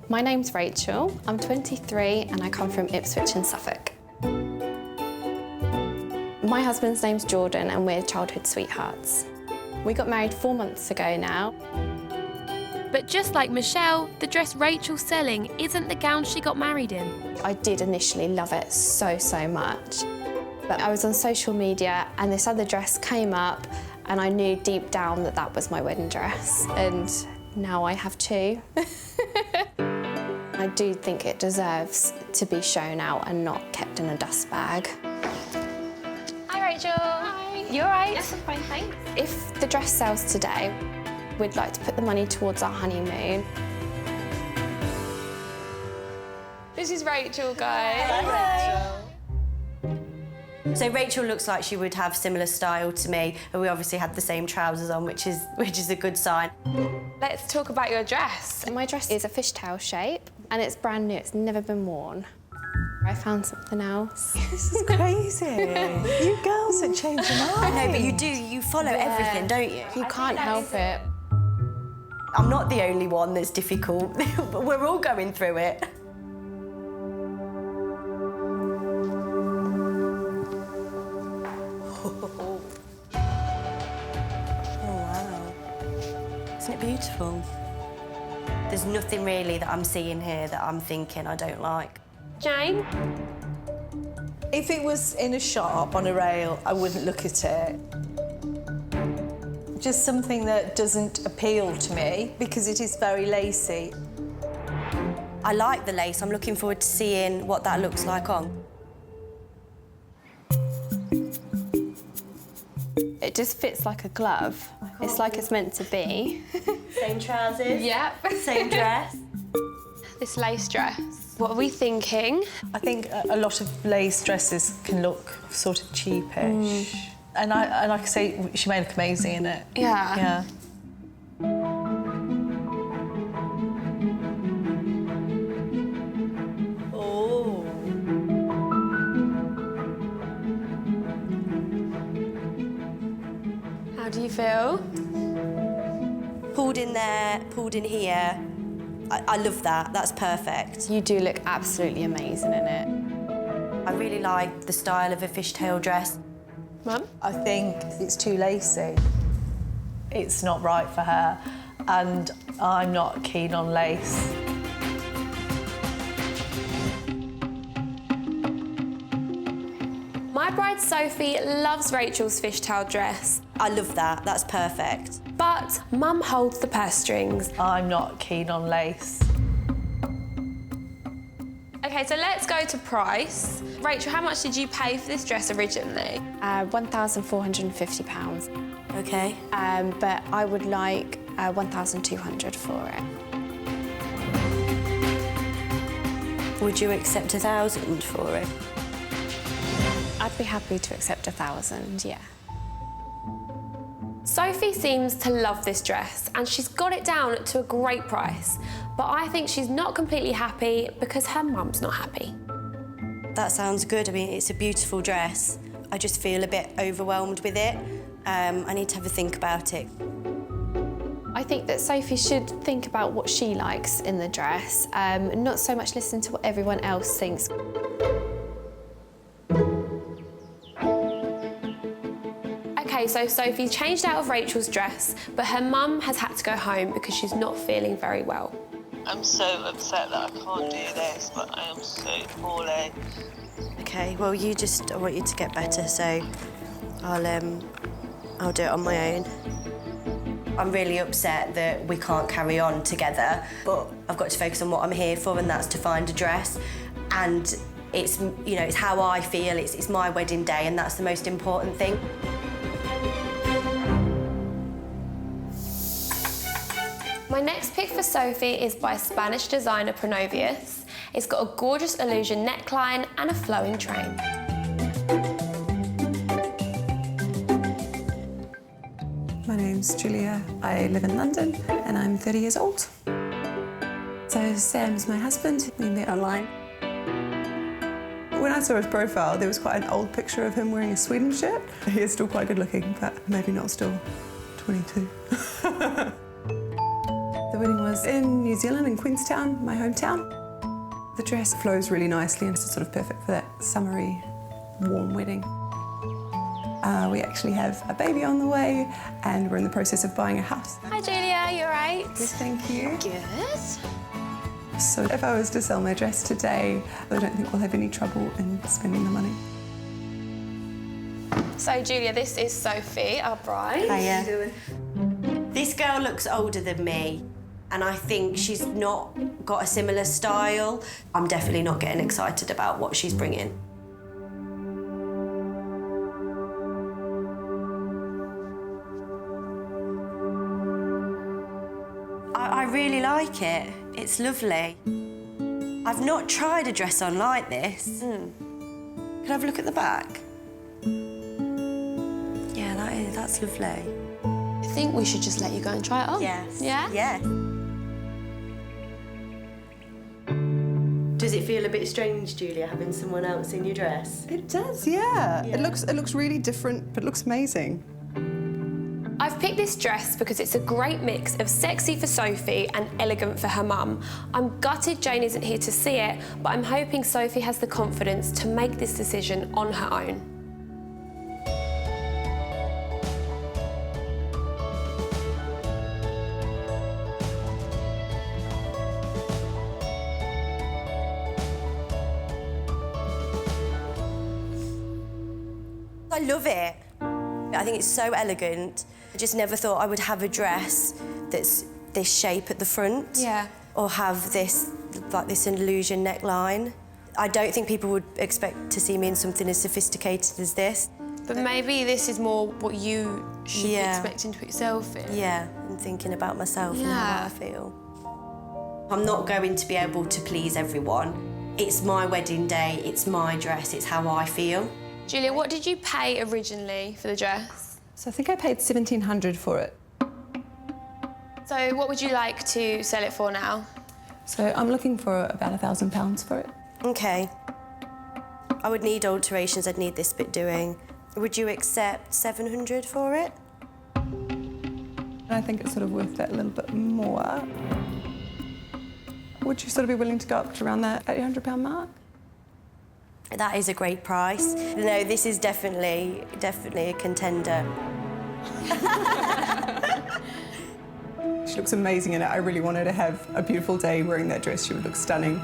My name's Rachel, I'm 23 and I come from Ipswich in Suffolk. My husband's name's Jordan and we're childhood sweethearts. We got married 4 months ago now. But just like Michelle, the dress Rachel's selling isn't the gown she got married in. I did initially love it so much. But I was on social media and this other dress came up and I knew deep down that that was my wedding dress. And now I have two. I do think it deserves to be shown out and not kept in a dust bag. Hi, Rachel. Hi. You all right? Yes, I'm fine, thanks. If the dress sells today, we'd like to put the money towards our honeymoon. This is Rachel, guys. Hi. So Rachel looks like she would have similar style to me, and we obviously had the same trousers on, which is a good sign. Let's talk about your dress. My dress is a fishtail shape, and it's brand new. It's never been worn. I found something else. This is crazy. You girls are changing up. I know, but you follow everything, don't you? You can't help it. I'm not the only one that's difficult. We're all going through it. Isn't it beautiful? There's nothing really that I'm seeing here that I'm thinking I don't like. Jane? If it was in a shop on a rail, I wouldn't look at it. Just something that doesn't appeal to me because it is very lacy. I like the lace. I'm looking forward to seeing what that looks like on. It just fits like a glove. It's like it's meant to be. Same trousers? Yep. Same dress? This lace dress. What are we thinking? I think a lot of lace dresses can look sort of cheapish. And like I say, she may look amazing in it. Yeah. Yeah. Oh. How do you feel? Pulled in there, pulled in here. I love that. That's perfect. You do look absolutely amazing in it. I really like the style of a fishtail dress. Mum? I think it's too lacy. It's not right for her, and I'm not keen on lace. My bride Sophie loves Rachel's fishtail dress. I love that. That's perfect. But Mum holds the purse strings. I'm not keen on lace. OK, so let's go to price. Rachel, how much did you pay for this dress originally? £1,450. OK. But I would like 1,200 for it. Would you accept 1,000 for it? I'd be happy to accept 1,000, yeah. Sophie seems to love this dress and she's got it down to a great price. But I think she's not completely happy because her mum's not happy. That sounds good. I mean, it's a beautiful dress. I just feel a bit overwhelmed with it. I need to have a think about it. I think that Sophie should think about what she likes in the dress, not so much listen to what everyone else thinks. Okay, so Sophie changed out of Rachel's dress, but her mum has had to go home because she's not feeling very well. I'm so upset that I can't do this, but I am so poorly. Okay, well, I want you to get better, so I'll do it on my own. I'm really upset that we can't carry on together, but I've got to focus on what I'm here for, and that's to find a dress. And it's, you know, it's how I feel, it's my wedding day, and that's the most important thing. My next pick for Sophie is by Spanish designer Pronovius. It's got a gorgeous illusion neckline and a flowing train. My name's Julia. I live in London and I'm 30 years old. So Sam's my husband. We met online. When I saw his profile, there was quite an old picture of him wearing a Sweden shirt. He is still quite good looking, but maybe not still 22. The wedding was in New Zealand, in Queenstown, my hometown. The dress flows really nicely and it's sort of perfect for that summery, warm wedding. We actually have a baby on the way and we're in the process of buying a house. Hi Julia, you all right? Good, thank you. Good. So if I was to sell my dress today, I don't think we'll have any trouble in spending the money. So Julia, this is Sophie, our bride. Hiya. This girl looks older than me, and I think she's not got a similar style. I'm definitely not getting excited about what she's bringing. I really like it. It's lovely. I've not tried a dress on like this. Can I have a look at the back? Yeah, that's lovely. I think we should just let you go and try it on. Yes. Yeah? Yeah. Does it feel a bit strange, Julia, having someone else in your dress? It does, yeah. It looks really different, but it looks amazing. I've picked this dress because it's a great mix of sexy for Sophie and elegant for her mum. I'm gutted Jane isn't here to see it, but I'm hoping Sophie has the confidence to make this decision on her own. I love it. I think it's so elegant. I just never thought I would have a dress that's this shape at the front. Yeah. Or have this, like this illusion neckline. I don't think people would expect to see me in something as sophisticated as this. But maybe this is more what you should be expecting to put yourself in. Yeah, and thinking about myself and how I feel. I'm not going to be able to please everyone. It's my wedding day, it's my dress, it's how I feel. Julia, what did you pay originally for the dress? So I think I paid $1,700 for it. So what would you like to sell it for now? So I'm looking for about £1,000 for it. Okay. I would need alterations, I'd need this bit doing. Would you accept $700 for it? I think it's sort of worth that little bit more. Would you sort of be willing to go up to around that £800 mark? That is a great price. No, this is definitely a contender. She looks amazing in it. I really want her to have a beautiful day wearing that dress. She would look stunning.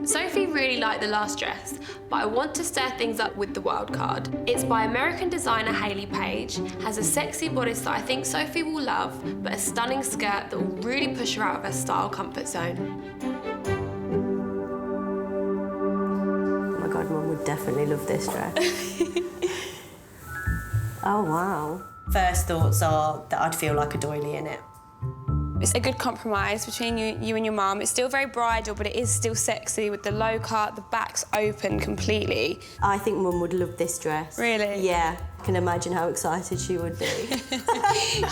Sophie really liked the last dress, but I want to stir things up with the wild card. It's by American designer Hayley Page, has a sexy bodice that I think Sophie will love, but a stunning skirt that will really push her out of her style comfort zone. Oh my God, Mum would definitely love this dress. Oh, wow. First thoughts are that I'd feel like a doily in it. It's a good compromise between you and your mum. It's still very bridal, but it is still sexy with the low cut, the back's open completely. I think Mum would love this dress. Really? Yeah. I can imagine how excited she would be.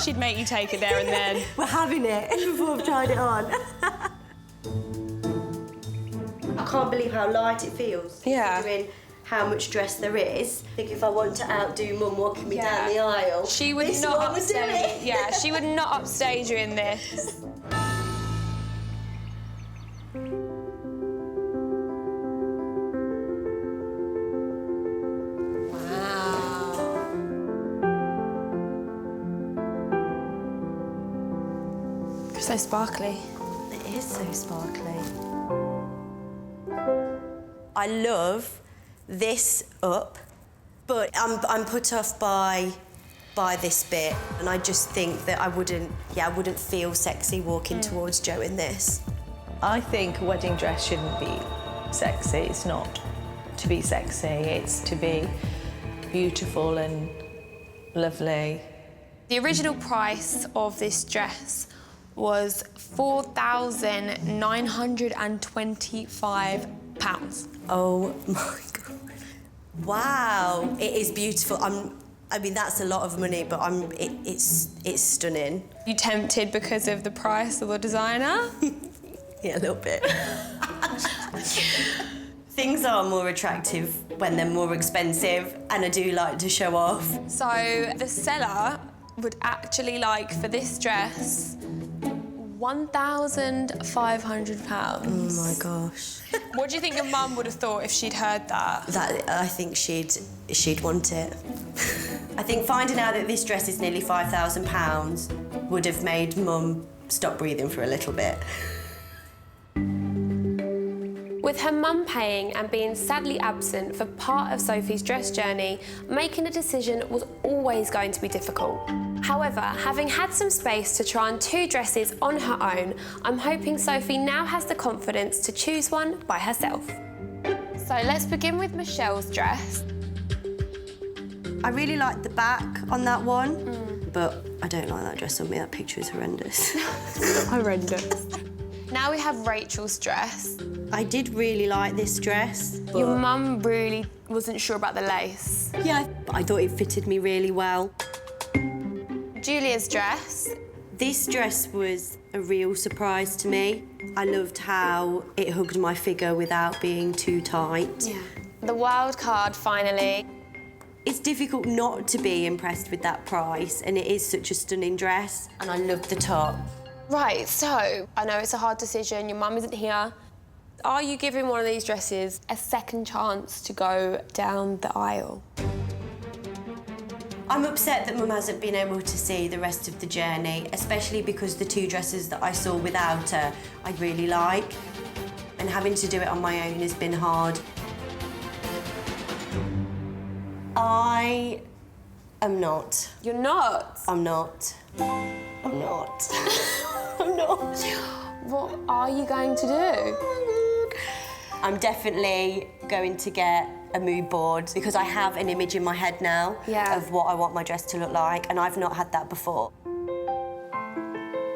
She'd make you take it there and then. We're having it before I've tried it on. I can't believe how light it feels. Yeah. Considering how much dress there is. I think if I want to outdo Mum walking me down the aisle, she would this not one would do upstage. it. Yeah, she would not upstage you in this. So sparkly. It is so sparkly. I love this up, but I'm put off by this bit, and I just think that I wouldn't feel sexy walking towards Joe in this. I think a wedding dress shouldn't be sexy. It's not to be sexy, it's to be beautiful and lovely. The original price of this dress was £4,925. Oh my God. Wow, it is beautiful. I mean, that's a lot of money, but it's stunning. You tempted because of the price of the designer? Yeah, a little bit. Things are more attractive when they're more expensive, and I do like to show off. So the seller would actually like, for this dress, £1,500. Oh my gosh. What do you think your mum would have thought if she'd heard that? I think she'd want it. I think finding out that this dress is nearly £5,000 would have made Mum stop breathing for a little bit. With her mum paying and being sadly absent for part of Sophie's dress journey, making a decision was always going to be difficult. However, having had some space to try on 2 dresses on her own, I'm hoping Sophie now has the confidence to choose one by herself. So let's begin with Michelle's dress. I really like the back on that one, but I don't like that dress on me. That picture is horrendous. Horrendous. Now we have Rachel's dress. I did really like this dress. But... Your mum really wasn't sure about the lace. Yeah, but I thought it fitted me really well. Julia's dress. This dress was a real surprise to me. I loved how it hugged my figure without being too tight. Yeah. The wild card, finally. It's difficult not to be impressed with that price, and it is such a stunning dress, and I love the top. Right, so I know it's a hard decision, your mum isn't here. Are you giving one of these dresses a second chance to go down the aisle? I'm upset that Mum hasn't been able to see the rest of the journey, especially because the 2 dresses that I saw without her I really like, and having to do it on my own has been hard. I am not. You're not? I'm not. I'm not. I'm not. What are you going to do? I'm definitely going to get a mood board because I have an image in my head now of what I want my dress to look like, and I've not had that before.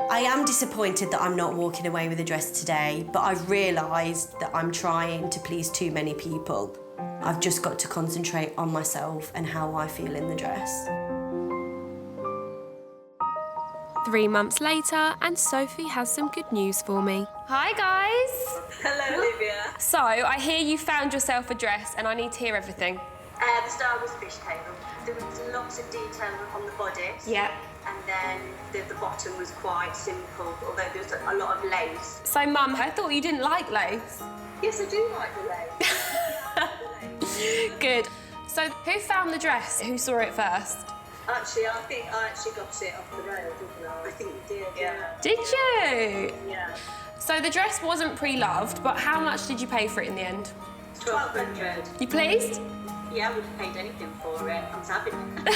I am disappointed that I'm not walking away with a dress today, but I've realised that I'm trying to please too many people. I've just got to concentrate on myself and how I feel in the dress. 3 months later, and Sophie has some good news for me. Hi, guys. Hello, Olivia. So, I hear you found yourself a dress, and I need to hear everything. The style was fishtail. There was lots of detail on the bodice. Yeah. And then the bottom was quite simple, although there was a lot of lace. So, Mum, I thought you didn't like lace. Yes, I do like the lace. Good. So, who found the dress? Who saw it first? Actually, I think I got it off the rail, didn't I? I think you did, yeah. Did you? Yeah. So the dress wasn't pre-loved, but how much did you pay for it in the end? $1,200. You pleased? Yeah, I would have paid anything for it. I'm having it.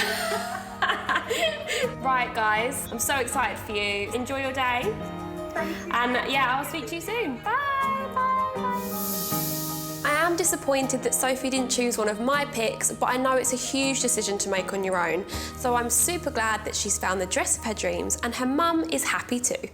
Right, guys, I'm so excited for you. Enjoy your day. Thank you. And yeah, I'll speak to you soon. Bye, bye, bye. I am disappointed that Sophie didn't choose one of my picks, but I know it's a huge decision to make on your own. So I'm super glad that she's found the dress of her dreams, and her mum is happy too.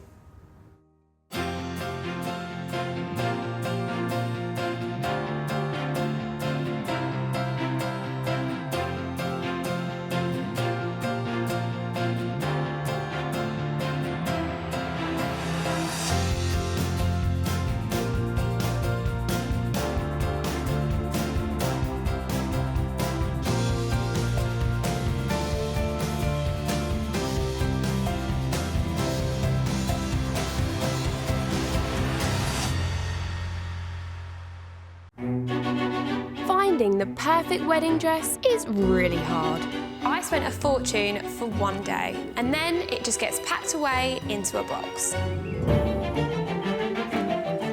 Finding the perfect wedding dress is really hard. I spent a fortune for one day, and then it just gets packed away into a box.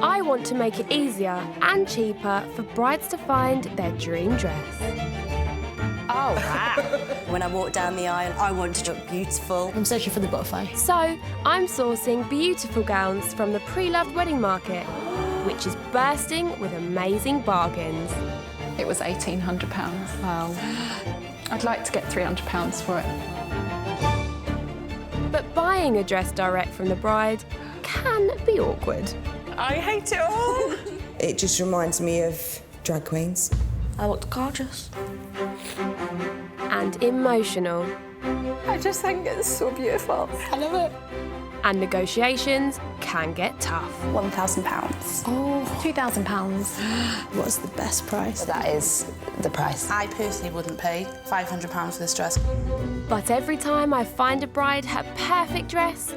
I want to make it easier and cheaper for brides to find their dream dress. Oh, wow. When I walk down the aisle, I want to look beautiful. I'm searching for the butterfly. So I'm sourcing beautiful gowns from the pre-loved wedding market, which is bursting with amazing bargains. It was £1,800. Wow. I'd like to get £300 for it. But buying a dress direct from the bride can be awkward. I hate it all. It just reminds me of drag queens. I look gorgeous. And emotional. I just think it's so beautiful. I love it. And negotiations can get tough. £1,000. Oh, £2,000. What's the best price? That is the price. I personally wouldn't pay £500 for this dress. But every time I find a bride her perfect dress,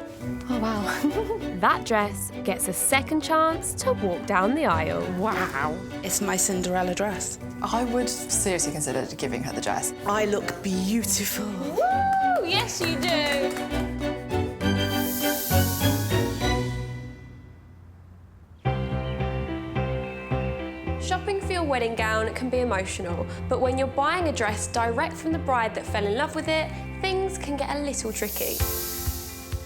Oh, wow. that dress gets a second chance to walk down the aisle. Wow. It's my Cinderella dress. I would seriously consider giving her the dress. I look beautiful. Woo! Yes, you do. Shopping for your wedding gown can be emotional, but when you're buying a dress direct from the bride that fell in love with it, things can get a little tricky.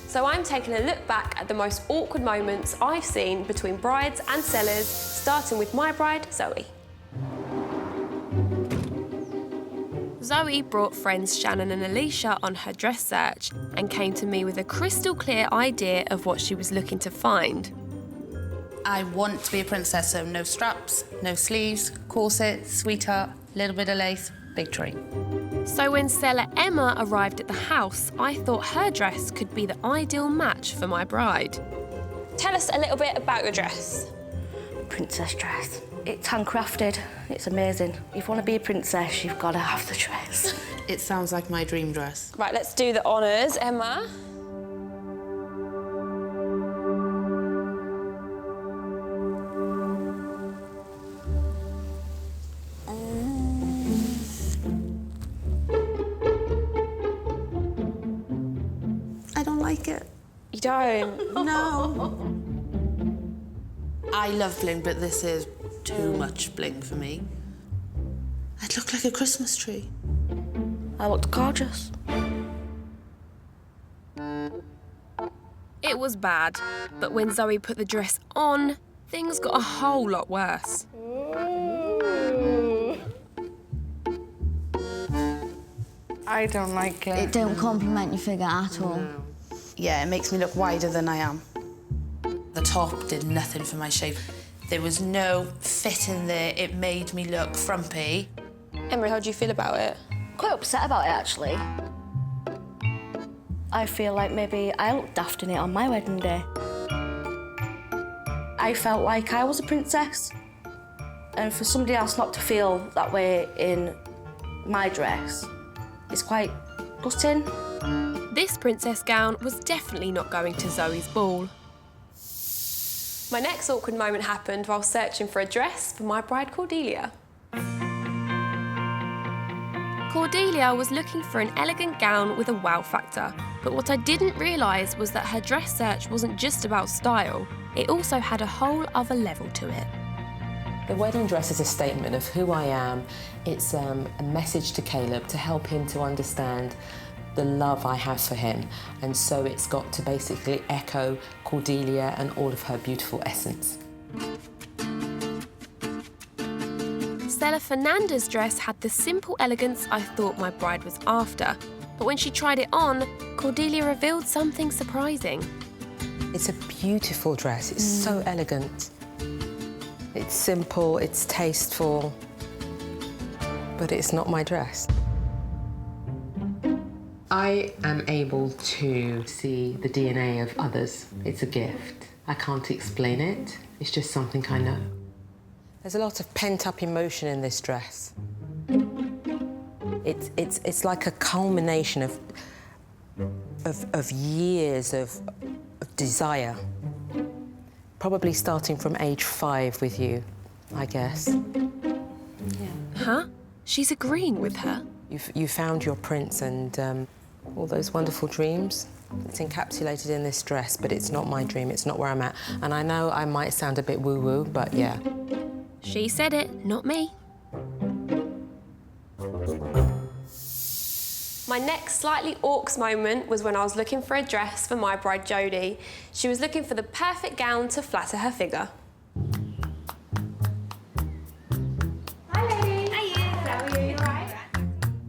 So I'm taking a look back at the most awkward moments I've seen between brides and sellers, starting with my bride, Zoe. Zoe brought friends Shannon and Alicia on her dress search and came to me with a crystal clear idea of what she was looking to find. I want to be a princess, so no straps, no sleeves, corset, sweetheart, little bit of lace, big tree. So when seller Emma arrived at the house, I thought her dress could be the ideal match for my bride. Tell us a little bit about your dress. Princess dress. It's handcrafted. It's amazing. If you want to be a princess, you've got to have the dress. It sounds like my dream dress. Right, let's do the honours, Emma. I don't like it. You don't? No. I love bling, but this is too much bling for me. I'd look like a Christmas tree. I look gorgeous. It was bad, but when Zoe put the dress on, things got a whole lot worse. I don't like it. It don't compliment your figure at all. No. Yeah, it makes me look wider than I am. The top did nothing for my shape. There was no fit in there. It made me look frumpy. Emma, how do you feel about it? Quite upset about it, actually. I feel like maybe I looked daft in it on my wedding day. I felt like I was a princess. And for somebody else not to feel that way in my dress is quite gutting. This princess gown was definitely not going to Zoe's ball. My next awkward moment happened while searching for a dress for my bride, Cordelia. Cordelia was looking for an elegant gown with a wow factor, but what I didn't realise was that her dress search wasn't just about style, it also had a whole other level to it. The wedding dress is a statement of who I am. It's a message to Caleb to help him to understand the love I have for him, and so it's got to basically echo Cordelia and all of her beautiful essence. Stella Fernanda's dress had the simple elegance I thought my bride was after. But when she tried it on, Cordelia revealed something surprising. It's a beautiful dress. It's so elegant. It's simple, it's tasteful, but it's not my dress. I am able to see the DNA of others. It's a gift. I can't explain it. It's just something I know. There's a lot of pent-up emotion in this dress. It's like a culmination of years of desire. Probably starting from age 5 with you, I guess. Yeah. Huh? She's agreeing with her. You found your prince and all those wonderful dreams. It's encapsulated in this dress, but it's not my dream, it's not where I'm at. And I know I might sound a bit woo-woo, but yeah. She said it, not me. My next slightly awkward moment was when I was looking for a dress for my bride Jodie. She was looking for the perfect gown to flatter her figure. Hi ladies. Hi. How are you? Alright?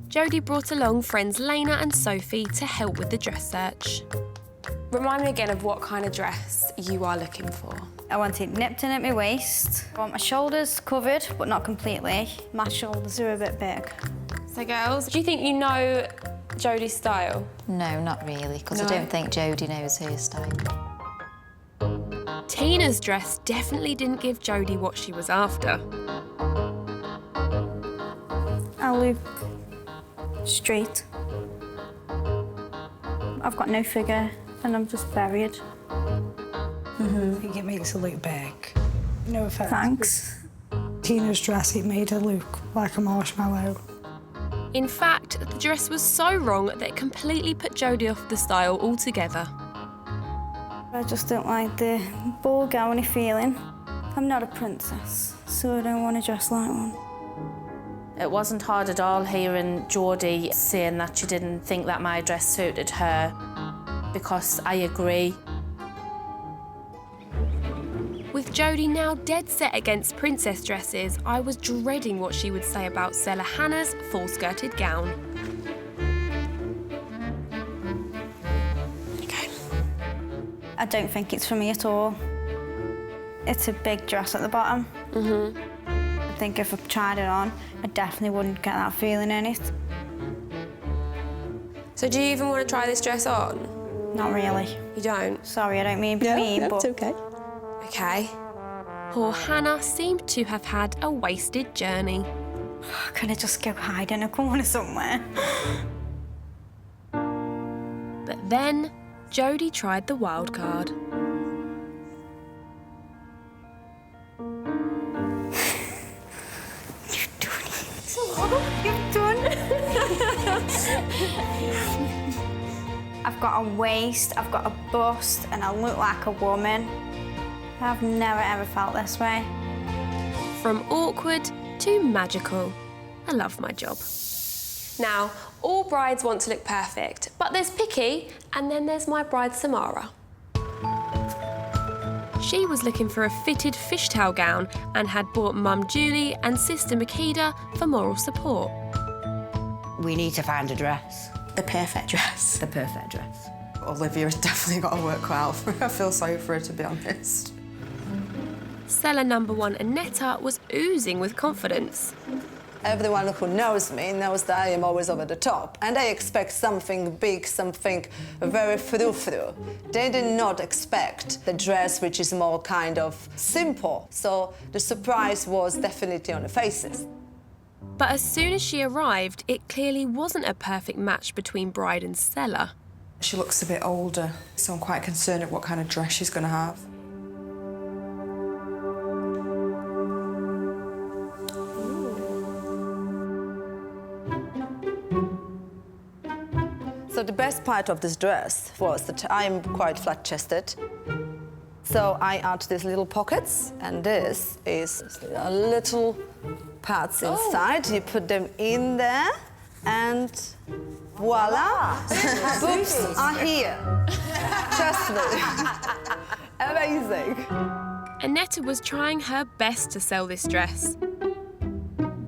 Jodie brought along friends Helina and Sophie to help with the dress search. Remind me again of what kind of dress you are looking for. I want it nipped in at my waist. I want my shoulders covered, but not completely. My shoulders are a bit big. So girls, do you think you know Jodie's style? No, not really, because I don't think Jodie knows her style. Tina's dress definitely didn't give Jodie what she was after. I look straight. I've got no figure and I'm just buried. I think it makes her look big. No offence. Thanks. Tina's dress, it made her look like a marshmallow. In fact, the dress was so wrong that it completely put Jodie off the style altogether. I just don't like the ball gowny feeling. I'm not a princess, so I don't want to dress like one. It wasn't hard at all hearing Jodie saying that she didn't think that my dress suited her, because I agree. With Jodie now dead set against princess dresses, I was dreading what she would say about Stella Hannah's full-skirted gown. Okay. I don't think it's for me at all. It's a big dress at the bottom. I think if I tried it on, I definitely wouldn't get that feeling in it. So do you even want to try this dress on? Not really. You don't? Sorry, I don't mean to mean, but... it's okay. Okay. Poor Hannah seemed to have had a wasted journey. Can I just go hide in a corner somewhere? But then, Jodie tried the wild card. You've done. I've got a waist, I've got a bust, and I look like a woman. I've never ever felt this way. From awkward to magical. I love my job. Now, all brides want to look perfect, but there's picky, and then there's my bride Samara. She was looking for a fitted fishtail gown and had bought Mum Julie and Sister Makeda for moral support. We need to find a dress. The perfect dress. The perfect dress. Olivia's definitely got to work well. I feel sorry for her, to be honest. Seller number 1 Annetta was oozing with confidence. Everyone who knows me knows that I am always over the top, and they expect something big, something very frou-frou. They did not expect the dress, which is more kind of simple, so the surprise was definitely on the faces. But as soon as she arrived, it clearly wasn't a perfect match between bride and seller. She looks a bit older, so I'm quite concerned at what kind of dress she's going to have. So the best part of this dress was that I'm quite flat-chested. So I add these little pockets, and this is a little pads inside. You put them in there, and voila! Boobs are here. Trust me. Amazing. Annetta was trying her best to sell this dress.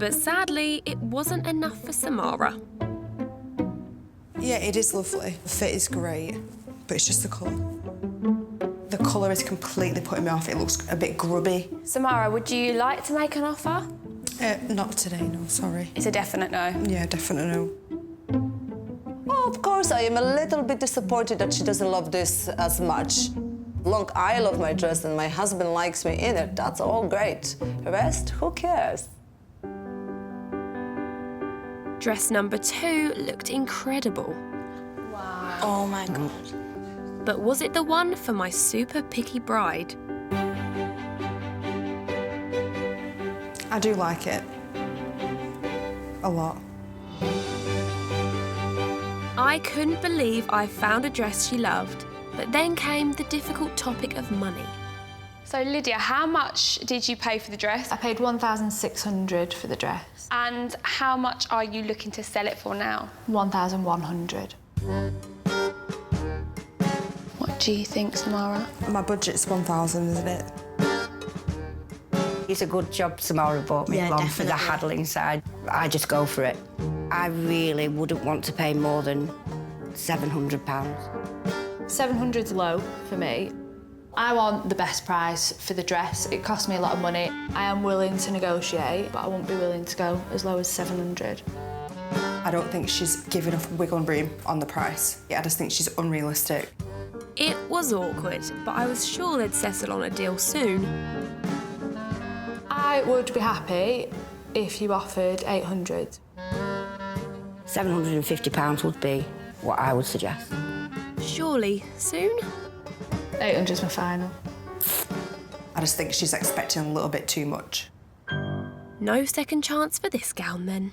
But sadly, it wasn't enough for Samara. Yeah, it is lovely. The fit is great, but it's just the colour. The colour is completely putting me off. It looks a bit grubby. Samara, would you like to make an offer? Not today, no, sorry. It's a definite no. Yeah, definite no. Well, of course, I am a little bit disappointed that she doesn't love this as much. Look, I love my dress and my husband likes me in it. That's all great. The rest, who cares? Dress number 2 looked incredible. Wow. Oh my God. But was it the one for my super picky bride? I do like it. A lot. I couldn't believe I found a dress she loved, but then came the difficult topic of money. So Lydia, how much did you pay for the dress? I paid $1,600 for the dress. And how much are you looking to sell it for now? $1,100. What do you think, Samara? My budget's 1,000, isn't it? It's a good job Samara bought me one for the haggling side. I just go for it. I really wouldn't want to pay more than £700. $700's low for me. I want the best price for the dress. It cost me a lot of money. I am willing to negotiate, but I won't be willing to go as low as $700. I don't think she's given enough wiggle room on the price. Yeah, I just think she's unrealistic. It was awkward, but I was sure they'd settle on a deal soon. I would be happy if you offered $800. £750 would be what I would suggest. Surely soon? 800's my final. I just think she's expecting a little bit too much. No second chance for this gown, then.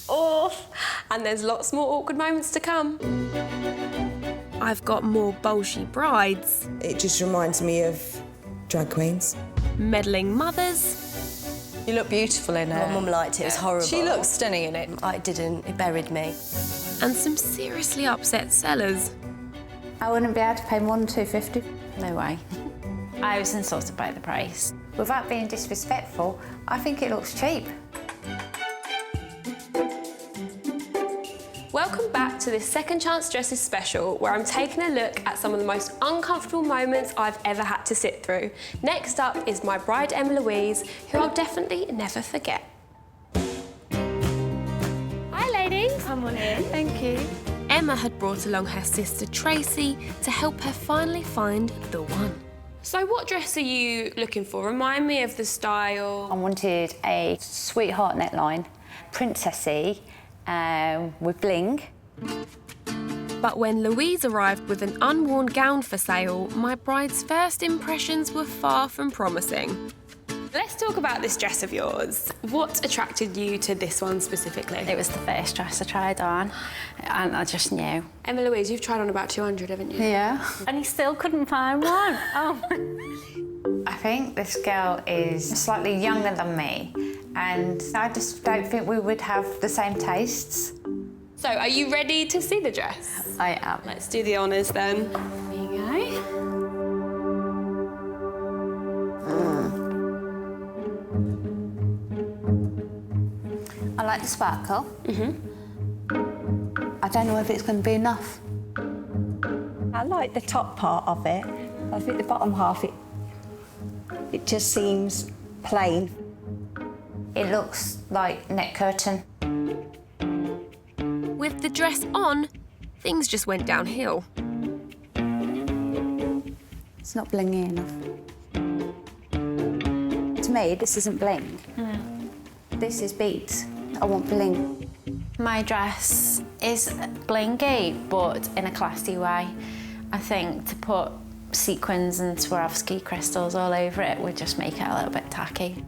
Oh, and there's lots more awkward moments to come. I've got more bolshy brides. It just reminds me of drag queens. Meddling mothers. You look beautiful in it. My mum liked it, it was horrible. She looks stunning in it. I didn't, it buried me. And some seriously upset sellers. I wouldn't be able to pay more than $250. No way. I was insulted by the price. Without being disrespectful, I think it looks cheap. Welcome back to this Second Chance Dresses special, where I'm taking a look at some of the most uncomfortable moments I've ever had to sit through. Next up is my bride Emma Louise, who I'll definitely never forget. Hi ladies. Come on in. Thank you. Emma had brought along her sister Tracy to help her finally find the one. So what dress are you looking for? Remind me of the style. I wanted a sweetheart neckline, princessy, with bling. But when Louise arrived with an unworn gown for sale, my bride's first impressions were far from promising. Let's talk about this dress of yours. What attracted you to this one specifically? It was the first dress I tried on, and I just knew. Emma Louise, you've tried on about 200, haven't you? Yeah. And you still couldn't find one. Oh. I think this girl is slightly younger than me, and I just don't think we would have the same tastes. So, are you ready to see the dress? I am. Let's do the honours then. There you go. I like the sparkle. I don't know if it's going to be enough. I like the top part of it. I think the bottom half, it just seems plain. It looks like neck curtain. With the dress on, things just went downhill. It's not blingy enough. To me, this isn't bling. This is beads. I want bling. My dress is blingy, but in a classy way. I think to put sequins and Swarovski crystals all over it would just make it a little bit tacky.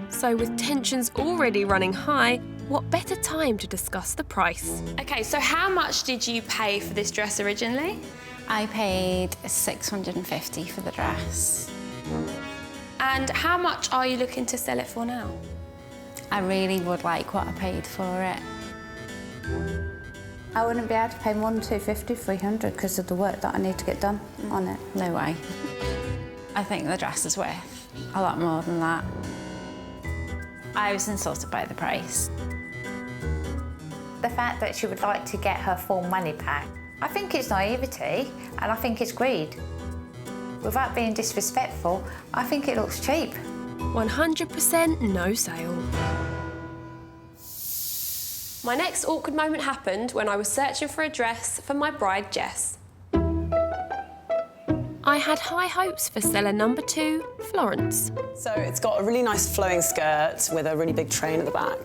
So with tensions already running high, what better time to discuss the price? Okay, so how much did you pay for this dress originally? I paid $650 for the dress. And how much are you looking to sell it for now? I really would like what I paid for it. I wouldn't be able to pay more than $250, $300 because of the work that I need to get done on it. No way. I think the dress is worth a lot more than that. I was insulted by the price. The fact that she would like to get her full money back, I think it's naivety and I think it's greed. Without being disrespectful, I think it looks cheap. 100% no sale. My next awkward moment happened when I was searching for a dress for my bride, Jess. I had high hopes for seller number 2, Florence. So it's got a really nice flowing skirt with a really big train at the back.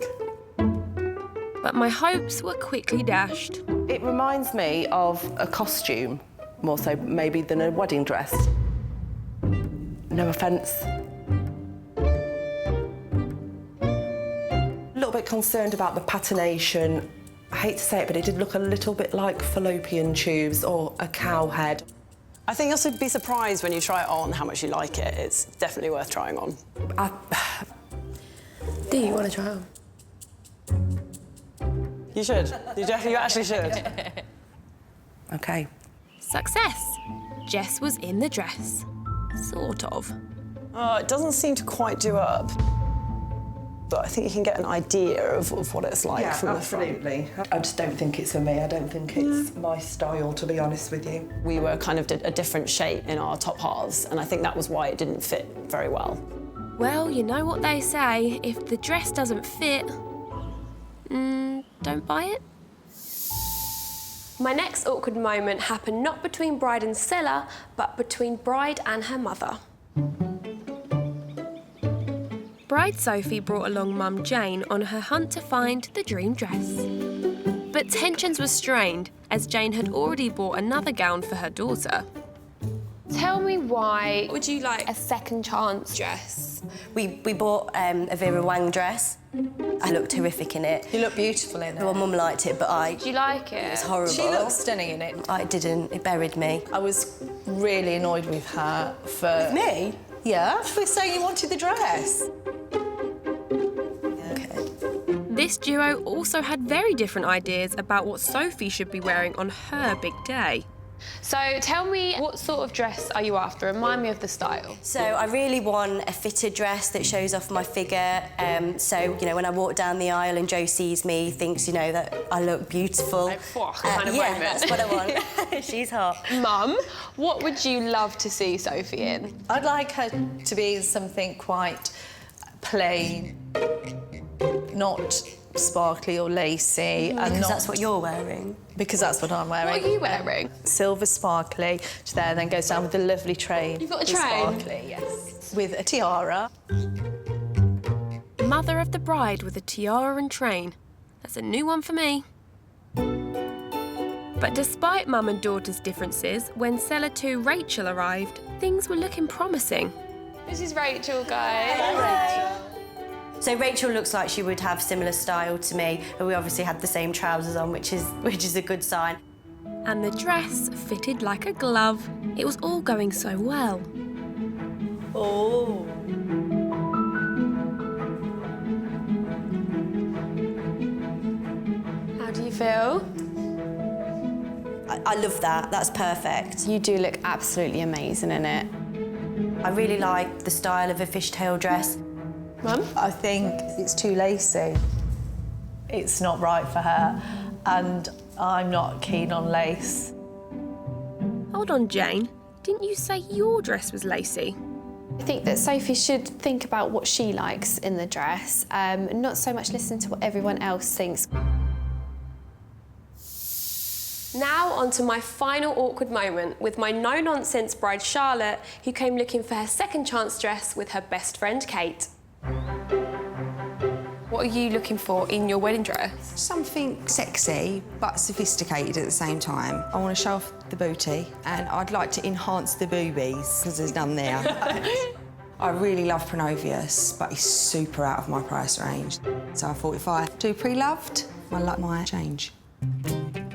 But my hopes were quickly dashed. It reminds me of a costume, more so maybe than a wedding dress. No offence. A little bit concerned about the patination. I hate to say it, but it did look a little bit like fallopian tubes or a cow head. I think you'll be surprised when you try it on how much you like it. It's definitely worth trying on. Do you want to try on? You should. You actually should. OK. Success. Jess was in the dress. Sort of. It doesn't seem to quite do up. But I think you can get an idea of what it's like from the front. Absolutely. I just don't think it's for me. I don't think it's my style, to be honest with you. We were kind of a different shape in our top halves, and I think that was why it didn't fit very well. Well, you know what they say. If the dress doesn't fit, don't buy it. My next awkward moment happened not between bride and seller, but between bride and her mother. Bride Sophie brought along Mum Jane on her hunt to find the dream dress. But tensions were strained as Jane had already bought another gown for her daughter. Tell me why would you like a second chance dress? We bought a Vera Wang dress. I looked horrific in it. You look beautiful in it. Well, Mum liked it, but I... Do you like it? It was horrible. She looked stunning in it. I didn't. It buried me. I was really annoyed with her for... With me? Yeah, for saying you wanted the dress. This duo also had very different ideas about what Sophie should be wearing on her big day. So tell me, what sort of dress are you after? Remind me of the style. So I really want a fitted dress that shows off my figure. So, you know, when I walk down the aisle and Joe sees me, thinks, you know, that I look beautiful. Kind of yeah, moment. that's what I want. She's hot. Mum, what would you love to see Sophie in? I'd like her to be something quite plain, not sparkly or lacy. Because that's what you're wearing. Because that's what I'm wearing. What are you wearing? Silver sparkly, which there then goes down with a lovely train. You've got a train? Sparkly, yes. With a tiara. Mother of the bride with a tiara and train. That's a new one for me. But despite Mum and daughter's differences, when seller 2 Rachel arrived, things were looking promising. This is Rachel, guys. Hello. So Rachel looks like she would have similar style to me, but we obviously had the same trousers on, which is a good sign. And the dress fitted like a glove. It was all going so well. Oh. How do you feel? I love that. That's perfect. You do look absolutely amazing in it. I really like the style of a fishtail dress. Mum? I think it's too lacy. It's not right for her, and I'm not keen on lace. Hold on, Jane. Didn't you say your dress was lacy? I think that Sophie should think about what she likes in the dress, not so much listen to what everyone else thinks. Now on to my final awkward moment with my no-nonsense bride Charlotte, who came looking for her second chance dress with her best friend Kate. What are you looking for in your wedding dress? Something sexy but sophisticated at the same time. I want to show off the booty and I'd like to enhance the boobies because there's none there. I really love Pronovius, but he's super out of my price range. So I thought if I do pre-loved, my luck might change.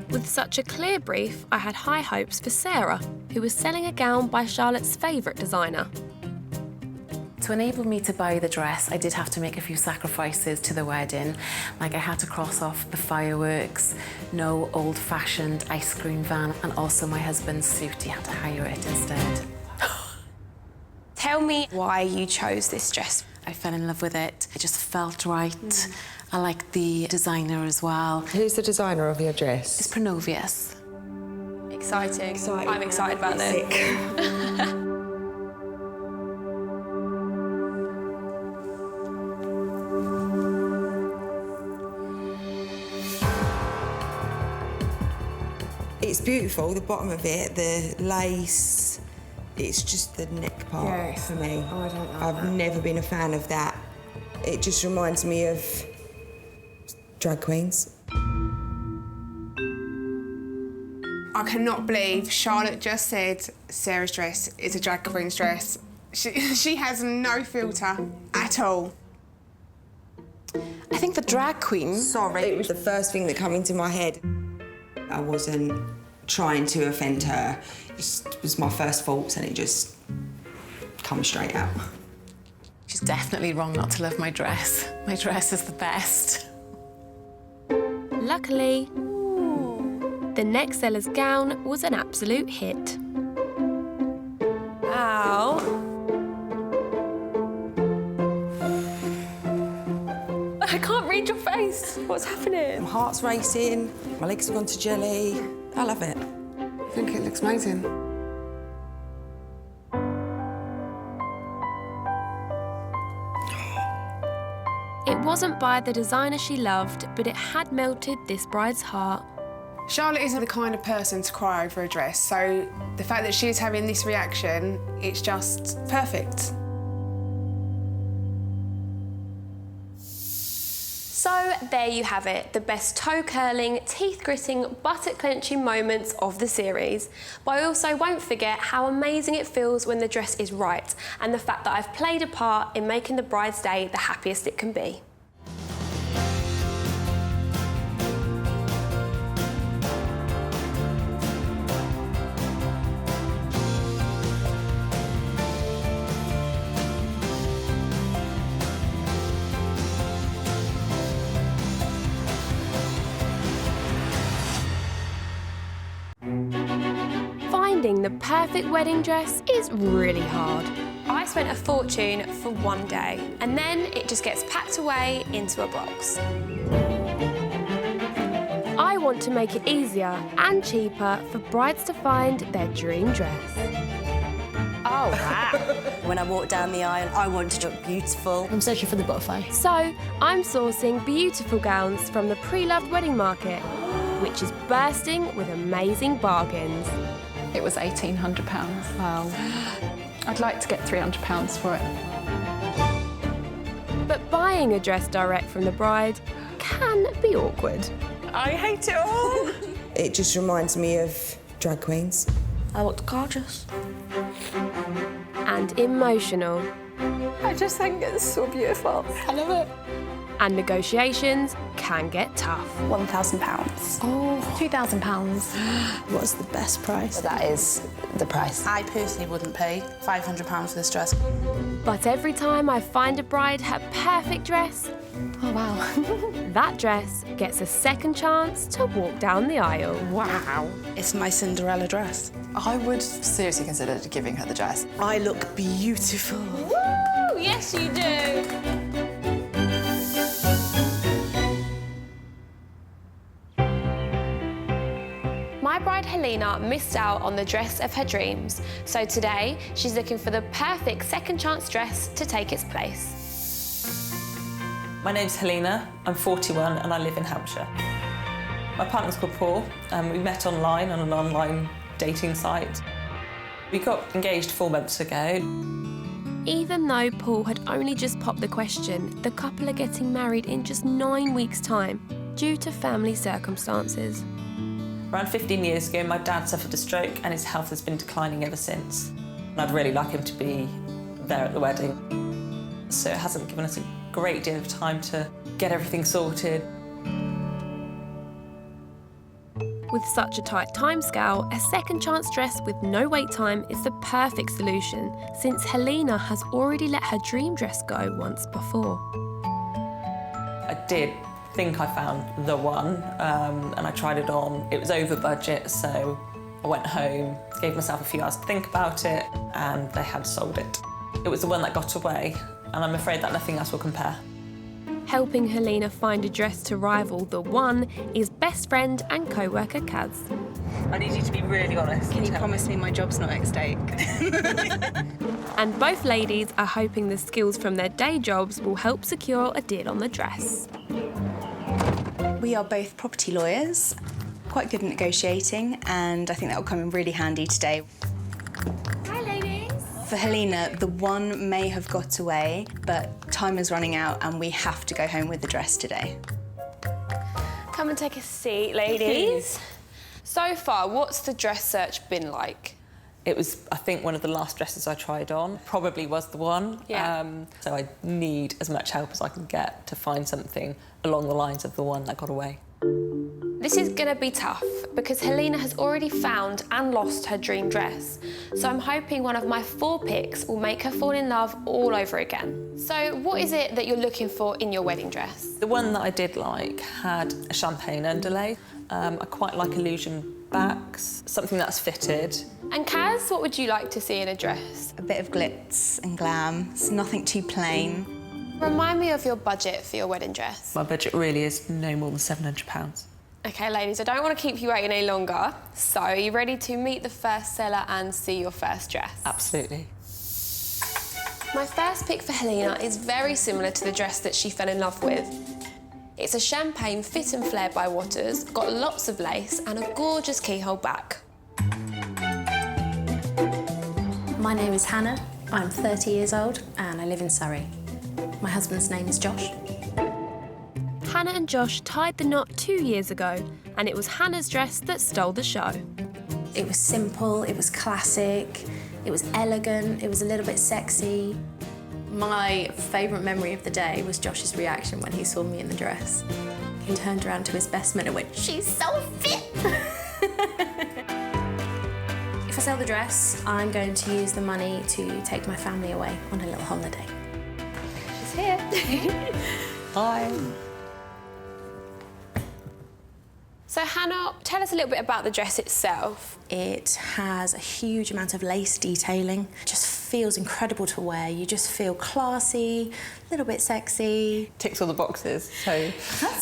With such a clear brief, I had high hopes for Sarah, who was selling a gown by Charlotte's favourite designer. To enable me to buy the dress, I did have to make a few sacrifices to the wedding. Like I had to cross off the fireworks, no old-fashioned ice cream van, and also my husband's suit, he had to hire it instead. Tell me why you chose this dress. I fell in love with it. It just felt right. I like the designer as well. Who's the designer of your dress? It's Pronovius. Exciting. I'm excited about this. It's beautiful, the bottom of it, the lace. It's just the neck part for me. Oh, I don't like I've never been a fan of that. It just reminds me of drag queens. I cannot believe Charlotte just said Sarah's dress is a drag queen's dress. She has no filter at all. I think the drag queen... Sorry. It was the first thing that came into my head. I wasn't trying to offend her. It just was my first thoughts and it just comes straight out. She's definitely wrong not to love my dress. My dress is the best. Luckily, the next seller's gown was an absolute hit. Ow. I can't read your face. What's happening? My heart's racing, my legs have gone to jelly. I love it. I think it looks amazing. It wasn't by the designer she loved, but it had melted this bride's heart. Charlotte isn't the kind of person to cry over a dress, so the fact that she's having this reaction, it's just perfect. So there you have it, the best toe-curling, teeth-gritting, buttock-clenching moments of the series. But I also won't forget how amazing it feels when the dress is right, and the fact that I've played a part in making the bride's day the happiest it can be. Finding the perfect wedding dress is really hard. I spent a fortune for one day, and then it just gets packed away into a box. I want to make it easier and cheaper for brides to find their dream dress. Oh, wow. When I walk down the aisle, I want to look beautiful. I'm searching for the butterfly. So I'm sourcing beautiful gowns from the pre-loved wedding market, which is bursting with amazing bargains. It was £1,800. Wow. I'd like to get £300 for it. But buying a dress direct from the bride can be awkward. I hate it all. It just reminds me of drag queens. I looked gorgeous. And emotional. I just think it's so beautiful. I love it. And negotiations can get tough. £1,000. Oh, £2,000. What's the best price? That is the price. I personally wouldn't pay £500 for this dress. But every time I find a bride her perfect dress, oh wow, that dress gets a second chance to walk down the aisle. Wow. It's my Cinderella dress. I would seriously consider giving her the dress. I look beautiful. Woo! Yes, you do. My bride Helina missed out on the dress of her dreams, so today she's looking for the perfect second chance dress to take its place. My name's Helina, I'm 41 and I live in Hampshire. My partner's called Paul, and we met online on an online dating site. We got engaged 4 months ago. Even though Paul had only just popped the question, the couple are getting married in just 9 weeks' time due to family circumstances. Around 15 years ago, my dad suffered a stroke and his health has been declining ever since. And I'd really like him to be there at the wedding. So it hasn't given us a great deal of time to get everything sorted. With such a tight timescale, a second chance dress with no wait time is the perfect solution, since Helina has already let her dream dress go once before. I did think I found the one, and I tried it on. It was over budget, so I went home, gave myself a few hours to think about it, and they had sold it. It was the one that got away. and I'm afraid that nothing else will compare. Helping Helina find a dress to rival the one is best friend and co-worker Kaz. I need you to be really honest. Can you promise me my job's not at stake? And both ladies are hoping the skills from their day jobs will help secure a deal on the dress. We are both property lawyers, quite good at negotiating, and I think that will come in really handy today. Hi, ladies. For Helina, the one may have got away, but time is running out and we have to go home with the dress today. Come and take a seat, ladies. So far, what's the dress search been like? It was, I think, one of the last dresses I tried on. Probably was the one. Yeah. So I need as much help as I can get to find something along the lines of the one that got away. This is gonna be tough because Helina has already found and lost her dream dress. So I'm hoping one of my 4 picks will make her fall in love all over again. So what is it that you're looking for in your wedding dress? The one that I did like had a champagne underlay. I quite like illusion backs, something that's fitted. And Kaz, what would you like to see in a dress? A bit of glitz and glam. It's nothing too plain. Remind me of your budget for your wedding dress. My budget really is no more than £700. Okay, ladies, I don't want to keep you waiting any longer. So, are you ready to meet the first seller and see your first dress? Absolutely. My first pick for Helina is very similar to the dress that she fell in love with. It's a champagne fit and flare by Waters, got lots of lace and a gorgeous keyhole back. My name is Hannah. I'm 30 years old and I live in Surrey. My husband's name is Josh. Hannah and Josh tied the knot 2 years ago, and it was Hannah's dress that stole the show. It was simple, it was classic, it was elegant, it was a little bit sexy. My favourite memory of the day was Josh's reaction when he saw me in the dress. He turned around to his best man and went, "She's so fit!" If I sell the dress, I'm going to use the money to take my family away on a little holiday. She's here. Hi. So Hannah, tell us a little bit about the dress itself. It has a huge amount of lace detailing. It just feels incredible to wear. You just feel classy, a little bit sexy. Ticks all the boxes, so I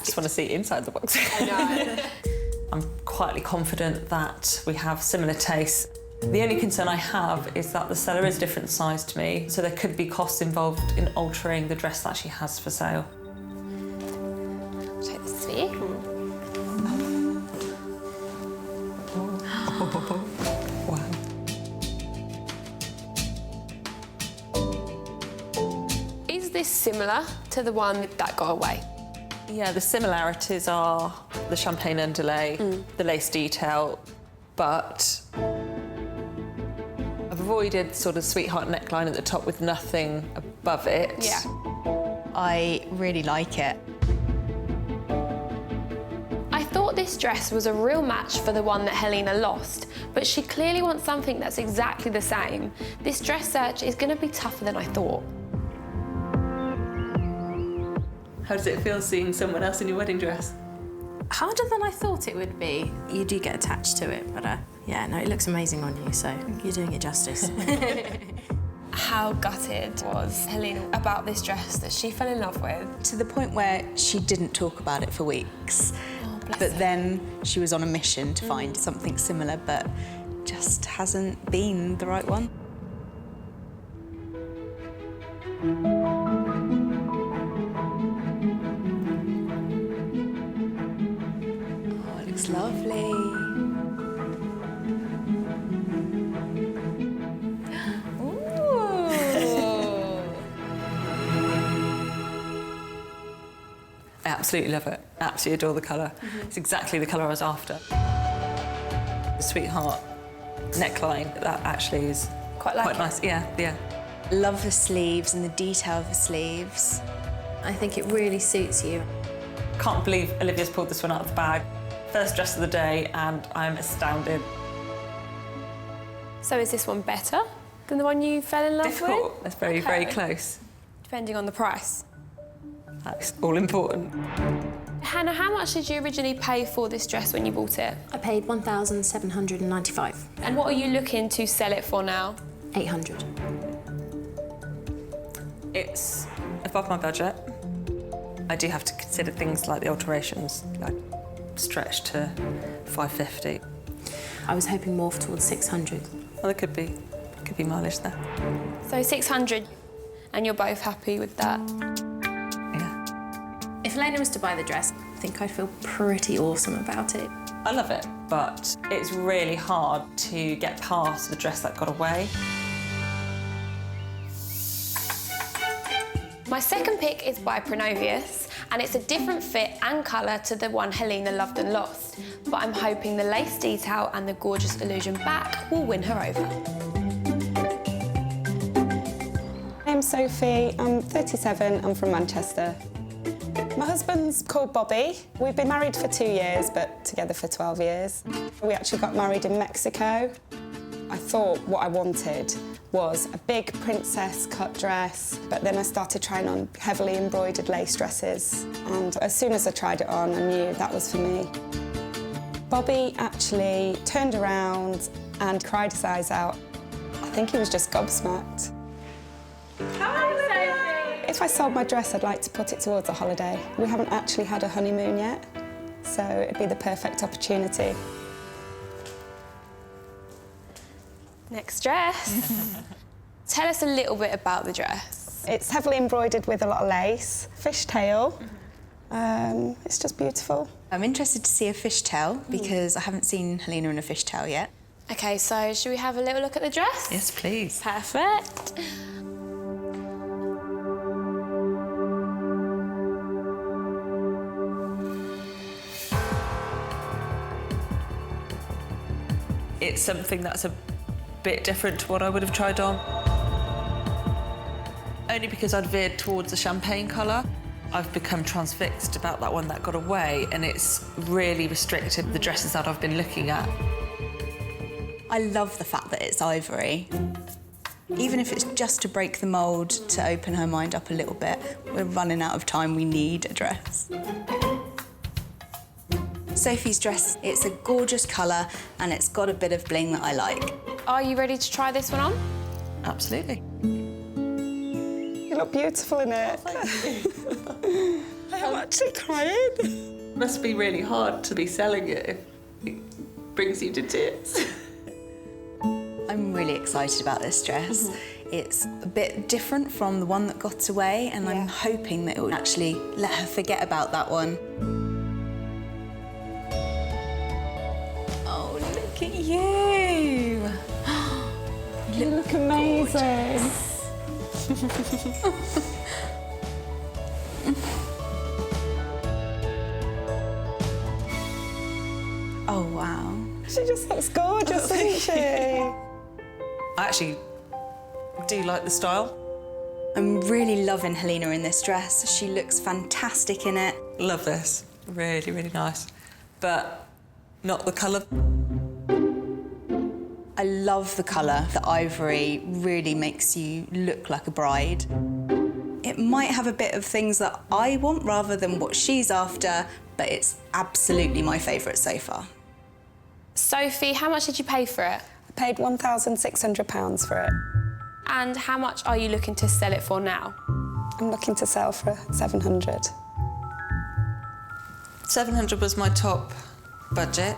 just want to see inside the box. I know. I'm quietly confident that we have similar tastes. The only concern I have is that the seller is a different size to me, so there could be costs involved in altering the dress that she has for sale. Take this for you. Wow. Is this similar to the one that got away? Yeah, the similarities are the champagne underlay, the lace detail, but I've avoided sort of sweetheart neckline at the top with nothing above it. Yeah. I really like it. I thought this dress was a real match for the one that Helina lost, but she clearly wants something that's exactly the same. This dress search is going to be tougher than I thought. How does it feel seeing someone else in your wedding dress? Harder than I thought it would be. You do get attached to it, but yeah, no, it looks amazing on you, so you're doing it justice. How gutted was Helina about this dress that she fell in love with? To the point where she didn't talk about it for weeks. But then she was on a mission to find something similar, but just hasn't been the right one. Oh, it looks lovely. I absolutely love it. Absolutely adore the colour. It's exactly the colour I was after. The sweetheart neckline, that actually is quite nice. Yeah, yeah. Love the sleeves and the detail of the sleeves. I think it really suits you. Can't believe Olivia's pulled this one out of the bag. First dress of the day, and I'm astounded. So is this one better than the one you fell in love Difficult. with? That's very, very close. Depending on the price. That's all important. Hannah, how much did you originally pay for this dress when you bought it? I paid £1,795. And what are you looking to sell it for now? £800. It's above my budget. I do have to consider things like the alterations, like stretch to $550. I was hoping more towards 600. Well, there could be mileage there. So 600, and you're both happy with that? Yeah. If Helena was to buy the dress, I think I'd feel pretty awesome about it. I love it, but it's really hard to get past the dress that got away. My second pick is by Pronovius, and it's a different fit and colour to the one Helina loved and lost, but I'm hoping the lace detail and the gorgeous illusion back will win her over. I'm Sophie, I'm 37, I'm from Manchester. My husband's called Bobby. We've been married for 2 years, but together for 12 years. We actually got married in Mexico. I thought what I wanted was a big princess cut dress, but then I started trying on heavily embroidered lace dresses, and as soon as I tried it on, I knew that was for me. Bobby actually turned around and cried his eyes out. I think he was just gobsmacked. If I sold my dress, I'd like to put it towards a holiday. We haven't actually had a honeymoon yet, so it'd be the perfect opportunity. Next dress. Tell us a little bit about the dress. It's heavily embroidered with a lot of lace, fishtail. It's just beautiful. I'm interested to see a fishtail because I haven't seen Helina in a fishtail yet. OK, so should we have a little look at the dress? Yes, please. Perfect. It's something that's a bit different to what I would have tried on. Only because I'd veered towards the champagne colour. I've become transfixed about that one that got away, and it's really restricted the dresses that I've been looking at. I love the fact that it's ivory. Even if it's just to break the mould, to open her mind up a little bit. We're running out of time, we need a dress. Sophie's dress, it's a gorgeous colour and it's got a bit of bling that I like. Are you ready to try this one on? Absolutely. You look beautiful in it. I am actually crying. Must be really hard to be selling it if it brings you to tears. I'm really excited about this dress. It's a bit different from the one that got away, and I'm hoping that it will actually let her forget about that one. Oh, look at you! You look amazing. Oh, wow. She just looks gorgeous, doesn't she? I actually do like the style. I'm really loving Helina in this dress. She looks fantastic in it. Love this. Really, really nice. But not the colour. I love the colour. The ivory really makes you look like a bride. It might have a bit of things that I want rather than what she's after, but it's absolutely my favourite so far. Sophie, how much did you pay for it? I paid £1,600 for it. And how much are you looking to sell it for now? I'm looking to sell for 700. 700 was my top budget.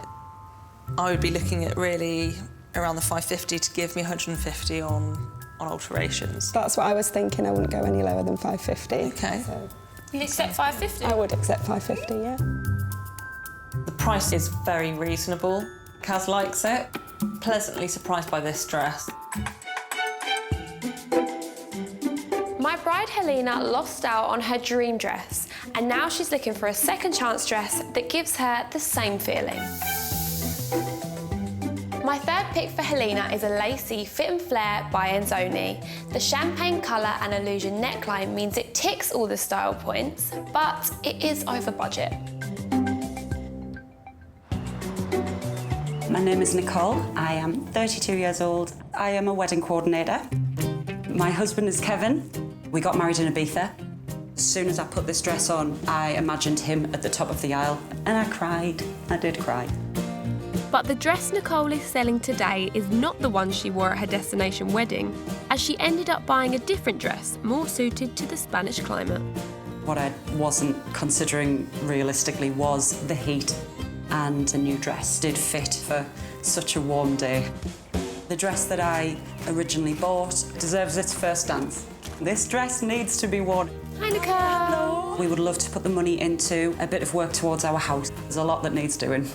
I would be looking at really around the 550 to give me 150 on alterations. That's what I was thinking. I wouldn't go any lower than 550. Okay. So You accept 550? I would accept 550, yeah. The price is very reasonable. Kaz likes it. Pleasantly surprised by this dress. My bride Helina lost out on her dream dress, and now she's looking for a second chance dress that gives her the same feeling. My third pick for Helina is a lacy fit and flare by Enzoni. The champagne colour and illusion neckline means it ticks all the style points, but it is over budget. My name is Nicole. I am 32 years old. I am a wedding coordinator. My husband is Kevin. We got married in Ibiza. As soon as I put this dress on, I imagined him at the top of the aisle, and I cried. I did cry. But the dress Nicole is selling today is not the one she wore at her destination wedding, as she ended up buying a different dress more suited to the Spanish climate. What I wasn't considering realistically was the heat, and the new dress did fit for such a warm day. The dress that I originally bought deserves its first dance. This dress needs to be worn. Hi, Nicole. We would love to put the money into a bit of work towards our house. There's a lot that needs doing.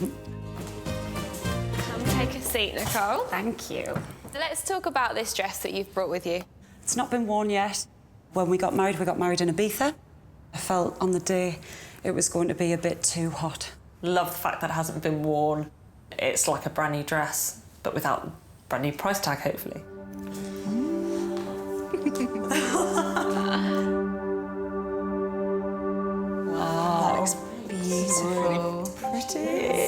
Come take a seat, Nicole. Thank you. So let's talk about this dress that you've brought with you. It's not been worn yet. When we got married in Ibiza. I felt on the day it was going to be a bit too hot. Love the fact that it hasn't been worn. It's like a brand new dress, but without a brand new price tag, hopefully. Wow. That looks beautiful. Really pretty.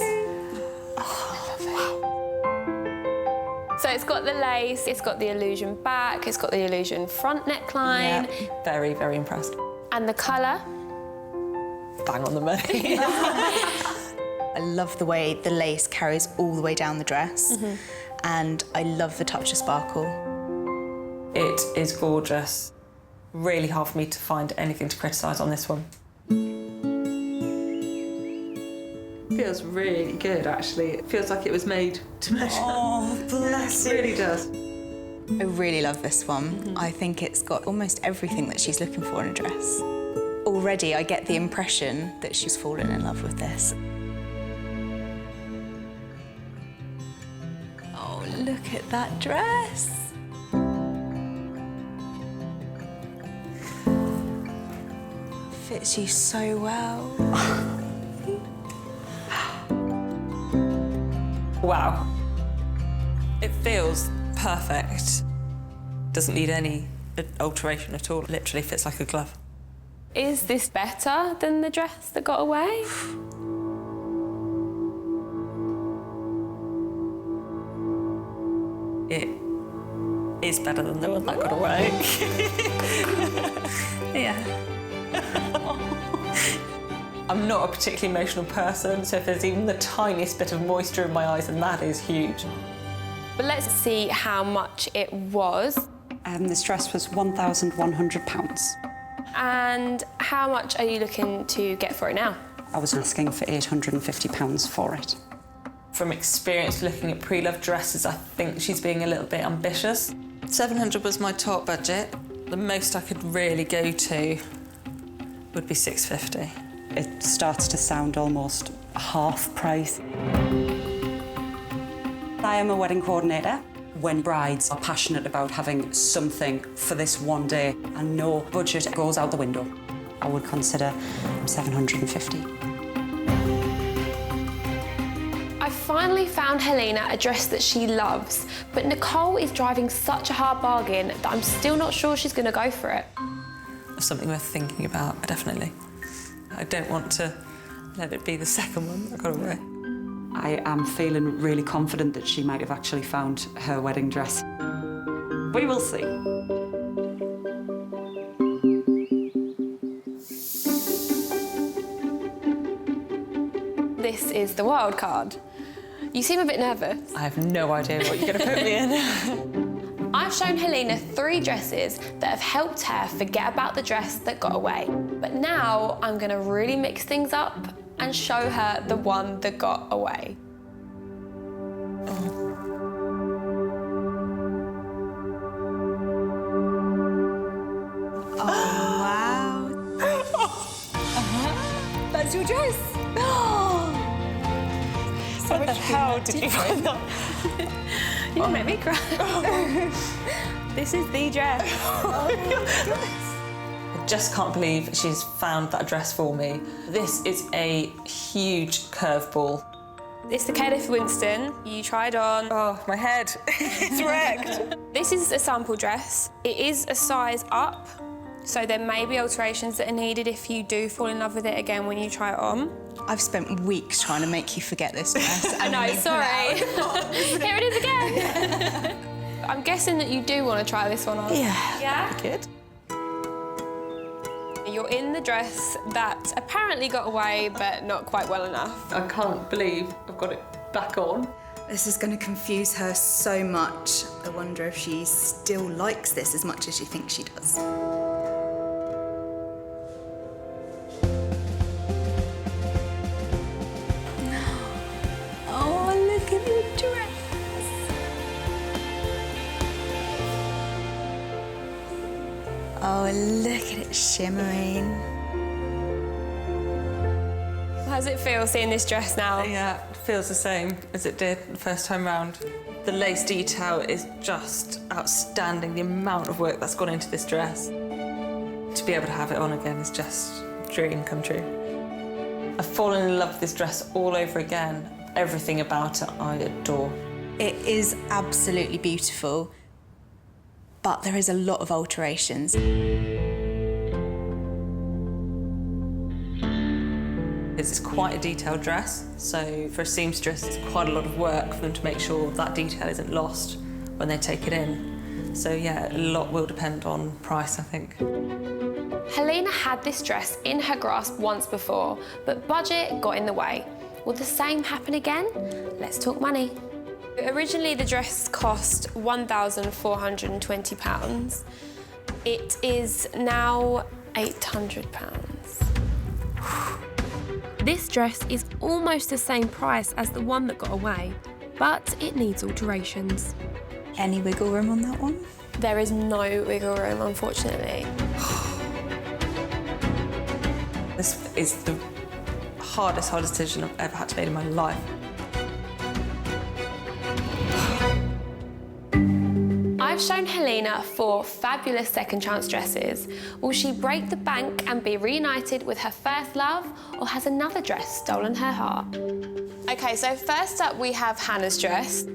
So it's got the lace, it's got the illusion back, it's got the illusion front neckline. Yeah. Very, very impressed. And the colour? Bang on the money. I love the way the lace carries all the way down the dress, and I love the touch of sparkle. It is gorgeous. Really hard for me to find anything to criticise on this one. Feels really good, actually. It feels like it was made to measure. Oh, bless it. Really does. I really love this one. I think it's got almost everything that she's looking for in a dress. Already, I get the impression that she's fallen in love with this. Oh, look at that dress. Fits you so well. Wow. It feels perfect. Doesn't need any alteration at all. It literally fits like a glove. Is this better than the dress that got away? It is better than the one that got away. Yeah. I'm not a particularly emotional person, so if there's even the tiniest bit of moisture in my eyes, then that is huge. But let's see how much it was. This dress was £1,100. And how much are you looking to get for it now? I was asking for £850 for it. From experience looking at pre-loved dresses, I think she's being a little bit ambitious. 700 was my top budget. The most I could really go to would be 650. It starts to sound almost half price. I am a wedding coordinator. When brides are passionate about having something for this one day and no budget goes out the window, I would consider 750. I finally found Helina a dress that she loves, but Nicole is driving such a hard bargain that I'm still not sure she's going to go for it. Something worth thinking about, definitely. I don't want to let it be the second one that got away. I am feeling really confident that she might have actually found her wedding dress. We will see. This is the wild card. You seem a bit nervous. I have no idea what you're going to put me in. I've shown Helina 3 dresses that have helped her forget about the dress that got away. But now I'm going to really mix things up and show her the one that got away. Oh, wow. That's your dress. What the hell did you find that? You make me cry. This is the dress. I just can't believe she's found that dress for me. This is a huge curveball. It's the Caliph Winston. You tried on. Oh, my head. It's wrecked. This is a sample dress. It is a size up, so there may be alterations that are needed if you do fall in love with it again when you try it on. I've spent weeks trying to make you forget this dress. I know, sorry. Here it is again. I'm guessing that you do want to try this one on. Yeah. Yeah? Good. You're in the dress that apparently got away, but not quite well enough. I can't believe I've got it back on. This is going to confuse her so much. I wonder if she still likes this as much as she thinks she does. Oh, look at the dress. Oh, look at it shimmering. How does it feel seeing this dress now? Yeah, it feels the same as it did the first time round. The lace detail is just outstanding, the amount of work that's gone into this dress. To be able to have it on again is just a dream come true. I've fallen in love with this dress all over again. Everything about it I adore. It is absolutely beautiful, but there is a lot of alterations. It's quite a detailed dress, so for a seamstress, it's quite a lot of work for them to make sure that detail isn't lost when they take it in. So yeah, a lot will depend on price, I think. Helina had this dress in her grasp once before, but budget got in the way. Will the same happen again? Let's talk money. Originally, the dress cost £1,420. It is now £800. This dress is almost the same price as the one that got away, but it needs alterations. Any wiggle room on that one? There is no wiggle room, unfortunately. This is the hardest decision I've ever had to make in my life. I've shown Helina 4 fabulous second chance dresses. Will she break the bank and be reunited with her first love, or has another dress stolen her heart? Okay, so first up we have Hannah's dress.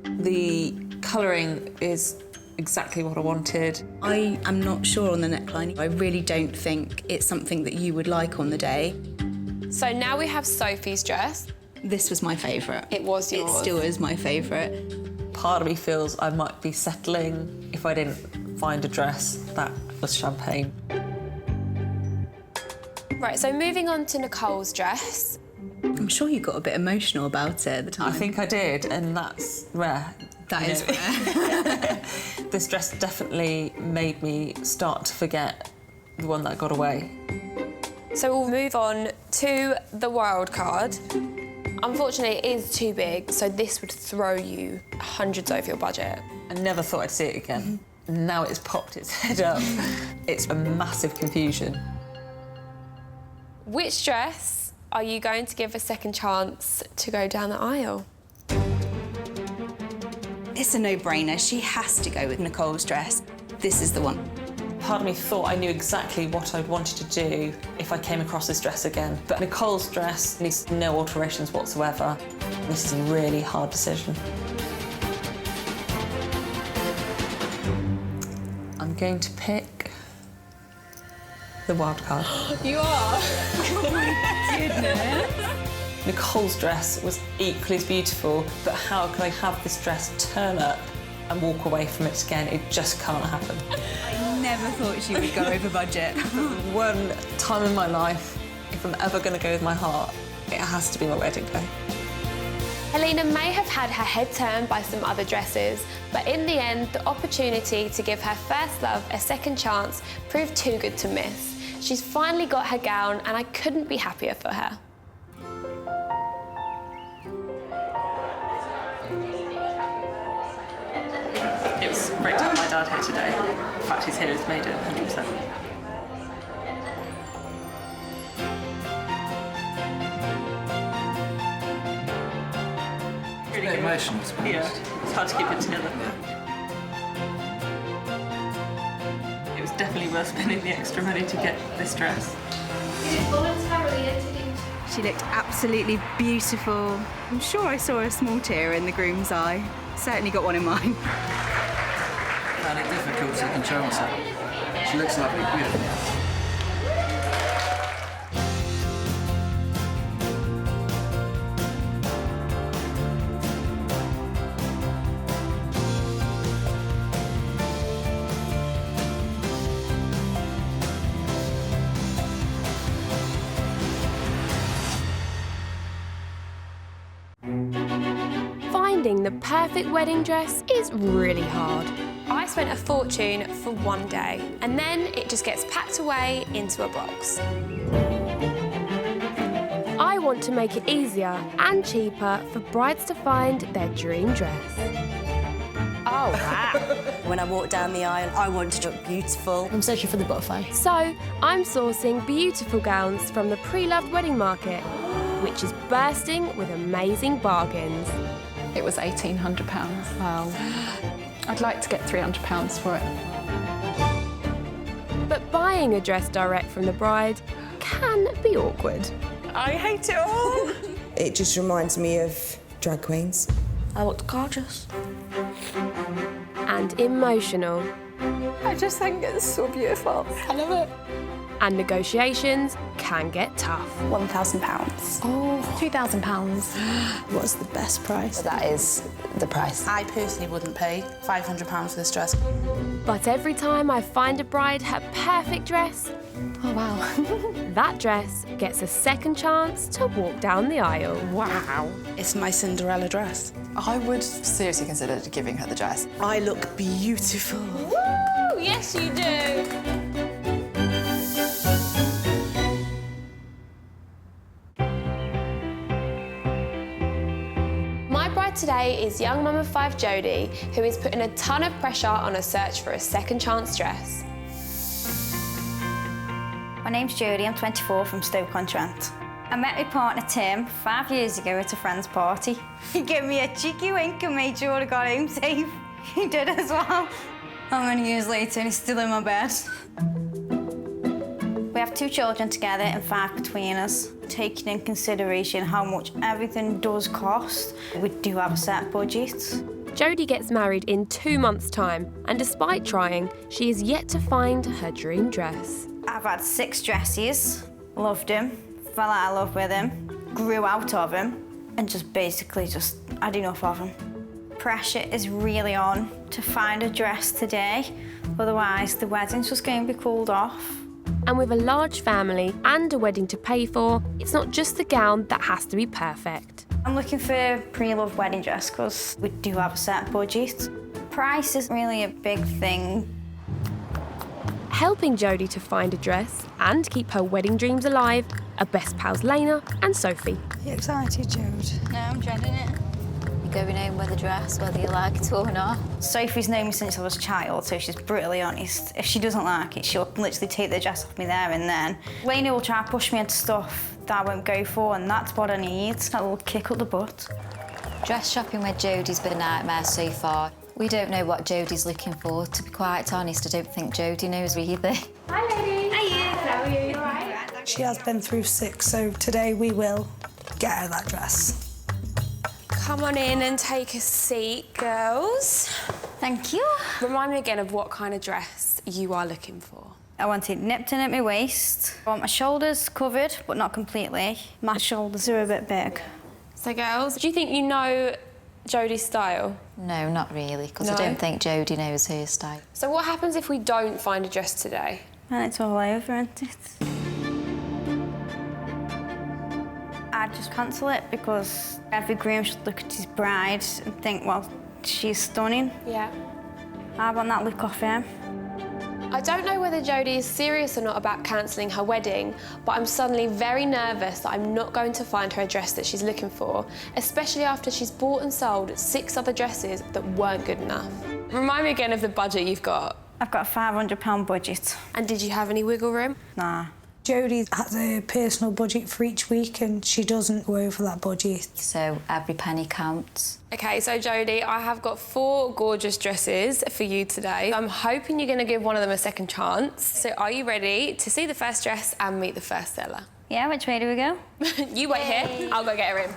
The colouring is exactly what I wanted. I am not sure on the neckline. I really don't think it's something that you would like on the day. So now we have Sophie's dress. This was my favourite. It was yours. It still is my favourite. Part of me feels I might be settling if I didn't find a dress that was champagne. Right, so moving on to Nicole's dress. I'm sure you got a bit emotional about it at the time. I think I did, and that's rare. That is rare. This dress definitely made me start to forget the one that got away. So we'll move on to the wild card. Unfortunately, it is too big, so this would throw you hundreds over your budget. I never thought I'd see it again. Now it's popped its head up. It's a massive confusion. Which dress are you going to give a second chance to go down the aisle? It's a no-brainer. She has to go with Nicole's dress. This is the one. Part of me thought I knew exactly what I wanted to do if I came across this dress again. But Nicole's dress needs no alterations whatsoever. This is a really hard decision. I'm going to pick the wild card. You are? Oh my goodness. Nicole's dress was equally as beautiful, but how can I have this dress turn up and walk away from it again? It just can't happen. I never thought she would go over budget. One time in my life, if I'm ever going to go with my heart, it has to be my wedding day. Helina may have had her head turned by some other dresses, but in the end, the opportunity to give her first love a second chance proved too good to miss. She's finally got her gown, and I couldn't be happier for her. It was great to have my dad here today. The fact he's here has made it 100%. Really good. Emotional, yeah, it's hard to keep it together. It was definitely worth spending the extra money to get this dress. Is it voluntarily entered into? She looked absolutely beautiful. I'm sure I saw a small tear in the groom's eye. Certainly got one in mine. Found it difficult to control myself. She looks lovely, beautiful. Finding the perfect wedding dress is really hard. I spent a fortune for one day, and then it just gets packed away into a box. I want to make it easier and cheaper for brides to find their dream dress. Oh, wow. When I walk down the aisle, I want to look beautiful. I'm searching for the butterfly. So, I'm sourcing beautiful gowns from the pre-loved wedding market, which is bursting with amazing bargains. It was £1,800. Wow. I'd like to get £300 for it. But buying a dress direct from the bride can be awkward. I hate it all. It just reminds me of drag queens. I looked gorgeous. And emotional. I just think it's so beautiful. I love it. And negotiations can get tough. £1,000. Oh, £2,000. What's the best price? That is the price. I personally wouldn't pay £500 for this dress. But every time I find a bride her perfect dress, oh wow, that dress gets a second chance to walk down the aisle. Wow. It's my Cinderella dress. I would seriously consider giving her the dress. I look beautiful. Woo! Yes, you do. Today is young mum of 5 Jodie, who is putting a ton of pressure on a search for a second chance dress. My name's Jodie, I'm 24 from Stoke-on-Trent. I met my partner Tim 5 years ago at a friend's party. He gave me a cheeky wink and made sure I got home safe. He did as well. How many years later and he's still in my bed? We have 2 children together and 5 between us. Taking in consideration how much everything does cost, we do have a set budget. Jodie gets married in 2 months' time, and despite trying, she is yet to find her dream dress. I've had 6 dresses, loved him, fell out of love with him, grew out of him, and just basically just had enough of him. Pressure is really on to find a dress today, otherwise the wedding's just going to be called off. And with a large family and a wedding to pay for, it's not just the gown that has to be perfect. I'm looking for a pre-loved wedding dress because we do have a set budget. Price isn't really a big thing. Helping Jodie to find a dress and keep her wedding dreams alive are best pals Helina and Sophie. Are you excited, Jode? No, I'm dreading it. You're going home with a dress, whether you like it or not. Sophie's known me since I was a child, so she's brutally honest. If she doesn't like it, she'll literally take the dress off me there and then. Helina will try to push me into stuff that I won't go for, and that's what I need. That little kick up the butt. Dress shopping with Jodie's been a nightmare so far. We don't know what Jodie's looking for. To be quite honest, I don't think Jodie knows either. Hi, ladies. Hiya. How are you? All right? She has been through 6, so today we will get her that dress. Come on in and take a seat, girls. Thank you. Remind me again of what kind of dress you are looking for. I want it nipped in at my waist. I want my shoulders covered, but not completely. My shoulders are a bit big. So, girls, do you think you know Jodie's style? No, not really, because No? I don't think Jodie knows her style. So what happens if we don't find a dress today? And it's all over, isn't it? I'd just cancel it because every groom should look at his bride and think, well, she's stunning. Yeah. I want that look off him. I don't know whether Jodie is serious or not about cancelling her wedding, but I'm suddenly very nervous that I'm not going to find her a dress that she's looking for, especially after she's bought and sold 6 other dresses that weren't good enough. Remind me again of the budget you've got. I've got a £500 budget. And did you have any wiggle room? Nah. Jodie has a personal budget for each week and she doesn't go over that budget. So every penny counts. OK, so Jodie, I have got 4 gorgeous dresses for you today. I'm hoping you're going to give one of them a second chance. So are you ready to see the first dress and meet the first seller? Yeah, which way do we go? You wait here, I'll go get her in.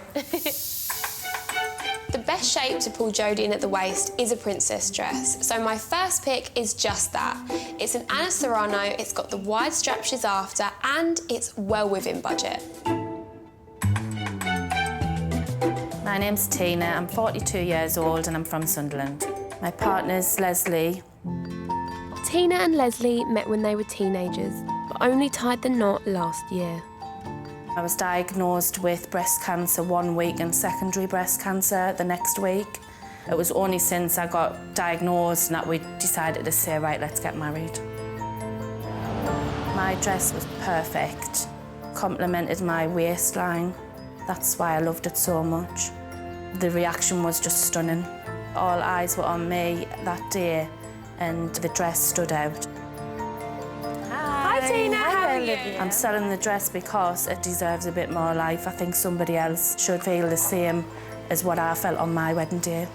The best shape to pull Jodie in at the waist is a princess dress. So my first pick is just that. It's an Anna Serrano, it's got the wide strap she's after, and it's well within budget. My name's Tina, I'm 42 years old and I'm from Sunderland. My partner's Leslie. Tina and Leslie met when they were teenagers, but only tied the knot last year. I was diagnosed with breast cancer 1 week and secondary breast cancer the next week. It was only since I got diagnosed that we decided to say, right, let's get married. My dress was perfect, complemented my waistline. That's why I loved it so much. The reaction was just stunning. All eyes were on me that day and the dress stood out. Hi Tina, how are you? I'm selling the dress because it deserves a bit more life. I think somebody else should feel the same as what I felt on my wedding day.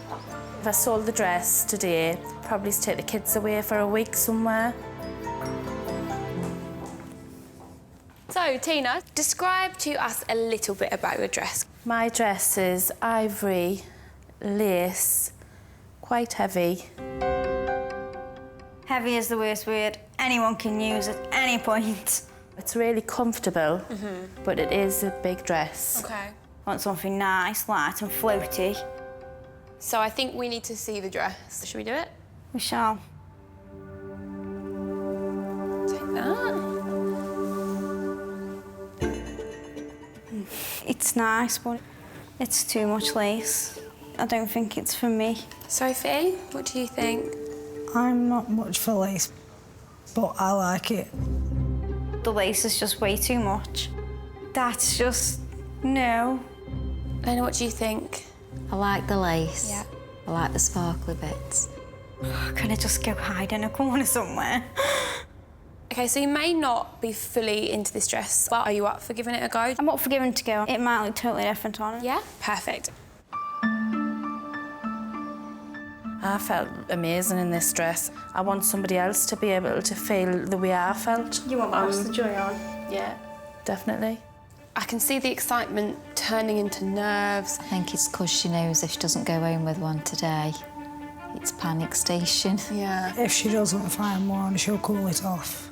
If I sold the dress today, I'd probably take the kids away for a week somewhere. So, Tina, describe to us a little bit about your dress. My dress is ivory, lace, quite heavy. Heavy is the worst word anyone can use at any point. It's really comfortable, but it is a big dress. Okay. Want something nice, light and floaty. So I think we need to see the dress. Should we do it? We shall. Take that. It's nice, but it's too much lace. I don't think it's for me. Sophie, what do you think? I'm not much for lace, but I like it. The lace is just way too much. That's just... no. Lena, what do you think? I like the lace. Yeah. I like the sparkly bits. Can I just go hide in a corner somewhere? Okay, so you may not be fully into this dress, but are you up for giving it a go? I'm up for giving it a go. It might look totally different on it. Yeah? Perfect. I felt amazing in this dress. I want somebody else to be able to feel the way I felt. You want to pass the joy on? Yeah, definitely. I can see the excitement turning into nerves. I think it's because she knows if she doesn't go home with one today, it's panic station. Yeah. If she doesn't find one, she'll cool it off.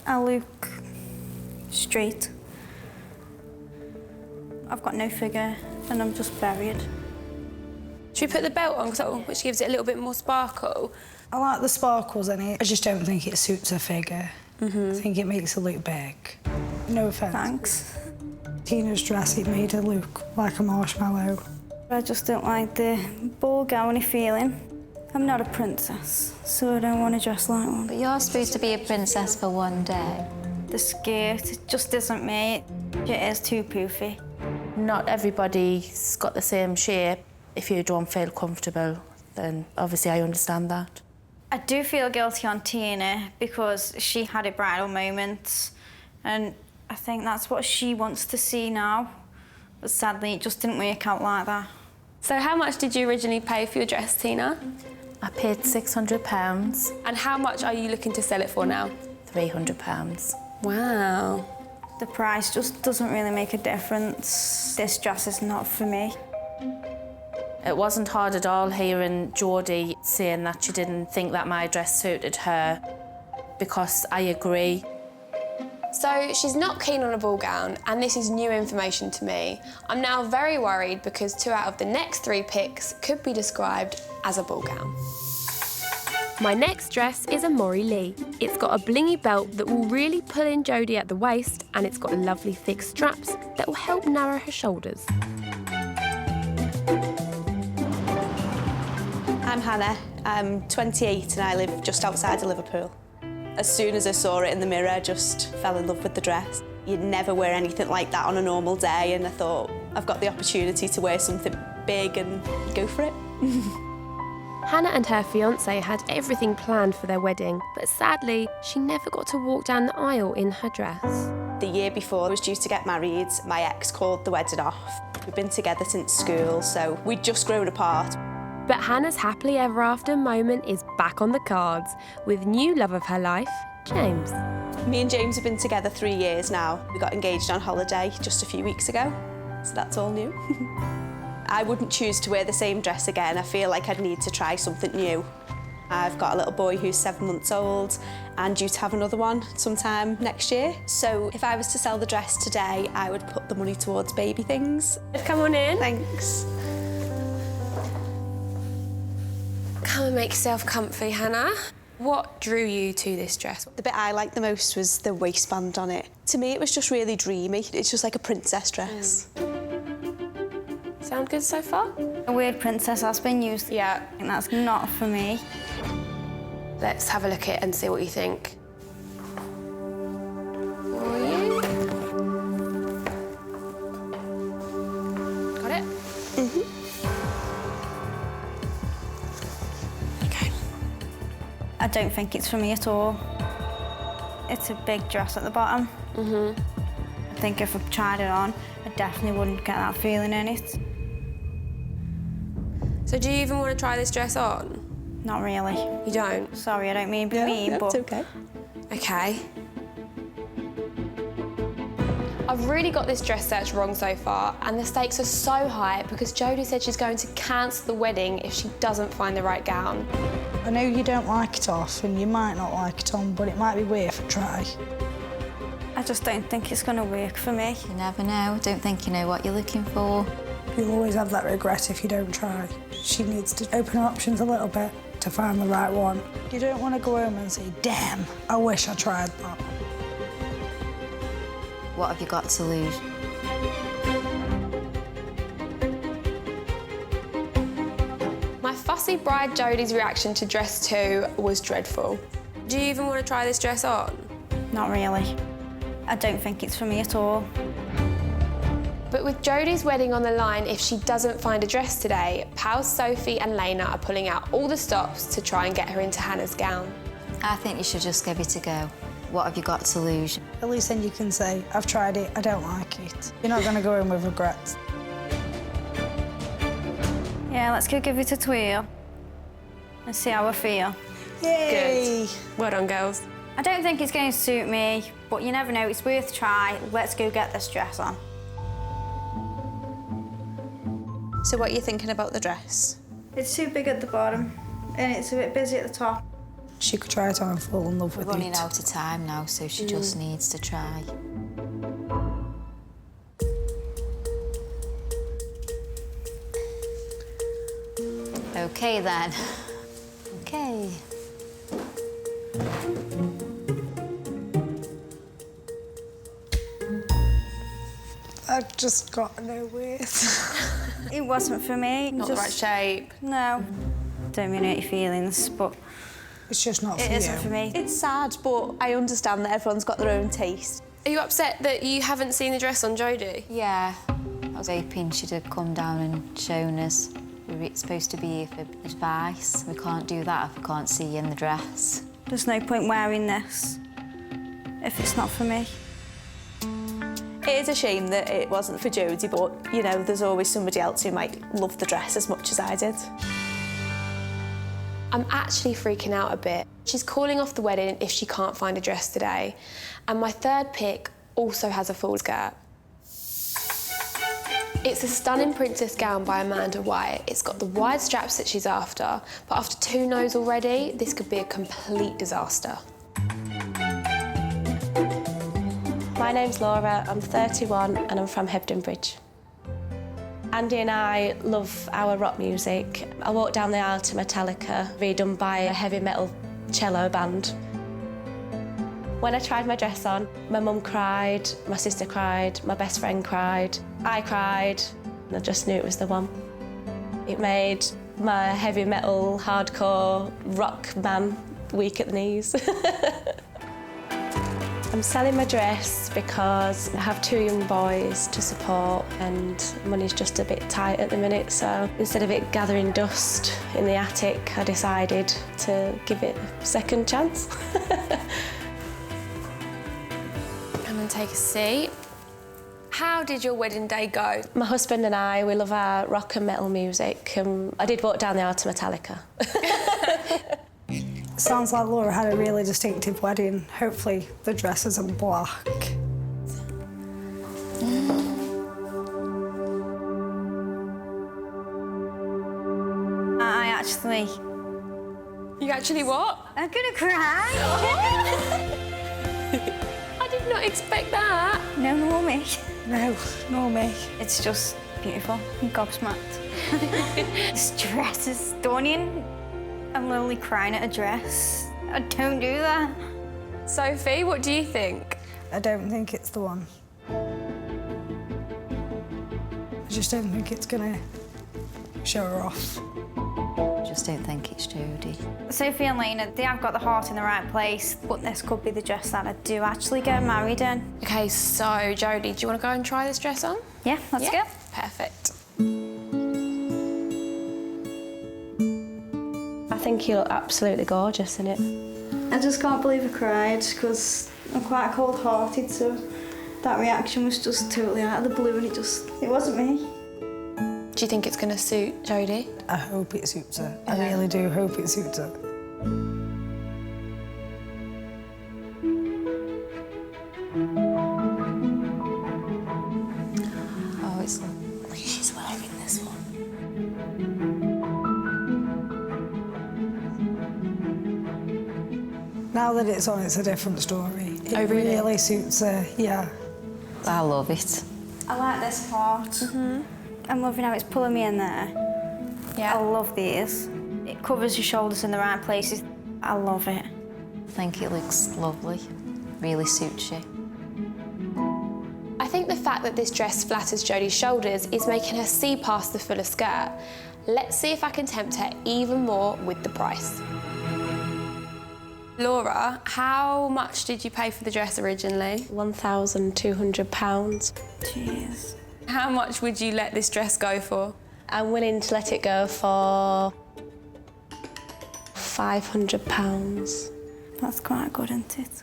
I look straight. I've got no figure and I'm just buried. Should we put the belt on, which gives it a little bit more sparkle? I like the sparkles in it. I just don't think it suits her figure. I think it makes her look big. No offence. Thanks. Tina's dress, it made her look like a marshmallow. I just don't like the ball gowny feeling. I'm not a princess, so I don't want to dress like one. But you're supposed to be a princess for one day. The skirt, it just isn't me. It is too poofy. Not everybody's got the same shape. If you don't feel comfortable, then obviously I understand that. I do feel guilty on Tina because she had a bridal moment and I think that's what she wants to see now. But sadly, it just didn't work out like that. So how much did you originally pay for your dress, Tina? I paid £600. And how much are you looking to sell it for now? £300. Wow. The price just doesn't really make a difference. This dress is not for me. It wasn't hard at all hearing Jodie saying that she didn't think that my dress suited her, because I agree. So she's not keen on a ball gown, and this is new information to me. I'm now very worried because 2 out of the next 3 picks could be described as a ball gown. My next dress is a Maury Lee. It's got a blingy belt that will really pull in Jodie at the waist, and it's got lovely thick straps that will help narrow her shoulders. I'm Hannah. I'm 28 and I live just outside of Liverpool. As soon as I saw it in the mirror, I just fell in love with the dress. You'd never wear anything like that on a normal day, and I thought, I've got the opportunity to wear something big and go for it. Hannah and her fiancé had everything planned for their wedding, but sadly, she never got to walk down the aisle in her dress. The year before I was due to get married, my ex called the wedding off. We've been together since school, so we'd just grown apart. But Hannah's happily ever after moment is back on the cards with new love of her life, James. Me and James have been together 3 years now. We got engaged on holiday just a few weeks ago, so that's all new. I wouldn't choose to wear the same dress again. I feel like I'd need to try something new. I've got a little boy who's 7 months old and due to have another one sometime next year. So if I was to sell the dress today, I would put the money towards baby things. Come on in. Thanks. Come and make yourself comfy, Hannah. What drew you to this dress? The bit I liked the most was the waistband on it. To me, it was just really dreamy. It's just like a princess dress. Sound good so far? A weird princess has been used. Yeah. And that's not for me. Let's have a look at it and see what you think. For you. Got it? Mm-hmm. Okay. I don't think it's for me at all. It's a big dress at the bottom. Mm-hmm. I think if I tried it on, I definitely wouldn't get that feeling in it. So do you even want to try this dress on? Not really. You don't? Sorry, I don't mean to be mean, but... It's okay. Okay. I've really got this dress search wrong so far, and the stakes are so high because Jodie said she's going to cancel the wedding if she doesn't find the right gown. I know you don't like it off and you might not like it on, but it might be worth a try. I just don't think it's going to work for me. You never know. I don't think you know what you're looking for. You'll always have that regret if you don't try. She needs to open her options a little bit to find the right one. You don't want to go home and say, damn, I wish I tried that. What have you got to lose? My fussy bride Jodie's reaction to dress 2 was dreadful. Do you even want to try this dress on? Not really. I don't think it's for me at all. But with Jodie's wedding on the line, if she doesn't find a dress today, pals Sophie and Helina are pulling out all the stops to try and get her into Hannah's gown. I think you should just give it a go. What have you got to lose? At least then you can say, I've tried it, I don't like it. You're not going to go in with regrets. Yeah, let's go give it a twirl and see how I feel. Yay! Good. Well done, girls. I don't think it's going to suit me, but you never know, it's worth a try. Let's go get this dress on. So what are you thinking about the dress? It's too big at the bottom and it's a bit busy at the top. She could try it on and fall in love with We're running it. out of time now, so she just needs to try. Okay then. Okay. I just got nowhere. It wasn't for me. Not the right shape. No. Don't mean hurt your feelings, but It's just not for it you. isn't for me. It's sad, but I understand that everyone's got their own taste. Are you upset that you haven't seen the dress on Jodie? Yeah. I was hoping she'd have come down and shown us. We're supposed to be here for advice. We can't do that if we can't see you in the dress. There's no point wearing this if it's not for me. It is a shame that it wasn't for Jodie, but, you know, there's always somebody else who might love the dress as much as I did. I'm actually freaking out a bit. She's calling off the wedding if she can't find a dress today. And my third pick also has a full skirt. It's a stunning princess gown by Amanda White. It's got the wide straps that she's after, but after 2 no's already, this could be a complete disaster. My name's Laura, I'm 31 and I'm from Hebden Bridge. Andy and I love our rock music. I walked down the aisle to Metallica, redone by a heavy metal cello band. When I tried my dress on, my mum cried, my sister cried, my best friend cried, I cried, and I just knew it was the one. It made my heavy metal, hardcore rock man weak at the knees. I'm selling my dress because I have 2 young boys to support and money's just a bit tight at the minute, so instead of it gathering dust in the attic, I decided to give it a second chance. Come and take a seat. How did your wedding day go? My husband and I, we love our rock and metal music. I did walk down the aisle to Metallica. Sounds like Laura had a really distinctive wedding. Hopefully the dress isn't black. I actually You actually what? I'm gonna cry. I did not expect that. No, nor me. No, nor me. It's just beautiful. I'm gobsmacked. This dress is stunning. I'm literally crying at a dress. I don't do that. Sophie, what do you think? I don't think it's the one. I just don't think it's gonna show her off. Just don't think it's Jodie. Sophie and Helina, they have got the heart in the right place, but this could be the dress that I do actually get married in. Okay, so Jodie, do you want to go and try this dress on? Yeah, let's go. Perfect. I think you look absolutely gorgeous in it. I just can't believe I cried because I'm quite cold-hearted, so that reaction was just totally out of the blue and it wasn't me. Do you think it's going to suit Jodie? I hope it suits her. I really do hope it suits her. Oh, it's lovely. She's wearing this one. Now that it's on, it's a different story. It Oh, really? really suits her, yeah. I love it. I like this part. I'm loving how it's pulling me in there. Yeah. I love these. It covers your shoulders in the right places. I love it. I think it looks lovely. Really suits you. I think the fact that this dress flatters Jodie's shoulders is making her see past the fuller skirt. Let's see if I can tempt her even more with the price. Laura, how much did you pay for the dress originally? £1,200. Jeez. How much would you let this dress go for? I'm willing to let it go for £500. That's quite good, isn't it?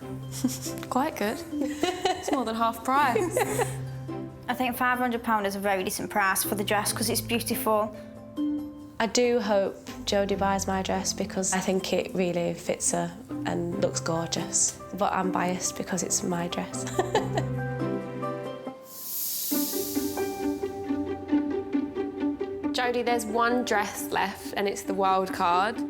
Quite good. It's more than half price. I think £500 is a very decent price for the dress because it's beautiful. I do hope Jodie buys my dress because I think it really fits her and looks gorgeous. But I'm biased because it's my dress. Jodie, there's one dress left and it's the wild card.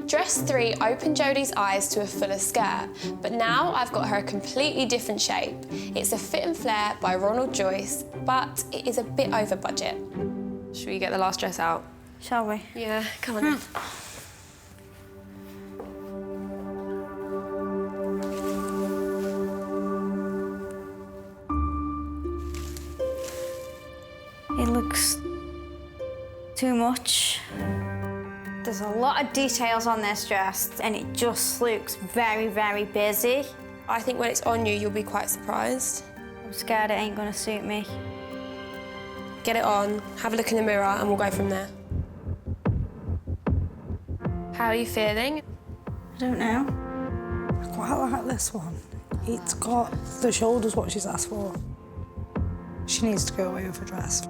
Dress 3 opened Jodie's eyes to a fuller skirt, but now I've got her a completely different shape. It's a fit and flare by Ronald Joyce, but it is a bit over budget. Should we get the last dress out? Shall we? Yeah, come on. It looks too much. There's a lot of details on this dress and it just looks very, very busy. I think when it's on you, you'll be quite surprised. I'm scared it ain't gonna suit me. Get it on, have a look in the mirror and we'll go from there. How are you feeling? I don't know. I quite like this one. It's got the shoulders what she's asked for. She needs to go away with her dress.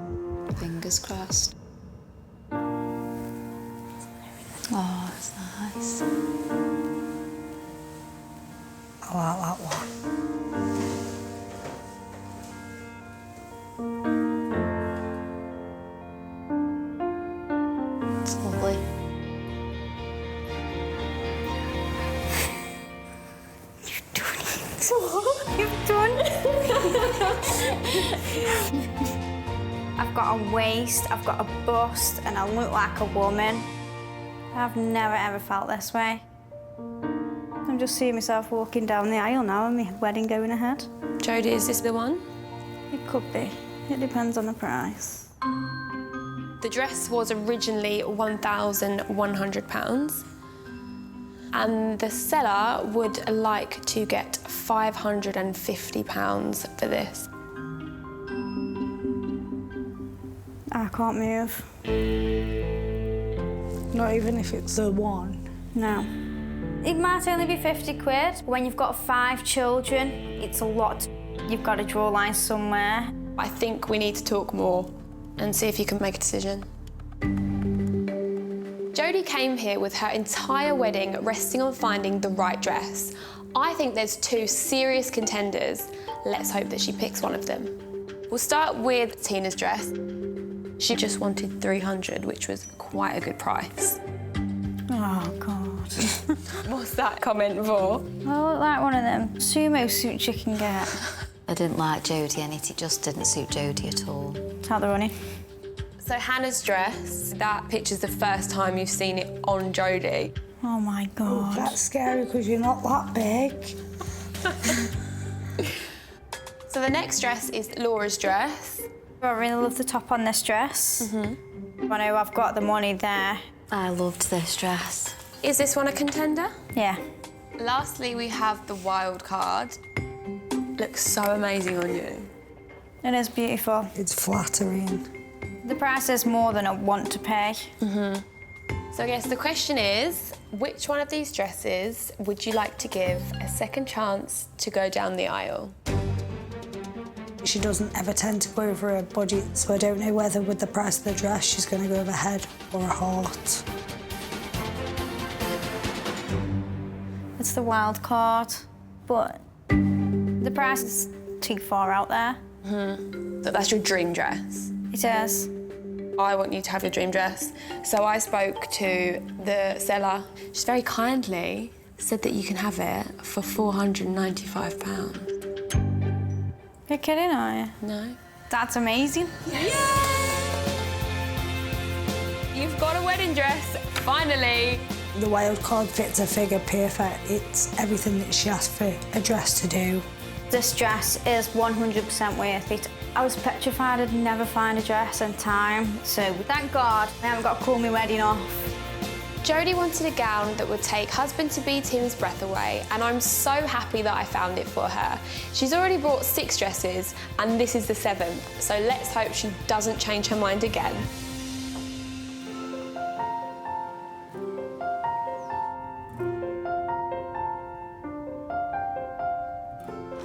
Fingers crossed. Oh, it's nice. I like that one. It's lovely. You've done. I've got a waist, I've got a bust, and I look like a woman. I've never ever felt this way. I'm just seeing myself walking down the aisle now and my wedding going ahead. Jodie, is this the one? It could be. It depends on the price. The dress was originally £1,100. And the seller would like to get £550 for this. I can't move. Not even if it's the one. No. It might only be 50 quid. When you've got 5 children, it's a lot. You've got to draw a line somewhere. I think we need to talk more and see if you can make a decision. Jodie came here with her entire wedding resting on finding the right dress. I think there's 2 serious contenders. Let's hope that she picks one of them. We'll start with Tina's dress. She just wanted £300, which was quite a good price. Oh, God. What's that comment for? I look like one of them sumo suits you can get. I didn't like Jodie in it. It just didn't suit Jodie at all. How they're running. So Hannah's dress, that picture's the first time you've seen it on Jodie. Oh my God. Oh, that's scary because you're not that big. So the next dress is Laura's dress. I really love the top on this dress. I know I've got the money there. I loved this dress. Is this one a contender? Yeah. Lastly, we have the wild card. Looks so amazing on you. It is beautiful. It's flattering. The price is more than I want to pay. So I guess the question is, which one of these dresses would you like to give a second chance to go down the aisle? She doesn't ever tend to go over her budget, so I don't know whether with the price of the dress she's going to go over head or heart. It's the wild card, but the price is too far out there. So that's your dream dress? It is. I want you to have your dream dress. So I spoke to the seller. She very kindly said that you can have it for £495. You're kidding, are you? No. That's amazing. You've got a wedding dress, finally. The wild card fits her figure perfect. It's everything that she asked for a dress to do. This dress is 100% worth it. I was petrified I'd never find a dress in time, so thank God I haven't got to call my wedding off. Jodie wanted a gown that would take husband-to-be Tim's breath away, and I'm so happy that I found it for her. She's already bought 6 dresses, and this is the 7th, so let's hope she doesn't change her mind again.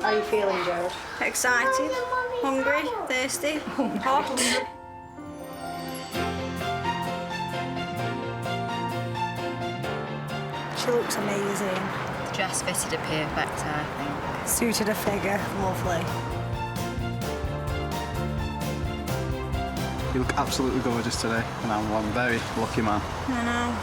How are you feeling, Jode? Excited, hungry, thirsty, hot. She looks amazing. The dress fitted her perfect, I think. Suited her figure, lovely. You look absolutely gorgeous today, and I'm one very lucky man. I know.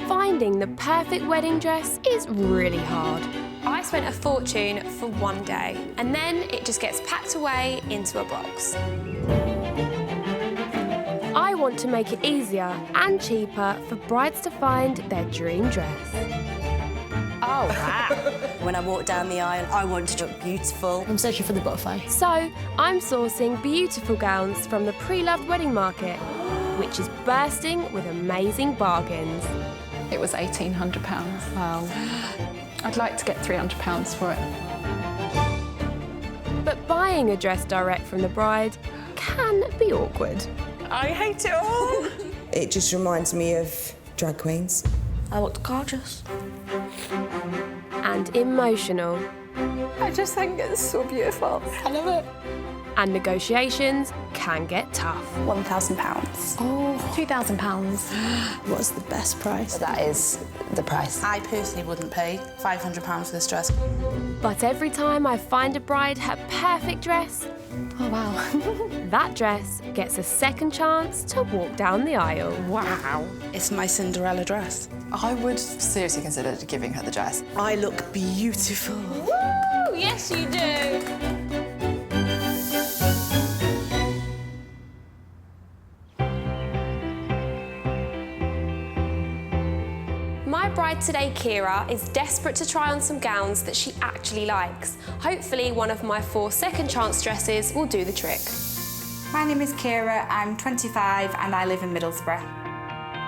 Finding the perfect wedding dress is really hard. I spent a fortune for one day, and then it just gets packed away into a box. I want to make it easier and cheaper for brides to find their dream dress. Oh, wow. When I walk down the aisle, I want to look beautiful. I'm searching for the butterfly. So I'm sourcing beautiful gowns from the pre-loved wedding market, which is bursting with amazing bargains. It was £1,800. Wow. I'd like to get £300 for it. But buying a dress direct from the bride can be awkward. I hate it all. It just reminds me of drag queens. I looked gorgeous. And emotional. I just think it's so beautiful. I love it. And negotiations can get tough. £1,000. Oh, £2,000. What's the best price? That is the price. I personally wouldn't pay £500 for this dress. But every time I find a bride her perfect dress, Oh, wow. that dress gets a second chance to walk down the aisle. Wow. It's my Cinderella dress. I would seriously consider giving her the dress. I look beautiful. Woo! Yes, you do. My bride today, Kira, is desperate to try on some gowns that she actually likes. Hopefully, one of my 4 second chance dresses will do the trick. My name is Kira, I'm 25 and I live in Middlesbrough.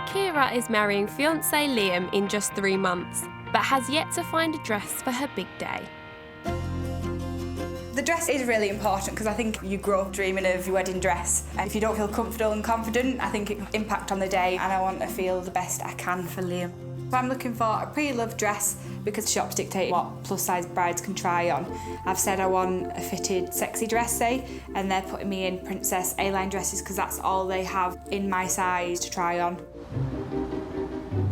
Kira is marrying fiancé Liam in just 3 months, but has yet to find a dress for her big day. The dress is really important because I think you grow up dreaming of your wedding dress, and if you don't feel comfortable and confident, I think it can impact on the day, and I want to feel the best I can for Liam. So I'm looking for a pre-loved dress because shops dictate what plus-size brides can try on. I've said I want a fitted sexy dress, say, and they're putting me in princess A-line dresses because that's all they have in my size to try on.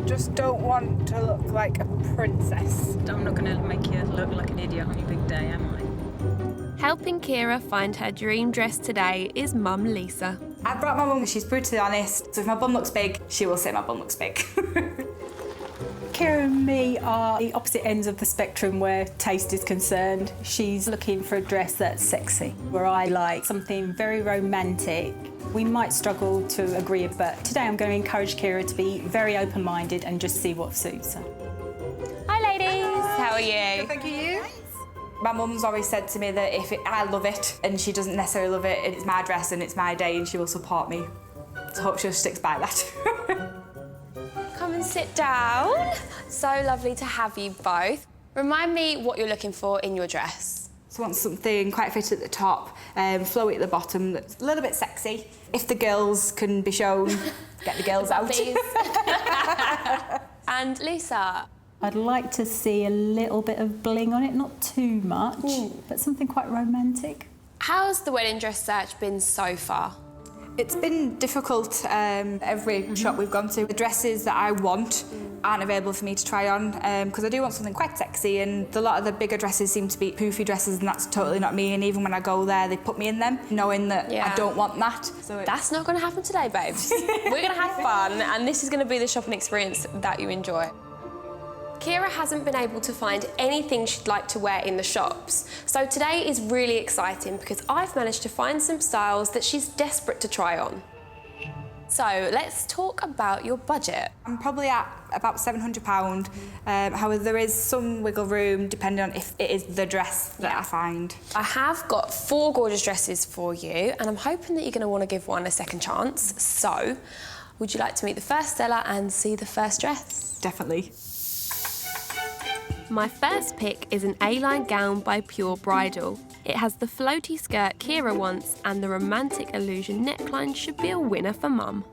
Just don't want to look like a princess. I'm not going to make you look like an idiot on your big day, am I? Helping Kira find her dream dress today is Mum Lisa. I brought my mum, she's brutally honest, so if my bum looks big, she will say my bum looks big. Kira and me are the opposite ends of the spectrum where taste is concerned. She's looking for a dress that's sexy, where I like something very romantic. We might struggle to agree, but today I'm going to encourage Kira to be very open-minded and just see what suits her. Hi ladies, how are you? Thank you. My mum's always said to me that I love it and she doesn't necessarily love it, it's my dress and it's my day and she will support me. So I hope she sticks by that. Come and sit down. So lovely to have you both. Remind me what you're looking for in your dress. So I want something quite fit at the top, flowy at the bottom, that's a little bit sexy. If the girls can be shown, get the girls out. And Lisa? I'd like to see a little bit of bling on it, not too much, but something quite romantic. How's the wedding dress search been so far? It's been difficult, every shop we've gone to. The dresses that I want aren't available for me to try on, because I do want something quite sexy, and a lot of the bigger dresses seem to be poofy dresses, and that's totally not me, and even when I go there, they put me in them, knowing that I don't want that. So that's not going to happen today, babes. We're going to have fun, and this is going to be the shopping experience that you enjoy. Kira hasn't been able to find anything she'd like to wear in the shops. So today is really exciting because I've managed to find some styles that she's desperate to try on. So let's talk about your budget. I'm probably at about £700. However, there is some wiggle room depending on if it is the dress that I find. I have got 4 gorgeous dresses for you, and I'm hoping that you're going to want to give one a second chance. So, would you like to meet the first seller and see the first dress? Definitely. My first pick is an A-line gown by Pure Bridal. It has the floaty skirt Kira wants, and the romantic illusion neckline should be a winner for Mum.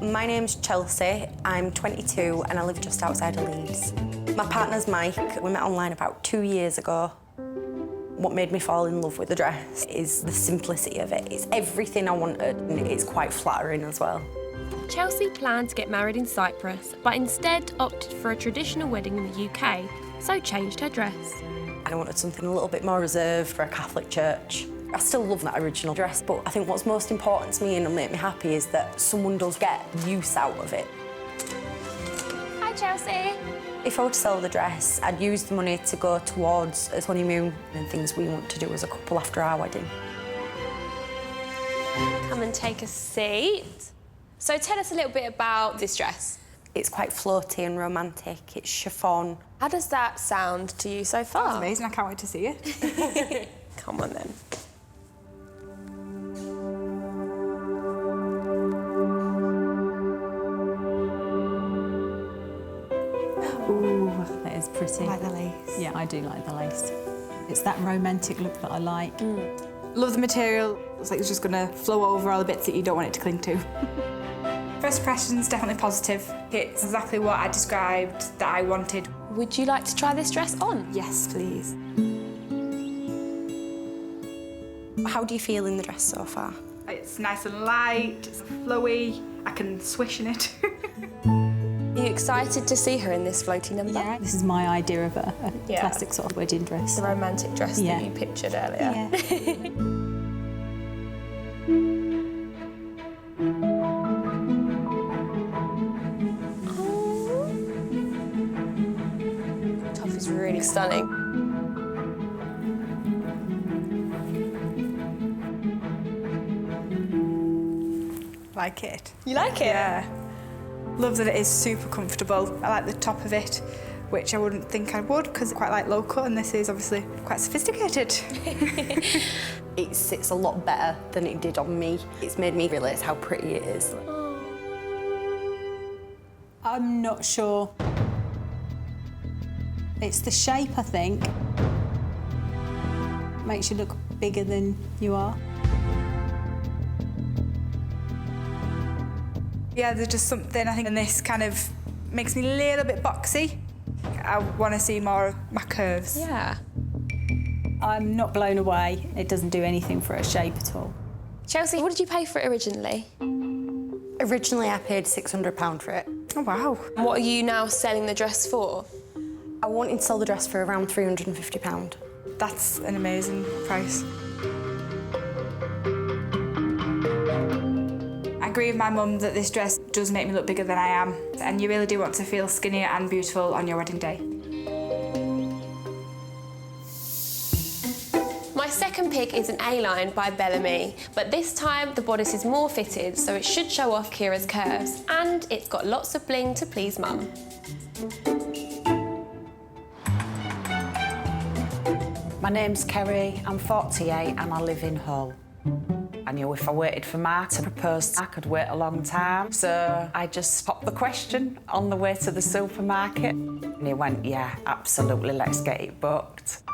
My name's Chelsea, I'm 22 and I live just outside of Leeds. My partner's Mike, we met online about 2 years ago. What made me fall in love with the dress is the simplicity of it. It's everything I wanted and it's quite flattering as well. Chelsea planned to get married in Cyprus, but instead opted for a traditional wedding in the UK, so changed her dress. I wanted something a little bit more reserved for a Catholic church. I still love that original dress, but I think what's most important to me and will make me happy is that someone does get use out of it. Hi, Chelsea. If I were to sell the dress, I'd use the money to go towards a honeymoon and things we want to do as a couple after our wedding. Come and take a seat. So tell us a little bit about this dress. It's quite floaty and romantic, it's chiffon. How does that sound to you so far? That's amazing, I can't wait to see it. Come on then. Ooh, that is pretty. I like the lace. Yeah, I do like the lace. It's that romantic look that I like. Love the material. It's like it's just gonna flow over all the bits that you don't want it to cling to. First impression's definitely positive. It's exactly what I described that I wanted. Would you like to try this dress on? Yes, please. How do you feel in the dress so far? It's nice and light, it's flowy, I can swish in it. Are you excited to see her in this floaty number? Yeah, this is my idea of a classic sort of wedding dress. The romantic dress that you pictured earlier. Yeah. Top is really stunning. Like it. You like it? Yeah. Love that it is super comfortable. I like the top of it, which I wouldn't think I would because I quite like low cut, and this is obviously quite sophisticated. It sits a lot better than it did on me. It's made me realise how pretty it is. I'm not sure. It's the shape, I think. Makes you look bigger than you are. Yeah, there's just something, I think, and this kind of makes me a little bit boxy. I want to see more of my curves. Yeah. I'm not blown away. It doesn't do anything for her shape at all. Chelsea, what did you pay for it originally? Originally, I paid £600 for it. Oh, wow. And what are you now selling the dress for? I wanted to sell the dress for around £350. That's an amazing price. I agree with my mum that this dress does make me look bigger than I am, and you really do want to feel skinny and beautiful on your wedding day. My second pick is an A-line by Bellamy, but this time the bodice is more fitted, so it should show off Kira's curves, and it's got lots of bling to please mum. My name's Kerry, I'm 48 and I live in Hull. I knew if I waited for Mark to propose, I could wait a long time, so I just popped the question on the way to the supermarket. And he went, yeah, absolutely, let's get it booked.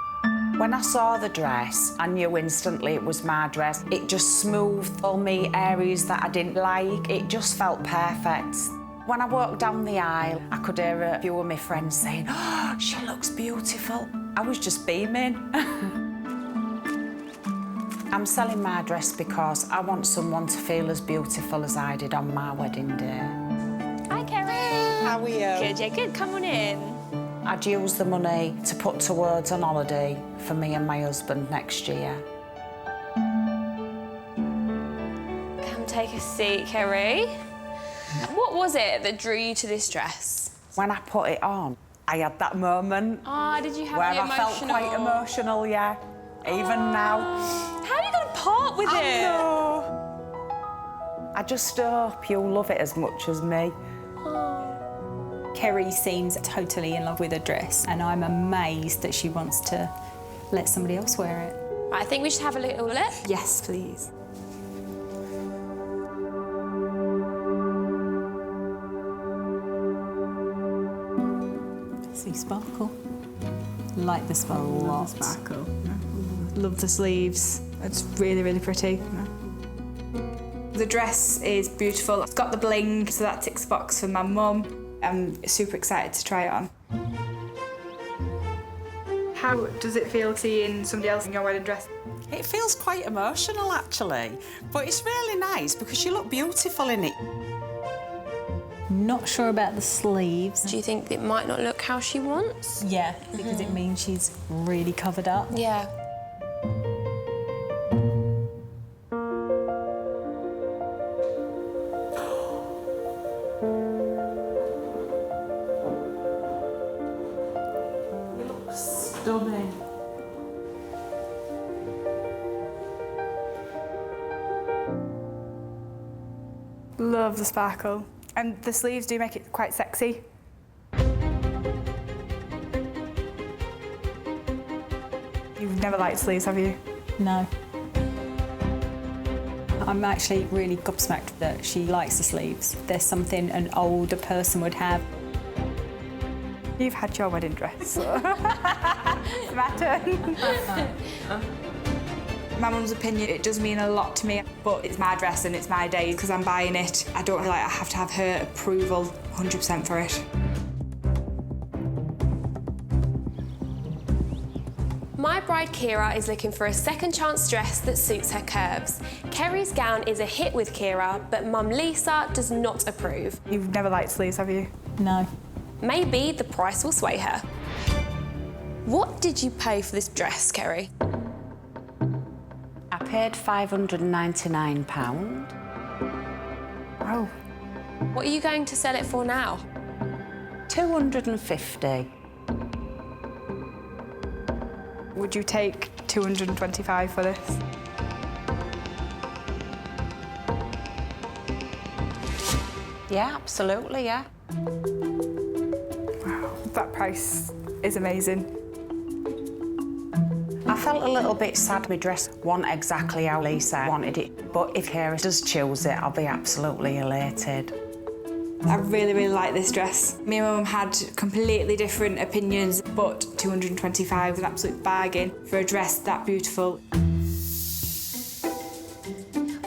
When I saw the dress, I knew instantly it was my dress. It just smoothed all me areas that I didn't like. It just felt perfect. When I walked down the aisle, I could hear a few of my friends saying, oh, she looks beautiful. I was just beaming. I'm selling my dress because I want someone to feel as beautiful as I did on my wedding day. Hi, Kerry. How are you? Good, yeah, good. Come on in. I'd use the money to put towards an holiday for me and my husband next year. Come take a seat, Kerry. What was it that drew you to this dress? When I put it on, I had that moment. Ah, did you have where the I felt quite emotional, yeah. Even now. How are you going to part with it? I know. I just hope you'll love it as much as me. Kerry seems totally in love with her dress, and I'm amazed that she wants to let somebody else wear it. Right, I think we should have a little look. Yes, please. See sparkle. Like the sparkle. Love the sparkle. Love the sleeves. It's really, really pretty. The dress is beautiful. It's got the bling, so that ticks the box for my mum. I'm super excited to try it on. How does it feel seeing somebody else in your wedding dress? It feels quite emotional, actually, but it's really nice because you look beautiful in it. Not sure about the sleeves. Do you think it might not look how she wants? Yeah, because it means she's really covered up. Yeah. Stunning. Love the sparkle. And the sleeves do make it quite sexy. You've never liked sleeves, have you? No. I'm actually really gobsmacked that she likes the sleeves. There's something an older person would have. You've had your wedding dress, so it's my turn. My mum's opinion, it does mean a lot to me, but it's my dress and it's my day because I'm buying it. I don't feel like I have to have her approval 100% for it. My bride Kira is looking for a second chance dress that suits her curves. Kerry's gown is a hit with Kira, but Mum Lisa does not approve. You've never liked sleeves, have you? No. Maybe the price will sway her. What did you pay for this dress, Kerry? I paid £599. Wow. What are you going to sell it for now? £250. Would you take £225 for this? Yeah, absolutely, yeah. Wow, that price is amazing. I felt a little bit sad my dress wasn't exactly how Lisa wanted it, but if Kira does choose it, I'll be absolutely elated. I really, really like this dress. Me and Mum had completely different opinions, but £225 was an absolute bargain for a dress that beautiful.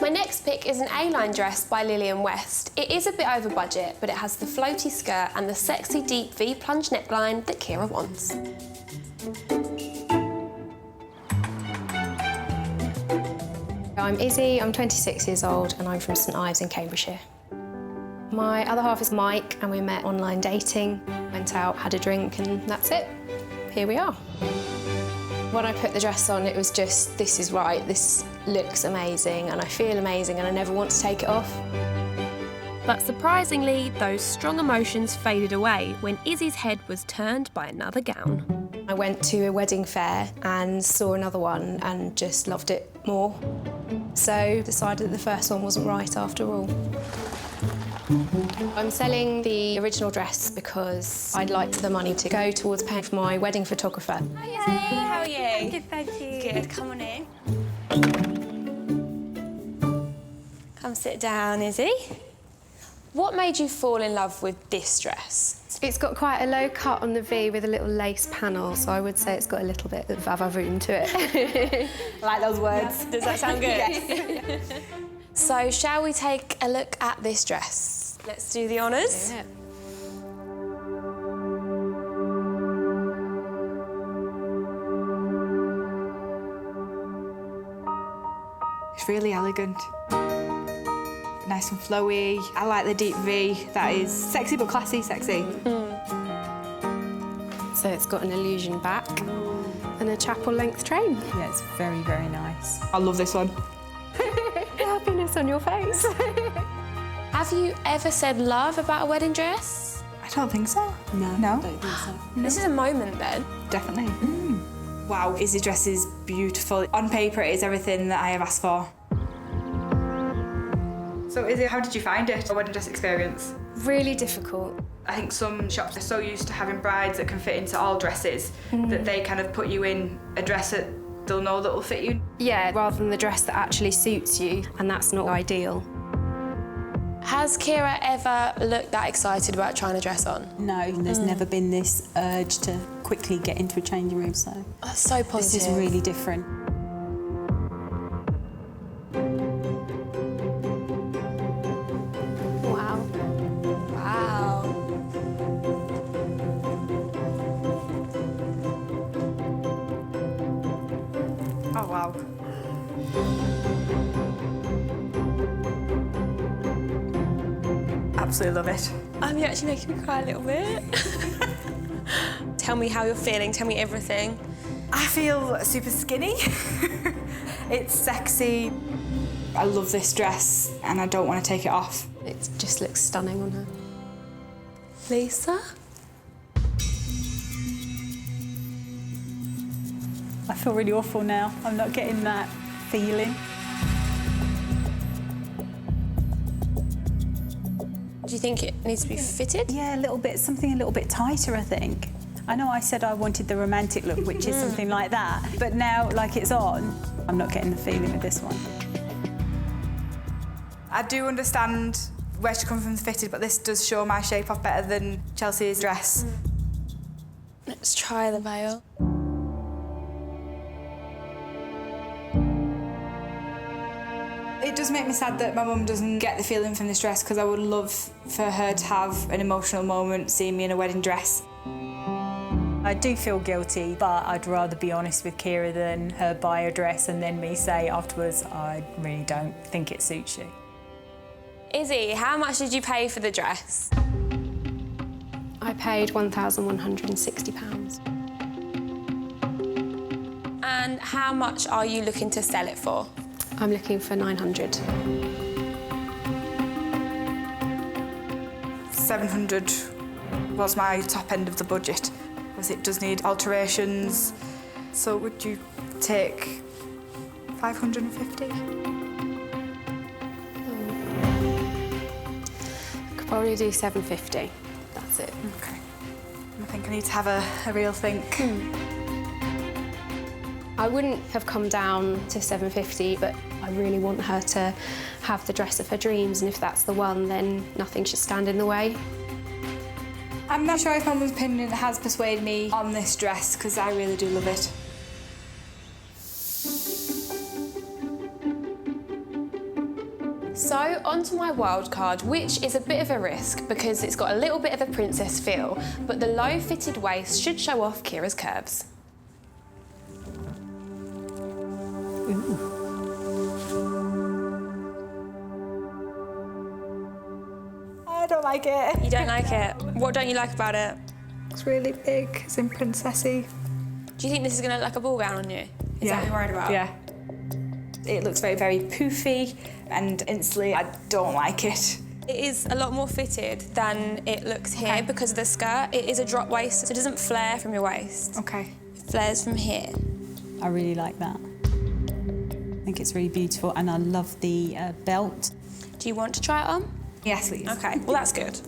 My next pick is an A-line dress by Lillian West. It is a bit over budget, but it has the floaty skirt and the sexy deep V-plunge neckline that Kira wants. I'm Izzy, I'm 26 years old and I'm from St Ives in Cambridgeshire. My other half is Mike and we met online dating, went out, had a drink and that's it. Here we are. When I put the dress on, it was just, this is right, this looks amazing and I feel amazing and I never want to take it off. But surprisingly, those strong emotions faded away when Izzy's head was turned by another gown. I went to a wedding fair and saw another one and just loved it more. So decided that the first one wasn't right after all. I'm selling the original dress because I'd like the money to go towards paying for my wedding photographer. Hi, how are you? Good, thank you. Good, come on in. Come sit down, Izzy. What made you fall in love with this dress? It's got quite a low cut on the V with a little lace panel, so I would say it's got a little bit of vava-voom to it. I like those words. Does that sound good? Yes. So, shall we take a look at this dress? Let's do the honours. Yeah. It's really elegant. Nice and flowy. I like the deep V. That is sexy but classy sexy. So it's got an illusion back and a chapel length train. Yeah, it's very, very nice. I love this one. Happiness on your face. Have you ever said love about a wedding dress? I don't think so. No, No? I don't think so. This is a moment then. Definitely. Wow, Izzy's dress is beautiful. On paper, it is everything that I have asked for. So Izzy, how did you find it, a wedding dress experience? Really difficult. I think some shops are so used to having brides that can fit into all dresses that they kind of put you in a dress that they'll know that will fit you. Yeah, rather than the dress that actually suits you, and that's not ideal. Has Kira ever looked that excited about trying a dress on? No, there's never been this urge to quickly get into a changing room, so... That's so positive. This is really different. Wow. Wow. Oh, wow. Absolutely love it. You're actually making me cry a little bit. Tell me how you're feeling, tell me everything. I feel super skinny. It's sexy. I love this dress and I don't want to take it off. It just looks stunning on her. Lisa? I feel really awful now. I'm not getting that feeling. Do you think it needs to be fitted? Yeah, a little bit, something a little bit tighter, I think. I know I said I wanted the romantic look, which is something like that, but now, like it's on, I'm not getting the feeling with this one. I do understand where she comes from fitted, but this does show my shape off better than Chelsea's dress. Let's try the veil. It does make me sad that my mum doesn't get the feeling from this dress because I would love for her to have an emotional moment seeing me in a wedding dress. I do feel guilty, but I'd rather be honest with Kira than her buy a dress and then me say afterwards, I really don't think it suits you. Izzy, how much did you pay for the dress? I paid £1,160. And how much are you looking to sell it for? I'm looking for 900. 700 was my top end of the budget, because it does need alterations. So would you take 550? Could probably do 750. That's it. Okay. I think I need to have a real think. I wouldn't have come down to 750, but I really want her to have the dress of her dreams, and if that's the one, then nothing should stand in the way. I'm not sure if my mum's opinion has persuaded me on this dress, because I really do love it. So onto my wild card, which is a bit of a risk because it's got a little bit of a princess feel, but the low-fitted waist should show off Kira's curves. Ooh. I don't like it. You don't like it? What don't you like about it? It's really big, it's in princessy. Do you think this is going to look like a ball gown on you? Is that what you're worried about? Yeah. It looks very, very poofy, and instantly I don't like it. It is a lot more fitted than it looks here because of the skirt. It is a drop waist, so it doesn't flare from your waist. Okay. It flares from here. I really like that. I think it's really beautiful, and I love the belt. Do you want to try it on? Yes, please. Okay, well that's good.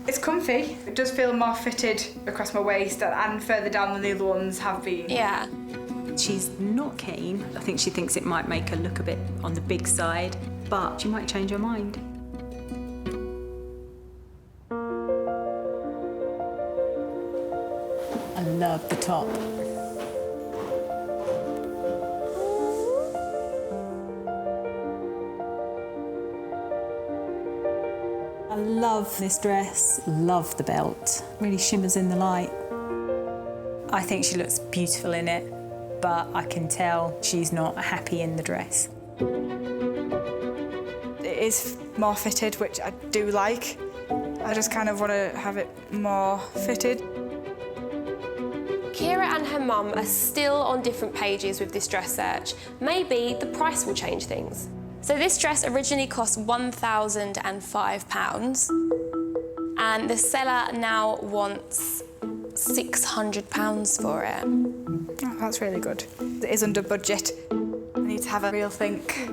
It's comfy. It does feel more fitted across my waist and further down than the other ones have been. Yeah. She's not keen. I think she thinks it might make her look a bit on the big side, but she might change her mind. I love the top. I love this dress, love the belt. Really shimmers in the light. I think she looks beautiful in it, but I can tell she's not happy in the dress. It is more fitted, which I do like. I just kind of want to have it more fitted. Kira and her mum are still on different pages with this dress search. Maybe the price will change things. So this dress originally cost £1,005 and the seller now wants £600 for it. Oh, that's really good. It is under budget. I need to have a real think.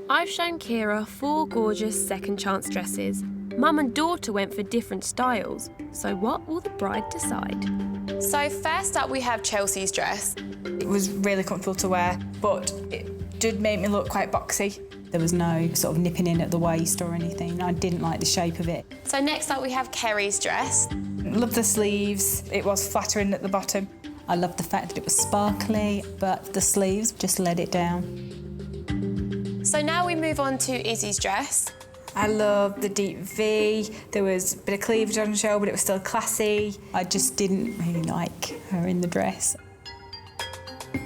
I've shown Kira 4 gorgeous second chance dresses. Mum and daughter went for different styles, so what will the bride decide? So first up we have Chelsea's dress. It was really comfortable to wear, but it did make me look quite boxy. There was no sort of nipping in at the waist or anything. I didn't like the shape of it. So next up we have Kerry's dress. Love the sleeves. It was flattering at the bottom. I loved the fact that it was sparkly, but the sleeves just let it down. So now we move on to Izzy's dress. I love the deep V. There was a bit of cleavage on show, but it was still classy. I just didn't really like her in the dress.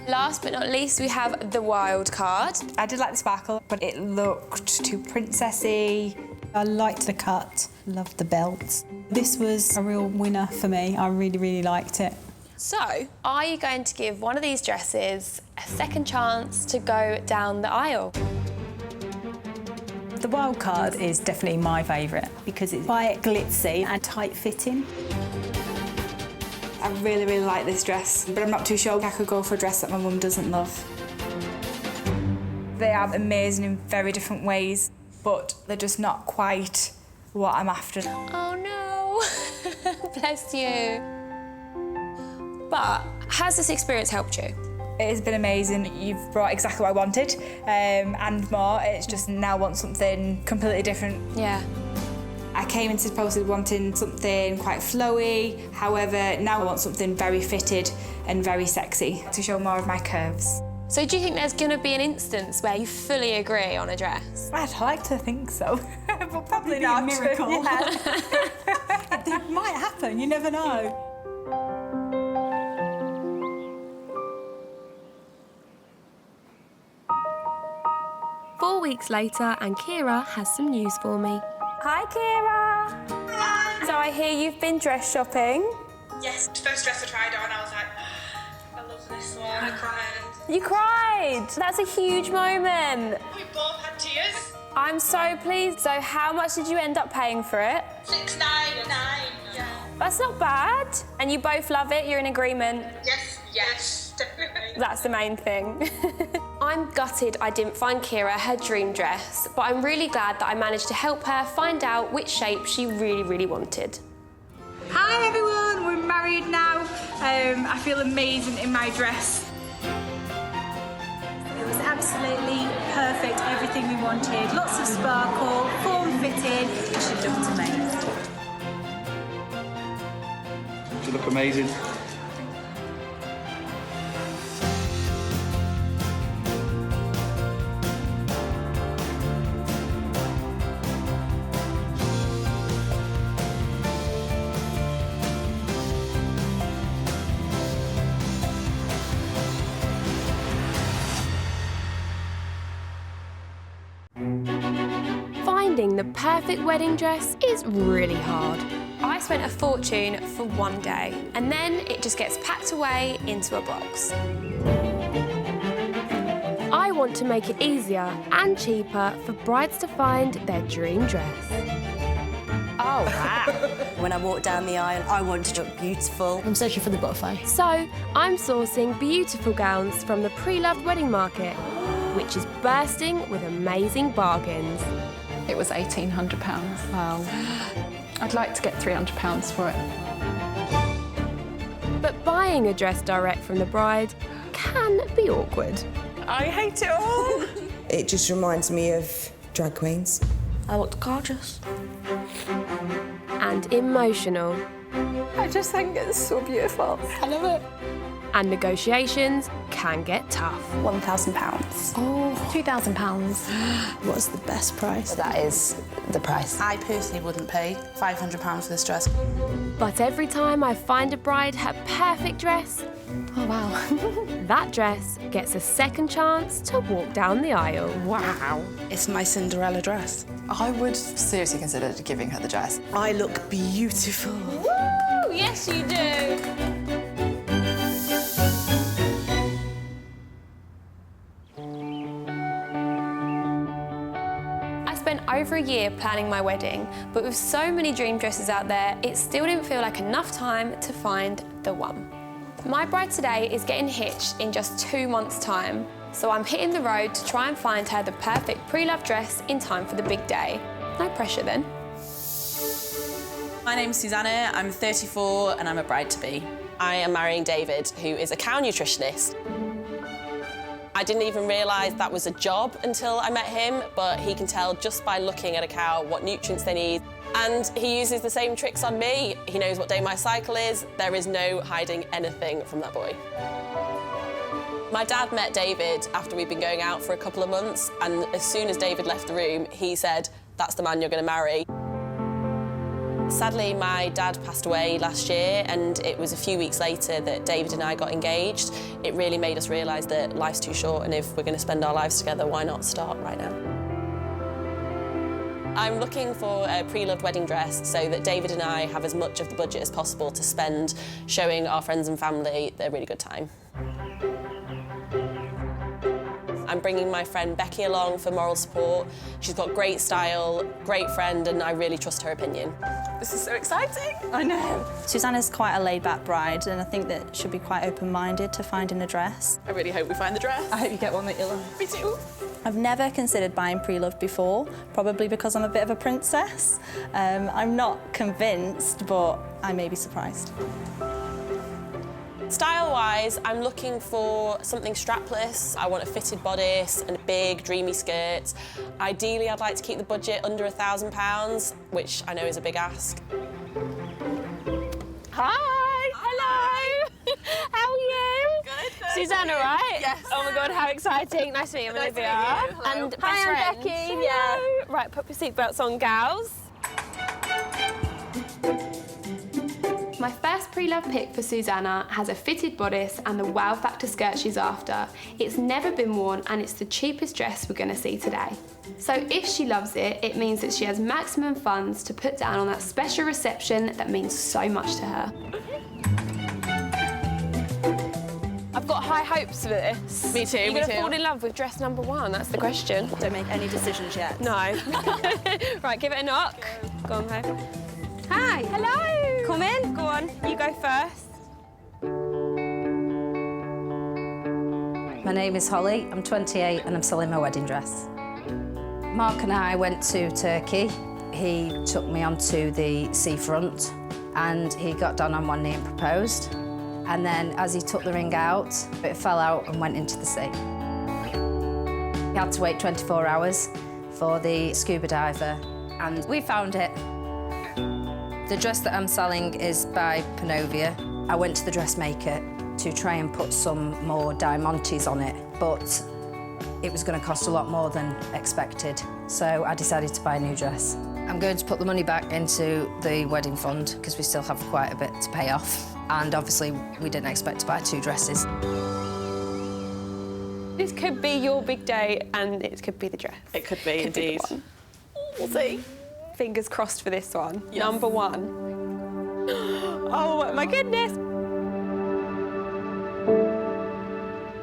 Last but not least, we have the wild card. I did like the sparkle, but it looked too princessy. I liked the cut, loved the belt. This was a real winner for me. I really, really liked it. So, are you going to give one of these dresses a second chance to go down the aisle? The wild card is definitely my favourite because it's quite glitzy and tight-fitting. I really, really like this dress, but I'm not too sure I could go for a dress that my mum doesn't love. They are amazing in very different ways, but they're just not quite what I'm after. Oh no, bless you. But has this experience helped you? It has been amazing. You've brought exactly what I wanted and more. It's just now want something completely different. Yeah. I came into the process wanting something quite flowy. However, now I want something very fitted and very sexy to show more of my curves. So do you think there's going to be an instance where you fully agree on a dress? I'd like to think so, but probably not. A miracle. Yeah. It might happen, you never know. Four weeks later, and Kira has some news for me. Hi, Kira. Hi. So I hear you've been dress shopping. Yes, first dress I tried on, I was like, I love this one. I cried. You cried. That's a huge moment. We both had tears. I'm so pleased. So how much did you end up paying for it? $6.99, yeah. That's not bad. And you both love it? You're in agreement? Yes, definitely. That's the main thing. I'm gutted I didn't find Kira her dream dress, but I'm really glad that I managed to help her find out which shape she really, really wanted. Hi everyone, we're married now. I feel amazing in my dress. It was absolutely perfect, everything we wanted. Lots of sparkle, form-fitted, and she looked amazing. You look amazing. Finding the perfect wedding dress is really hard. I spent a fortune for one day, and then it just gets packed away into a box. I want to make it easier and cheaper for brides to find their dream dress. Oh, wow. When I walk down the aisle, I want to look beautiful. I'm searching for the butterfly. So I'm sourcing beautiful gowns from the pre-loved wedding market, which is bursting with amazing bargains. It was £1,800. Wow. I'd like to get £300 for it. But buying a dress direct from the bride can be awkward. I hate it all. It just reminds me of drag queens. I looked gorgeous. And emotional. I just think it's so beautiful. I love it. And negotiations can get tough. £1,000. Oh, £2,000. What's the best price? That is the price. I personally wouldn't pay £500 for this dress. But every time I find a bride her perfect dress, oh wow, that dress gets a second chance to walk down the aisle. Wow. It's my Cinderella dress. I would seriously consider giving her the dress. I look beautiful. Woo! Yes, you do. Over a year planning my wedding, but with so many dream dresses out there, it still didn't feel like enough time to find the one. My bride today is getting hitched in just 2 months' time, so I'm hitting the road to try and find her the perfect pre-loved dress in time for the big day. No pressure then. My name's Susanna, I'm 34 and I'm a bride-to-be. I am marrying David, who is a cow nutritionist. I didn't even realise that was a job until I met him, but he can tell just by looking at a cow what nutrients they need. And he uses the same tricks on me. He knows what day my cycle is. There is no hiding anything from that boy. My dad met David after we'd been going out for a couple of months, and as soon as David left the room, he said, "That's the man you're going to marry." Sadly, my dad passed away last year, and it was a few weeks later that David and I got engaged. It really made us realise that life's too short, and if we're going to spend our lives together, why not start right now? I'm looking for a pre-loved wedding dress so that David and I have as much of the budget as possible to spend showing our friends and family a really good time. I'm bringing my friend Becky along for moral support. She's got great style, great friend, and I really trust her opinion. This is so exciting. I know. Susanna's quite a laid-back bride, and I think that she'll be quite open-minded to finding a dress. I really hope we find the dress. I hope you get one that you love. Me too. I've never considered buying pre-loved before, probably because I'm a bit of a princess. I'm not convinced, but I may be surprised. Style-wise, I'm looking for something strapless. I want a fitted bodice and a big, dreamy skirt. Ideally, I'd like to keep the budget under £1,000, which I know is a big ask. Hi! Hello! How are you? Good. Susanna, right? Yes. Oh my God, how exciting. Nice to meet you, I'm Nice to Olivia. meet you. Hello. And Hi, I'm best Becky, friends. yeah. Hello. Right, put your seatbelts on, gals. My first pre-love pick for Susanna has a fitted bodice and the wow factor skirt she's after. It's never been worn and it's the cheapest dress we're going to see today. So if she loves it, it means that she has maximum funds to put down on that special reception that means so much to her. I've got high hopes for this. Me too, You're me going to too. fall in love with dress number one, that's the question. Don't make any decisions yet. No. Right, give it a knock. Go on, Mo. Hi. Hello. Come in. Go on, you go first. My name is Holly, I'm 28 and I'm selling my wedding dress. Mark and I went to Turkey. He took me onto the seafront and he got down on one knee and proposed. And then as he took the ring out, it fell out and went into the sea. He had to wait 24 hours for the scuba diver and we found it. The dress that I'm selling is by Panovia. I went to the dressmaker to try and put some more diamantes on it, but it was going to cost a lot more than expected, so I decided to buy a new dress. I'm going to put the money back into the wedding fund because we still have quite a bit to pay off, and obviously we didn't expect to buy 2 dresses. This could be your big day and it could be the dress. It could be, indeed. We'll see. Fingers crossed for this one. Yes. Number 1. Oh my goodness.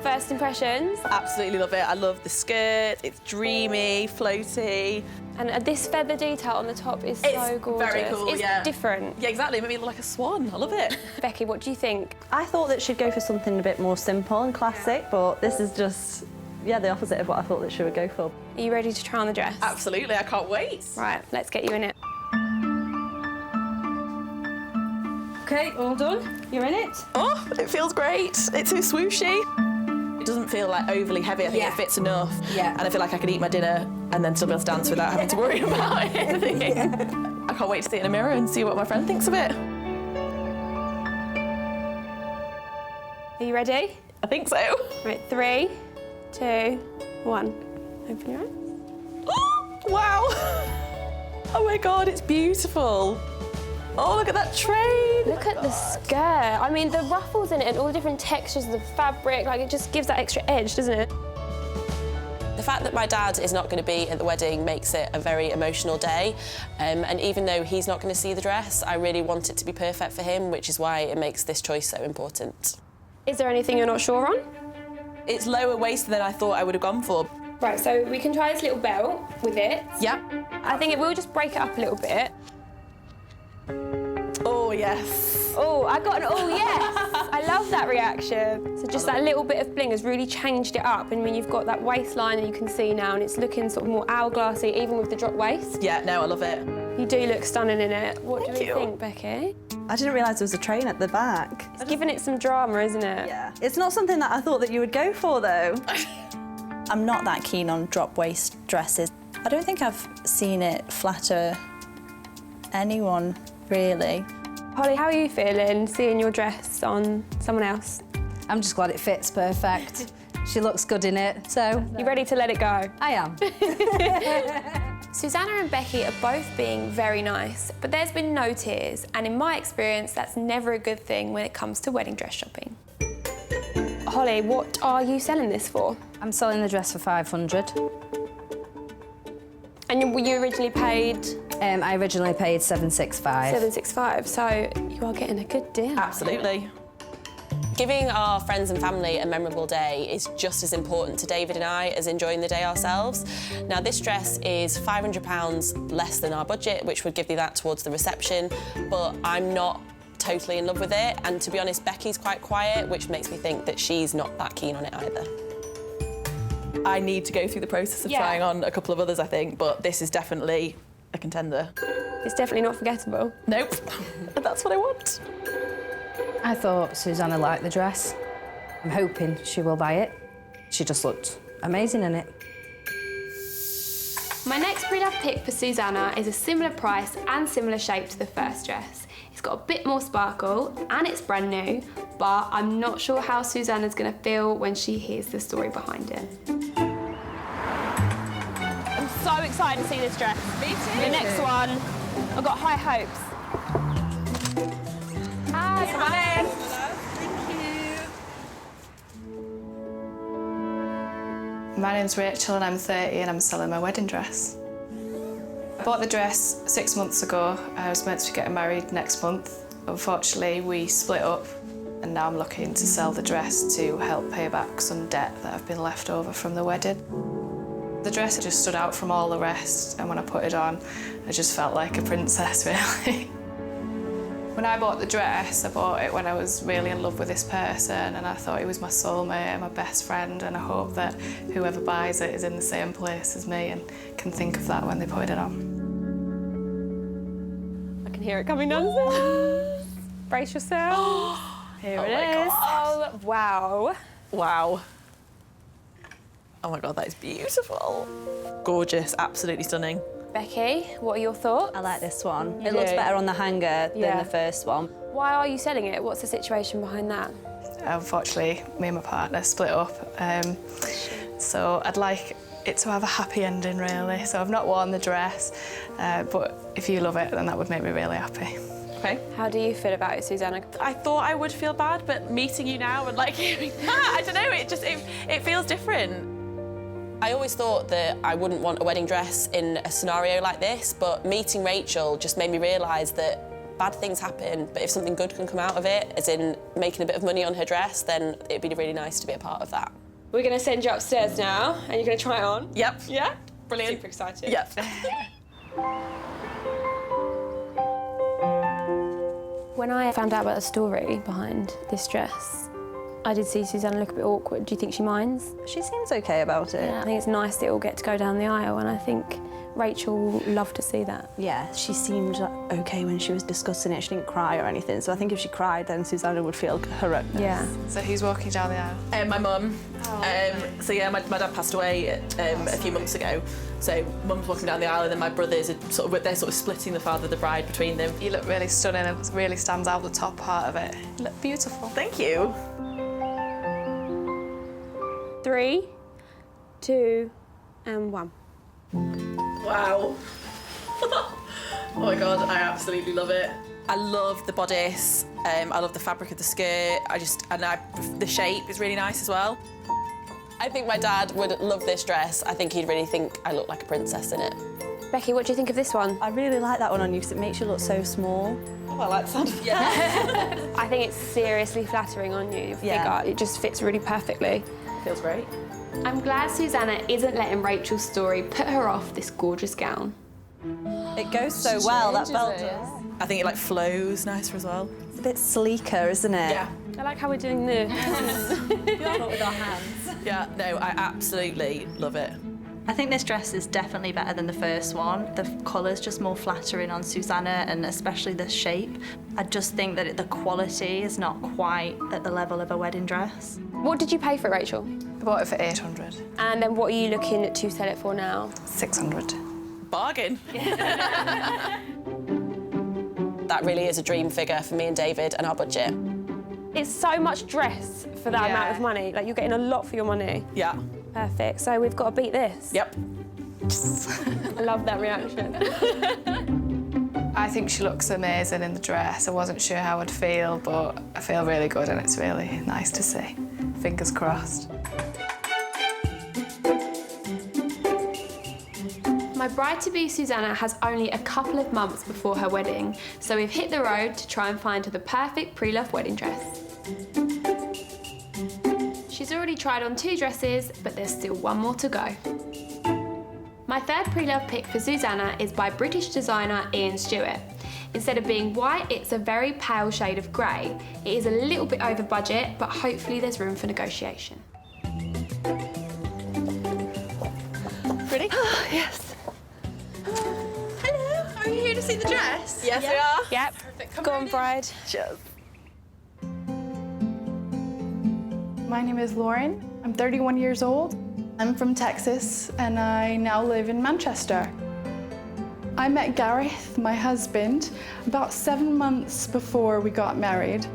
First impressions? Absolutely love it. I love the skirt. It's dreamy, floaty. And this feather detail on the top is so gorgeous. Very cool, it's different. Yeah, exactly. It made me look like a swan. I love it. Becky, what do you think? I thought that she'd go for something a bit more simple and classic, but this is just, yeah, the opposite of what I thought that she would go for. Are you ready to try on the dress? Absolutely, I can't wait. Right, let's get you in it. OK, all done. You're in it. Oh, it feels great. It's so swooshy. It doesn't feel like overly heavy. I think it fits enough. Yeah. And I feel like I could eat my dinner and then still be able to dance without having to worry about anything. I can't wait to see it in a mirror and see what my friend thinks of it. Are you ready? I think so. Right, 3, 2, 1. Open your eyes. Oh, wow. Oh my God, it's beautiful. Oh, look at that train. Look at the skirt. I mean, the ruffles in it and all the different textures of the fabric, like it just gives that extra edge, doesn't it? The fact that my dad is not going to be at the wedding makes it a very emotional day. And even though he's not going to see the dress, I really want it to be perfect for him, which is why it makes this choice so important. Is there anything you're not sure on? It's lower waist than I thought I would have gone for. Right, so we can try this little belt with it. Yep. I think it will just break it up a little bit. Oh, yes. Oh, I got an oh, yes. I love that reaction. So just that little bit of bling has really changed it up. And when you've got that waistline that you can see now and it's looking sort of more hourglassy, even with the drop waist. Yeah, no, I love it. You do look stunning in it. What do you think, Becky? I didn't realise there was a train at the back. It's giving it some drama, isn't it? Yeah. It's not something that I thought that you would go for, though. I'm not that keen on drop waist dresses. I don't think I've seen it flatter anyone, really. Holly, how are you feeling seeing your dress on someone else? I'm just glad it fits perfect. She looks good in it, so... You ready to let it go? I am. Susanna and Becky are both being very nice, but there's been no tears, and in my experience, that's never a good thing when it comes to wedding dress shopping. Holly, what are you selling this for? I'm selling the dress for 500. And you originally paid? I originally paid 765. 765, so you are getting a good deal. Absolutely. Giving our friends and family a memorable day is just as important to David and I as enjoying the day ourselves. Now, this dress is £500 less than our budget, which would give you that towards the reception, but I'm not totally in love with it, and to be honest, Becky's quite quiet, which makes me think that she's not that keen on it either. I need to go through the process of trying on a couple of others, I think, but this is definitely a contender. It's definitely not forgettable. Nope. That's what I want. I thought Susanna liked the dress. I'm hoping she will buy it. She just looked amazing in it. My next pre-love pick for Susanna is a similar price and similar shape to the first dress. It's got a bit more sparkle and it's brand new, but I'm not sure how Susanna's gonna feel when she hears the story behind it. I'm so excited to see this dress. Me too. The next one, I've got high hopes. Hi, come on in. My name's Rachel and I'm 30 and I'm selling my wedding dress. I bought the dress 6 months ago. I was meant to be getting married next month. Unfortunately, we split up and now I'm looking to sell the dress to help pay back some debt that have been left over from the wedding. The dress just stood out from all the rest, and when I put it on, I just felt like a princess, really. When I bought the dress, I bought it when I was really in love with this person, and I thought he was my soulmate and my best friend, and I hope that whoever buys it is in the same place as me and can think of that when they put it on. I can hear it coming down. Brace yourself. Here it is. Oh, wow. Wow. Oh my God, that is beautiful. Gorgeous, absolutely stunning. Becky, what are your thoughts? I like this one. It looks better on the hanger than the first one. Why are you selling it? What's the situation behind that? Unfortunately, me and my partner split up, so I'd like it to have a happy ending, really. So I've not worn the dress, but if you love it, then that would make me really happy. Okay. How do you feel about it, Susanna? I thought I would feel bad, but meeting you now and like hearing that, I don't know, it feels different. I always thought that I wouldn't want a wedding dress in a scenario like this, but meeting Rachel just made me realise that bad things happen, but if something good can come out of it, as in making a bit of money on her dress, then it'd be really nice to be a part of that. We're going to send you upstairs now, and you're going to try it on. Yep. Yeah? Brilliant. Super excited. Yep. When I found out about the story behind this dress, I did see Susanna look a bit awkward. Do you think she minds? She seems okay about it. Yeah, I think it's nice that it all get to go down the aisle, and I think Rachel will love to see that. Yeah, she seemed okay when she was discussing it. She didn't cry or anything, so I think if she cried, then Susanna would feel horrendous. Yeah. So who's walking down the aisle? My mum. So yeah, my dad passed away a few months ago. So mum's walking down the aisle, and then my brothers are they're sort of splitting the father of the bride between them. You look really stunning. It really stands out the top part of it. You look beautiful. Thank you. 3, 2, and 1. Wow. Oh my God, I absolutely love it. I love the bodice. I love the fabric of the skirt. The shape is really nice as well. I think my dad would love this dress. I think he'd really think I look like a princess in it. Becky, what do you think of this one? I really like that one on you because it makes you look so small. Oh, I like the sound of it. Yeah. I think it's seriously flattering on you, your figure. It just fits really perfectly. Feels great. I'm glad Susanna isn't letting Rachel's story put her off this gorgeous gown. It goes so well, that belt does. I think it flows nicer as well. It's a bit sleeker, isn't it? Yeah. I like how we're doing this. Not with our hands. Yeah, no, I absolutely love it. I think this dress is definitely better than the first one. The colour's just more flattering on Susanna, and especially the shape. I just think that the quality is not quite at the level of a wedding dress. What did you pay for it, Rachel? I bought it for 800. And then what are you looking to sell it for now? 600. Bargain. That really is a dream figure for me and David and our budget. It's so much dress for that amount of money. Like, you're getting a lot for your money. Yeah. Perfect. So we've got to beat this. Yep. I love that reaction. I think she looks amazing in the dress. I wasn't sure how I'd feel, but I feel really good, and it's really nice to see. Fingers crossed. My bride-to-be Susanna has only a couple of months before her wedding, so we've hit the road to try and find her the perfect pre-love wedding dress. She's already tried on 2 dresses, but there's still one more to go. My third pre-love pick for Susanna is by British designer Ian Stewart. Instead of being white, it's a very pale shade of grey. It is a little bit over budget, but hopefully there's room for negotiation. Ready? Yes. Hello, are you here to see the dress? Yes, we are. Yep. Perfect. Go on, bride. Cheers. My name is Lauren. I'm 31 years old. I'm from Texas, and I now live in Manchester. I met Gareth, my husband, about 7 months before we got married,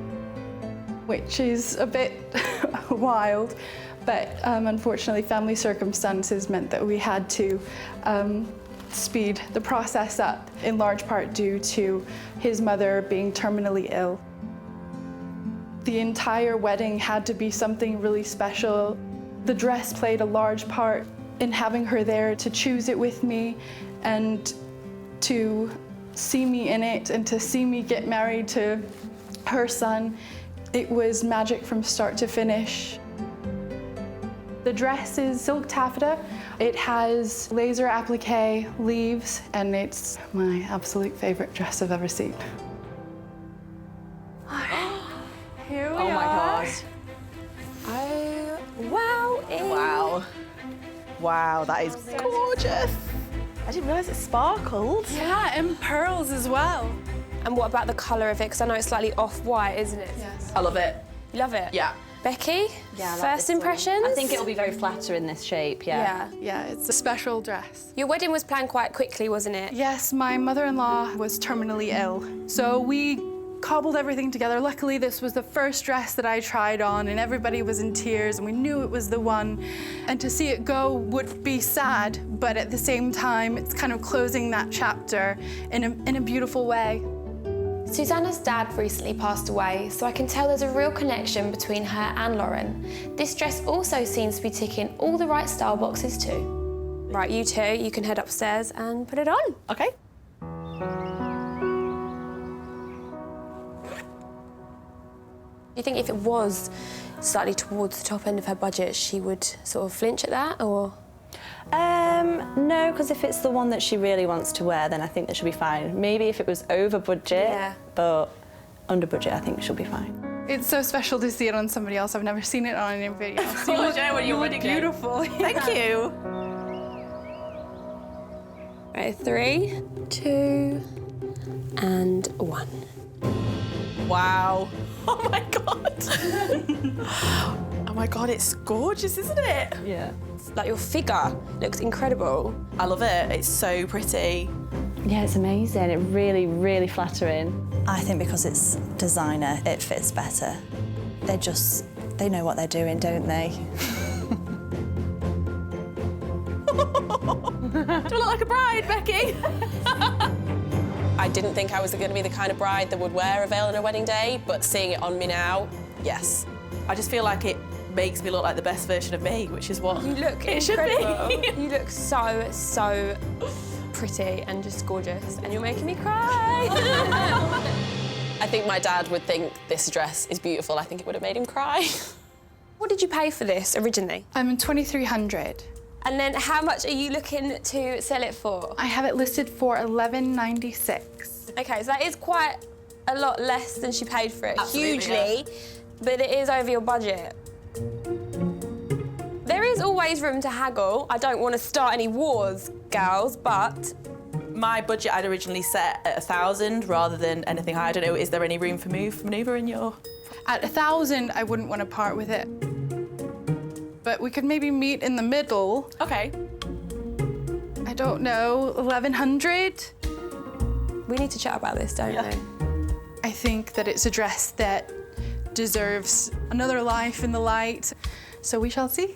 which is a bit wild, but unfortunately family circumstances meant that we had to speed the process up, in large part due to his mother being terminally ill. The entire wedding had to be something really special. The dress played a large part in having her there to choose it with me and to see me in it and to see me get married to her son. It was magic from start to finish. The dress is silk taffeta. It has laser applique leaves, and it's my absolute favorite dress I've ever seen. Here we are. Oh my God. Oh, wow. Wow. Wow, that is gorgeous. I didn't realise it sparkled. Yeah, and pearls as well. And what about the colour of it? Because I know it's slightly off-white, isn't it? Yes. I love it. You love it? Yeah. Becky? Yeah, I like first this one. impressions? I think it'll be very flattering, this shape, Yeah, it's a special dress. Your wedding was planned quite quickly, wasn't it? Yes, my mother-in-law was terminally ill, so we cobbled everything together. Luckily, this was the first dress that I tried on, and everybody was in tears, and we knew it was the one. And to see it go would be sad, but at the same time, it's kind of closing that chapter in a beautiful way. Susanna's dad recently passed away, so I can tell there's a real connection between her and Lauren. This dress also seems to be ticking all the right style boxes too. Right, you two, you can head upstairs and put it on. Okay. Do you think if it was slightly towards the top end of her budget, she would sort of flinch at that, or...? No, because if it's the one that she really wants to wear, then I think that she'll be fine. Maybe if it was over budget, but under budget, I think she'll be fine. It's so special to see it on somebody else. I've never seen it on any video. You look beautiful. Thank you. Right, 3, 2, and 1. Wow. Oh my God. Oh my God, it's gorgeous, isn't it? Yeah. Like, your figure looks incredible. I love it. It's so pretty. Yeah, it's amazing. It's really, really flattering. I think because it's designer, it fits better. They know what they're doing, don't they? Do I look like a bride, Becky? I didn't think I was going to be the kind of bride that would wear a veil on her wedding day, but seeing it on me now, yes. I just feel like it makes me look like the best version of me, which is what you look it incredible. should be. You look so pretty and just gorgeous, and you're making me cry. I think my dad would think this dress is beautiful. I think it would have made him cry. What did you pay for this originally? I'm $2,300. And then how much are you looking to sell it for? I have it listed for $11.96. Okay, so that is quite a lot less than she paid for it. Absolutely, hugely, but it is over your budget. There is always room to haggle. I don't want to start any wars, gals, but... My budget I'd originally set at 1,000 rather than anything higher. I don't know, is there any room for manoeuvre in your... At 1,000, I wouldn't want to part with it. But we could maybe meet in the middle. Okay. I don't know, 1,100? We need to chat about this, don't we? I think that it's a dress that deserves another life in the light, so we shall see.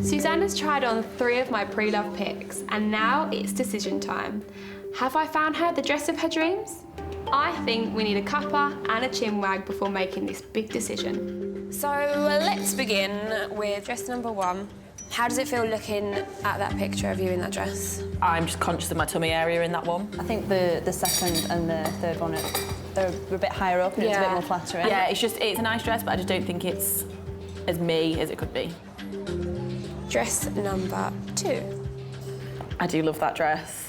Susanna's tried on 3 of my pre-love picks, and now it's decision time. Have I found her the dress of her dreams? I think we need a cuppa and a chin wag before making this big decision. So let's begin with dress number 1. How does it feel looking at that picture of you in that dress? I'm just conscious of my tummy area in that one. I think the second and the third one, they're a bit higher up and it's a bit more flattering. Yeah, it's a nice dress, but I just don't think it's as me as it could be. Dress number 2. I do love that dress.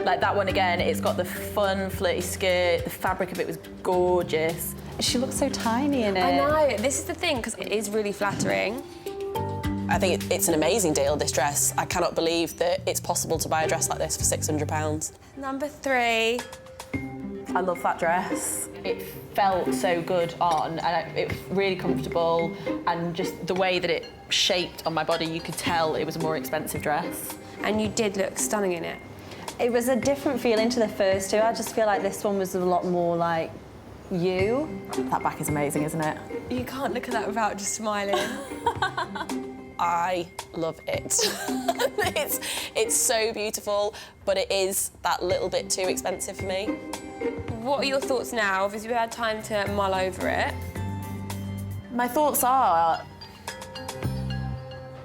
Like that one again, it's got the fun, flirty skirt, the fabric of it was gorgeous. She looks so tiny in it. I know, this is the thing, because it is really flattering. I think it's an amazing deal, this dress. I cannot believe that it's possible to buy a dress like this for £600. Number 3. I love that dress. It felt so good on, and it was really comfortable, and just the way that it shaped on my body, you could tell it was a more expensive dress. And you did look stunning in it. It was a different feeling to the first two. I just feel like this one was a lot more like you. That back is amazing, isn't it? You can't look at that without just smiling. I love it. it's so beautiful, but it is that little bit too expensive for me. What are your thoughts now? Obviously, we had time to mull over it. My thoughts are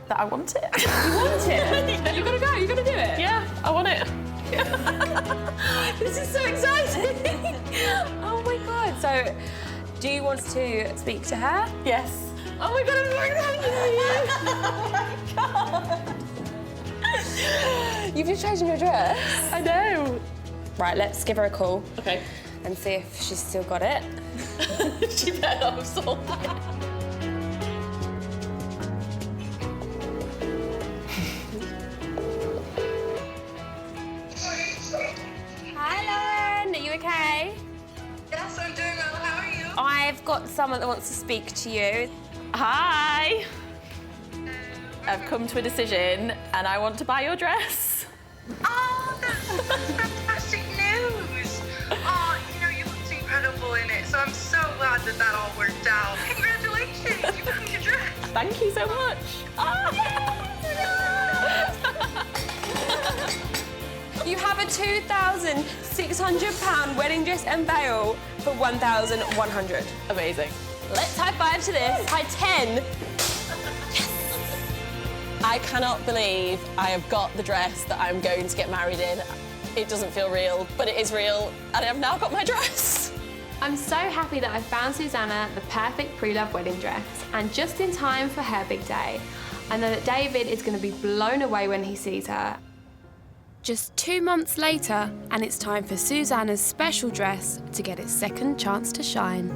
that I want it. You want it? You're gonna go, you're gonna do it? Yeah, I want it. This is so exciting. Oh my God. So, do you want to speak to her? Yes. Oh my God, I'm so excited. Oh my God. You've just chosen your dress. I know. Right, let's give her a call. Okay. And see if she's still got it. She better have sold it. Hi, Lauren. Are you okay? Yes, I'm doing well. How are you? I've got someone that wants to speak to you. Hi. I've come to a decision and I want to buy your dress. Oh, that's fantastic news. Oh, you looked incredible in it, so I'm so glad that all worked out. Congratulations, you found your dress. Thank you so much. You have a £2,600 wedding dress and veil for £1,100. Amazing. Let's high five to this. High 10. I cannot believe I have got the dress that I'm going to get married in. It doesn't feel real, but it is real, and I've now got my dress. I'm so happy that I found Susanna the perfect pre-love wedding dress, and just in time for her big day. I know that David is going to be blown away when he sees her. Just 2 months later, and it's time for Susanna's special dress to get its second chance to shine.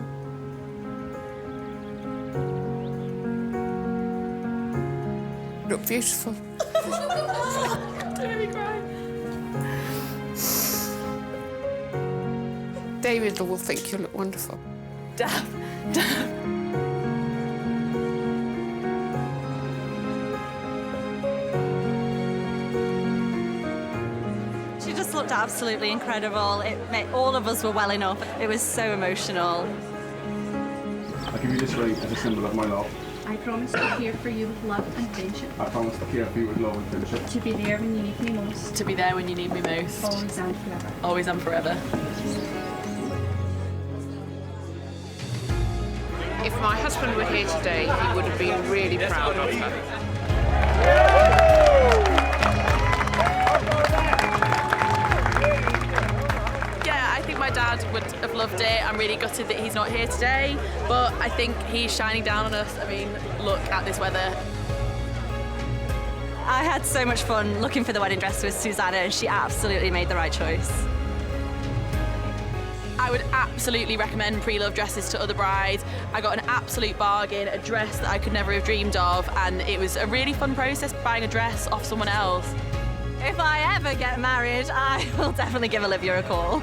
Look beautiful. Don't make me cry. David will think you look wonderful. Dab. She just looked absolutely incredible. All of us were welling up. It was so emotional. I give you this ring as a symbol of my love. I promise to care for you with love and friendship. I promise to care for you with love and friendship. To be there when you need me most. To be there when you need me most. Always and forever. Always and forever. If my husband were here today, he would have been really proud of her. Yeah, I think my dad would have loved it. I'm really gutted that he's not here today, but I think he's shining down on us. I mean, look at this weather. I had so much fun looking for the wedding dress with Susanna, and she absolutely made the right choice. I would absolutely recommend pre-love dresses to other brides. I got an absolute bargain, a dress that I could never have dreamed of, and it was a really fun process buying a dress off someone else. If I ever get married, I will definitely give Olivia a call.